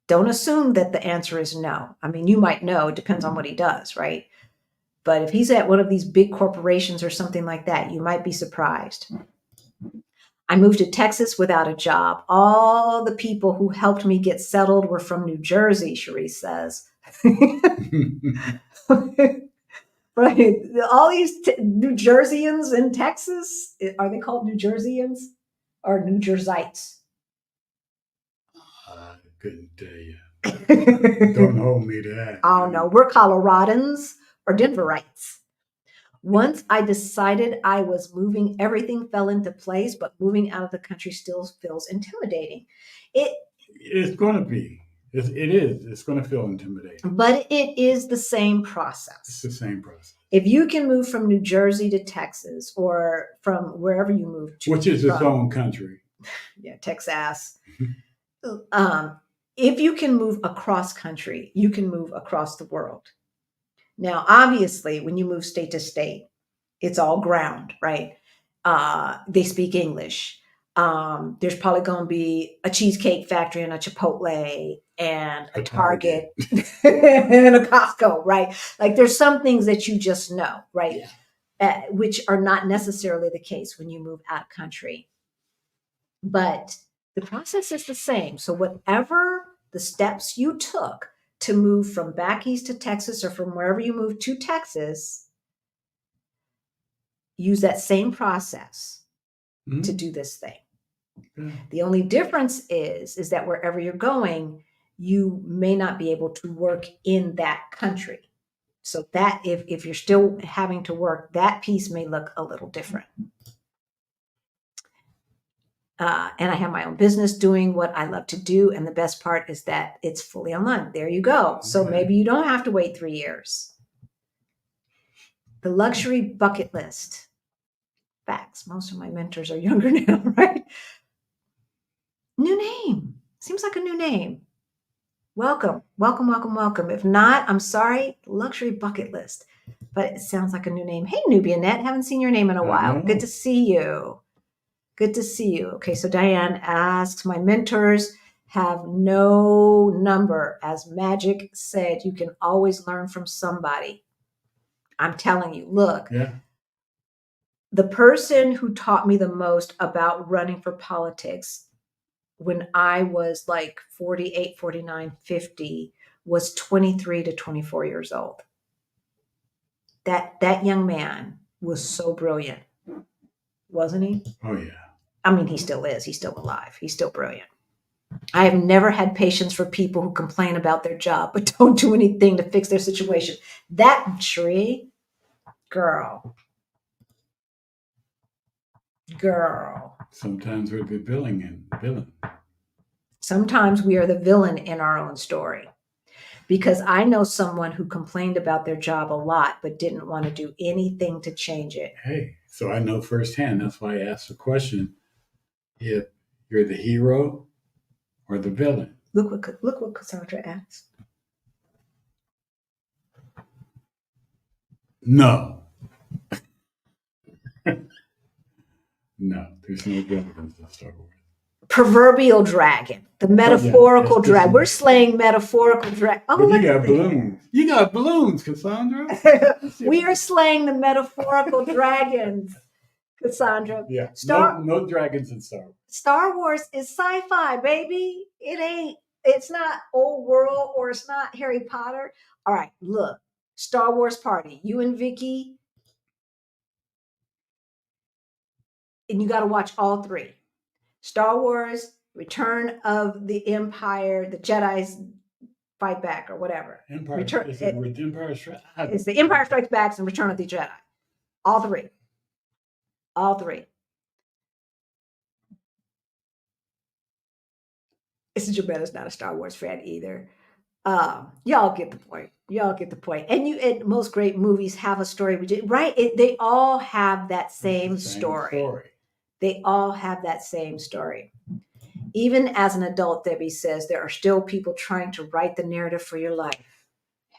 Don't assume that the answer is no. I mean, you might know, it depends on what he does, right? But if he's at one of these big corporations or something like that, you might be surprised. I moved to Texas without a job. All the people who helped me get settled were from New Jersey, Cherise says. Right. All these New Jerseyans in Texas, are they called New Jerseyans or New Jerseyites? I couldn't tell you. Don't hold me to that. Oh, no. We're Coloradans or Denverites. Once I decided I was moving, everything fell into place, but moving out of the country still feels intimidating. It's going to be. It is. It's going to feel intimidating. But it is the same process. It's the same process. If you can move from New Jersey to Texas, or from wherever you move to. Which is its own country. Yeah, Texas. If you can move across country, you can move across the world. Now, obviously, when you move state to state, it's all ground, right? They speak English. There's probably going to be a Cheesecake Factory and a Chipotle and a Target and a Costco, right? Like there's some things that you just know, right? Yeah. Which are not necessarily the case when you move out country. But the process is the same. So whatever the steps you took to move from back east to Texas, or from wherever you moved to Texas, use that same process to do this thing. Mm-hmm. The only difference is that wherever you're going, you may not be able to work in that country. So that if you're still having to work, that piece may look a little different. And I have my own business doing what I love to do. And the best part is that it's fully online. There you go. So maybe you don't have to wait 3 years. The luxury bucket list. Facts. Most of my mentors are younger now, right? New name. Seems like a new name. Welcome. If not, I'm sorry. Luxury bucket list. But it sounds like a new name. Hey, Nubianette. Haven't seen your name in a while. Good to see you. Good to see you. Okay, so Diane asks, my mentors have no number. As Magic said, you can always learn from somebody. I'm telling you, look. Yeah. The person who taught me the most about running for politics when I was like 48, 49, 50 was 23 to 24 years old. That young man was so brilliant, wasn't he? Oh yeah. I mean, he still is. He's still alive. He's still brilliant. I have never had patience for people who complain about their job but don't do anything to fix their situation. That tree, girl. Sometimes we're the villain. Sometimes we are the villain in our own story. Because I know someone who complained about their job a lot but didn't want to do anything to change it. Hey, so I know firsthand. That's why I asked the question: if you're the hero or the villain. Look what Cassandra asked. No. No, there's no dragons in Star Wars. Proverbial dragon, the metaphorical dragon. We're slaying metaphorical dragon. Oh, you got balloons. You got balloons, Cassandra. We are slaying the metaphorical dragons, Cassandra. Yeah, no dragons in Star Wars. Star Wars is sci-fi, baby. It's not old world or it's not Harry Potter. All right, look, Star Wars party. You and Vicky. And you got to watch all three. Star Wars, Return of the Empire, the Jedi's Fight Back or whatever. It's the Empire Strikes Back and Return of the Jedi. All three. This Jametta's not a Star Wars fan either. Y'all get the point. And most great movies have a story, right? They all have that same story. They all have that same story. Even as an adult, Debbie says, there are still people trying to write the narrative for your life.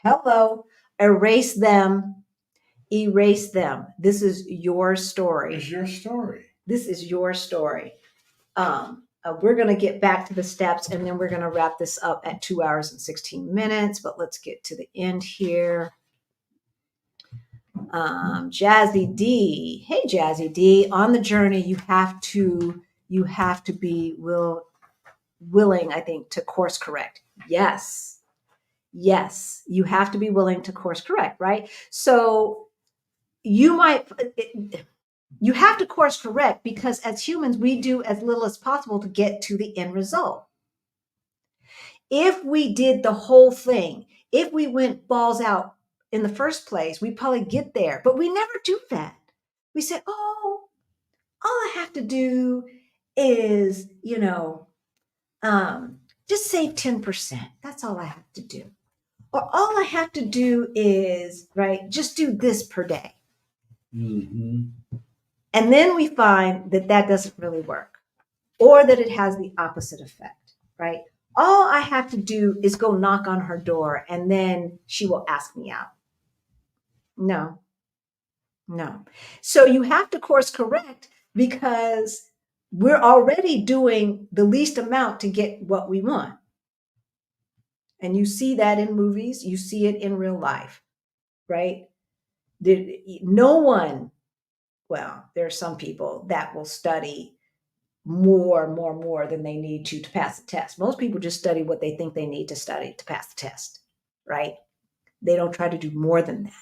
Hello, erase them. This is your story. It's your story. This is your story. We're going to get back to the steps and then we're going to wrap this up at 2 hours and 16 minutes, but let's get to the end here. Jazzy D. Hey, Jazzy D. On the journey, you have to be willing, I think, to course correct. Yes, you have to be willing to course correct, right? So you have to course correct because as humans, we do as little as possible to get to the end result. If we did the whole thing, if we went balls out in the first place, we probably get there, but we never do that. We say, oh, all I have to do is, just save 10%. That's all I have to do. Or all I have to do is, right, just do this per day. Mm-hmm. And then we find that doesn't really work or that it has the opposite effect, right? All I have to do is go knock on her door and then she will ask me out. No. So you have to course correct because we're already doing the least amount to get what we want. And you see that in movies, you see it in real life, right? No one, well, there are some people that will study more than they need to pass the test. Most people just study what they think they need to study to pass the test, right? They don't try to do more than that.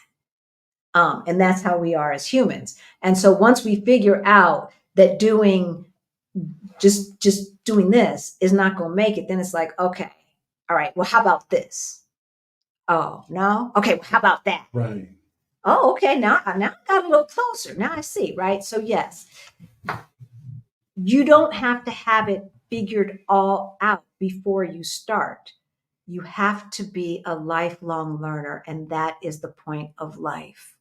And that's how we are as humans. And so once we figure out that just doing this is not going to make it, then it's like, okay, all right, well, how about this? Oh, no? Okay, well, how about that? Right. Oh, okay, now I got a little closer. Now I see, right? So yes, you don't have to have it figured all out before you start. You have to be a lifelong learner, and that is the point of life.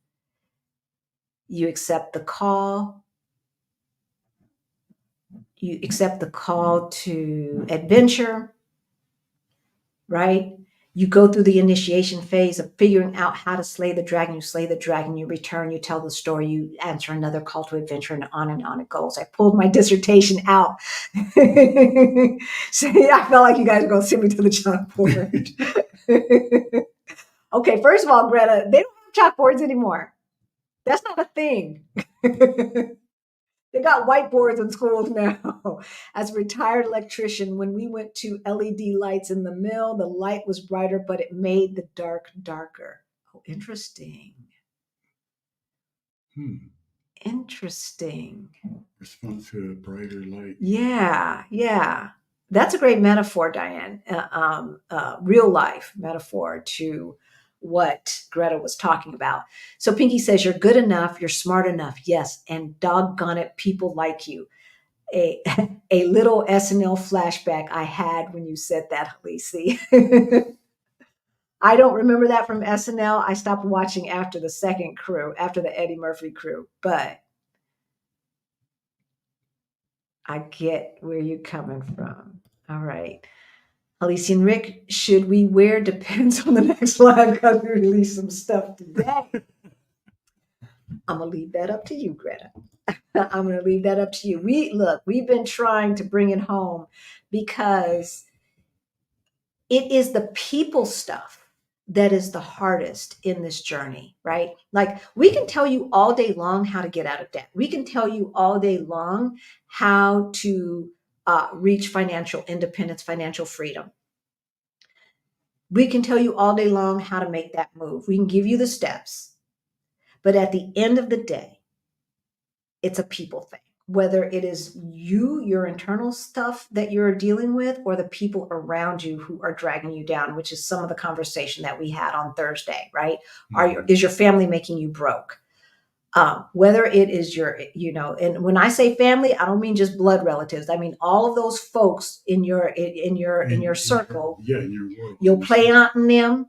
You accept the call. You accept the call to adventure, right? You go through the initiation phase of figuring out how to slay the dragon. You slay the dragon, you return, you tell the story, you answer another call to adventure, and on it goes. I pulled my dissertation out. So I felt like you guys are going to send me to the chalkboard. Okay, first of all, Greta, they don't have chalkboards anymore. That's not a thing. They got whiteboards in schools now. As a retired electrician, when we went to LED lights in the mill, the light was brighter, but it made the dark darker. Oh, interesting. Interesting. Response to a brighter light. Yeah, yeah. That's a great metaphor, Diane. Real life metaphor to what Greta was talking about. So Pinky says, you're good enough, you're smart enough. Yes. And doggone it, people like you. A, a little SNL flashback I had when you said that, Halisi. I don't remember that from SNL. I stopped watching after the second crew, after the Eddie Murphy crew, but I get where you're coming from. All right. Alicia and Rick, should we wear depends on the next live because we release some stuff today. I'm going to leave that up to you, Greta. I'm going to leave that up to you. We've been trying to bring it home because it is the people stuff that is the hardest in this journey, right? Like we can tell you all day long how to get out of debt. We can tell you all day long how to reach financial independence, financial freedom. We can tell you all day long how to make that move. We can give you the steps. But at the end of the day, it's a people thing. Whether it is you, your internal stuff that you're dealing with, or the people around you who are dragging you down, which is some of the conversation that we had on Thursday, right? Is your family making you broke? Whether it is your, and when I say family, I don't mean just blood relatives. I mean all of those folks in your circle. Yeah, in your world. You'll play out in them,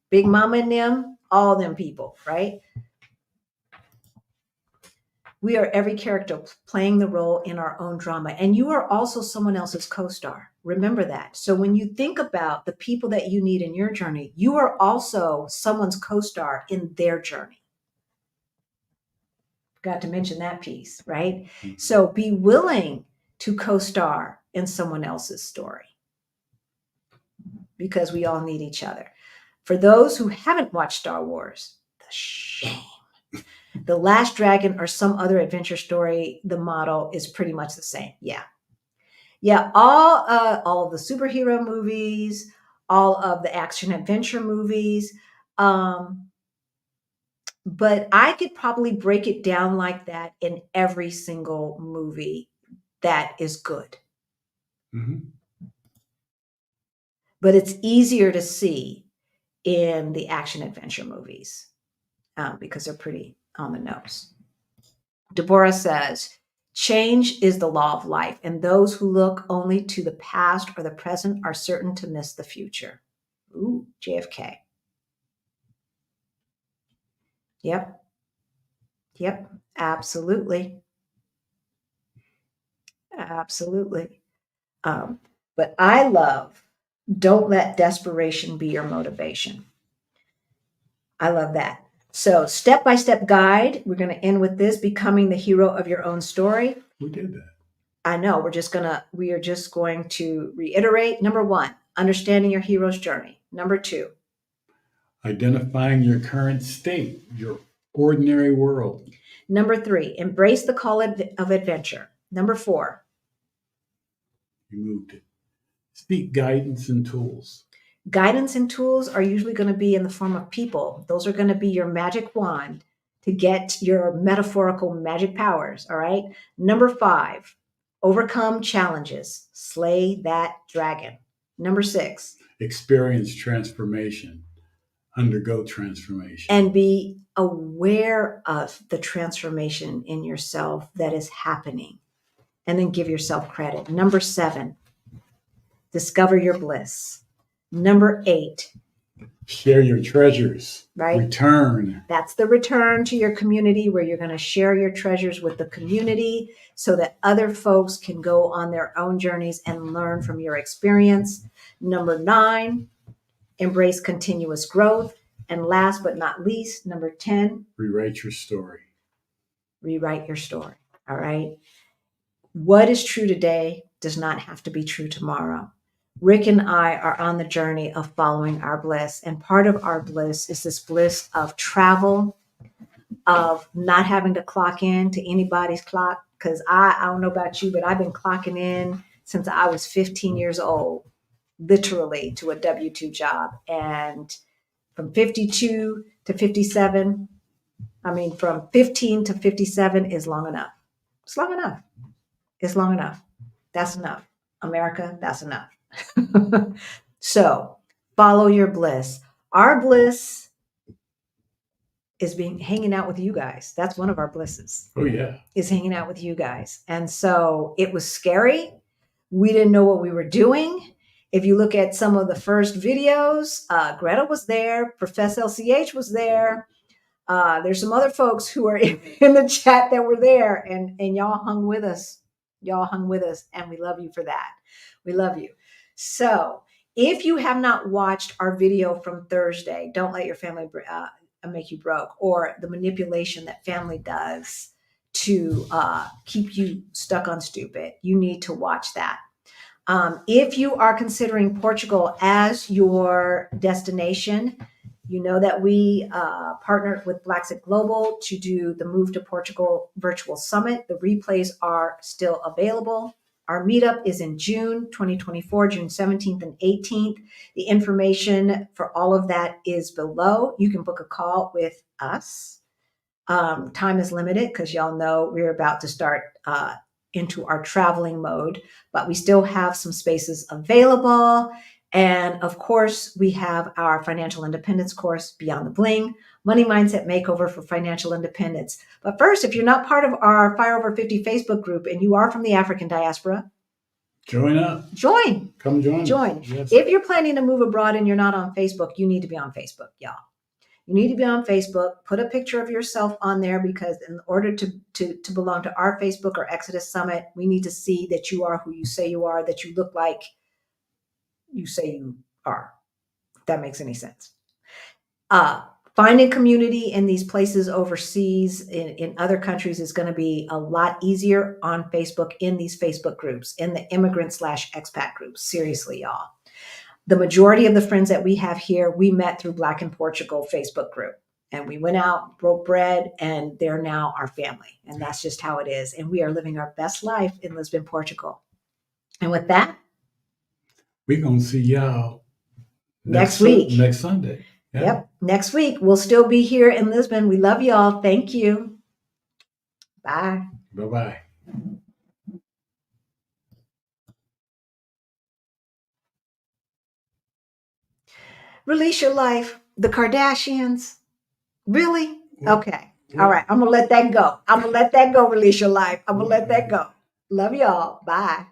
Big Mama and them, all them people, right? We are every character playing the role in our own drama. And you are also someone else's co-star. Remember that. So when you think about the people that you need in your journey, you are also someone's co-star in their journey. Forgot to mention that piece, right? Mm-hmm. So be willing to co-star in someone else's story because we all need each other. For those who haven't watched Star Wars, the shame. The Last Dragon or some other adventure story, the model is pretty much the same. Yeah. All of the superhero movies, all of the action adventure movies. But I could probably break it down like that in every single movie that is good. Mm-hmm. But it's easier to see in the action adventure movies because they're pretty on the nose. Deborah says, change is the law of life, and those who look only to the past or the present are certain to miss the future. Ooh, JFK. Yep, absolutely. Absolutely. But I love, don't let desperation be your motivation. I love that. So step-by-step guide, we're going to end with this, becoming the hero of your own story. We did that. I know, we are just going to reiterate. Number 1, understanding your hero's journey. Number 2, identifying your current state, your ordinary world. Number 3, embrace the call of adventure. Number 4, you moved it. Seek guidance and tools. Guidance and tools are usually going to be in the form of people. Those are going to be your magic wand to get your metaphorical magic powers. All right. Number 5, overcome challenges, slay that dragon. Number 6, experience transformation, undergo transformation. And be aware of the transformation in yourself that is happening. And then give yourself credit. Number 7, discover your bliss. Number 8, share your treasures. Right. Return. That's the return to your community where you're going to share your treasures with the community so that other folks can go on their own journeys and learn from your experience. Number 9, embrace continuous growth. And last but not least, number 10, rewrite your story. Rewrite your story. All right. What is true today does not have to be true tomorrow. Rick and I are on the journey of following our bliss. And part of our bliss is this bliss of travel, of not having to clock in to anybody's clock, because I don't know about you, but I've been clocking in since I was 15 years old, literally to a W-2 job. And from 52 to 57, I mean, from 15 to 57 is long enough. It's long enough. It's long enough. That's enough. America, that's enough. So follow your bliss. Our bliss is hanging out with you guys. That's one of our blisses. Oh yeah. Is hanging out with you guys. And so it was scary. We didn't know what we were doing. If you look at some of the first videos, Greta was there, Professor LCH was there. There's some other folks who are in the chat that were there, and y'all hung with us. Y'all hung with us, and we love you for that. We love you. So if you have not watched our video from Thursday, Don't Let Your Family Make You Broke, or the manipulation that family does to keep you stuck on stupid, you need to watch that. If you are considering Portugal as your destination, you know that we partnered with Blacksit Global to do the Move to Portugal Virtual Summit. The replays are still available. Our meetup is in June 2024, June 17th and 18th. The information for all of that is below. You can book a call with us. Time is limited because y'all know we're about to start into our traveling mode, but we still have some spaces available. And of course, we have our financial independence course, Beyond the Bling, Money Mindset Makeover for Financial Independence. But first, if you're not part of our Fire Over 50 Facebook group and you are from the African diaspora, join up. Join. Come join. Join. Yes. If you're planning to move abroad and you're not on Facebook, you need to be on Facebook, y'all. You need to be on Facebook. Put a picture of yourself on there, because in order to belong to our Facebook or Exodus Summit, we need to see that you are who you say you are, that you look like you say you are. If that makes any sense. Finding community in these places overseas, in other countries, is going to be a lot easier on Facebook, in these Facebook groups, in the immigrant/expat groups. Seriously, y'all. The majority of the friends that we have here, we met through Black in Portugal Facebook group. And we went out, broke bread, and they're now our family. And that's just how it is. And we are living our best life in Lisbon, Portugal. And with that, we're going to see y'all next week. Next Sunday. Yeah. Yep. Next week, we'll still be here in Lisbon. We love y'all. Thank you. Bye. Bye-bye. Release your life. The Kardashians. Really? Okay. All right. I'm going to let that go. I'm going to let that go. Release your life. I'm going to let that go. Love y'all. Bye.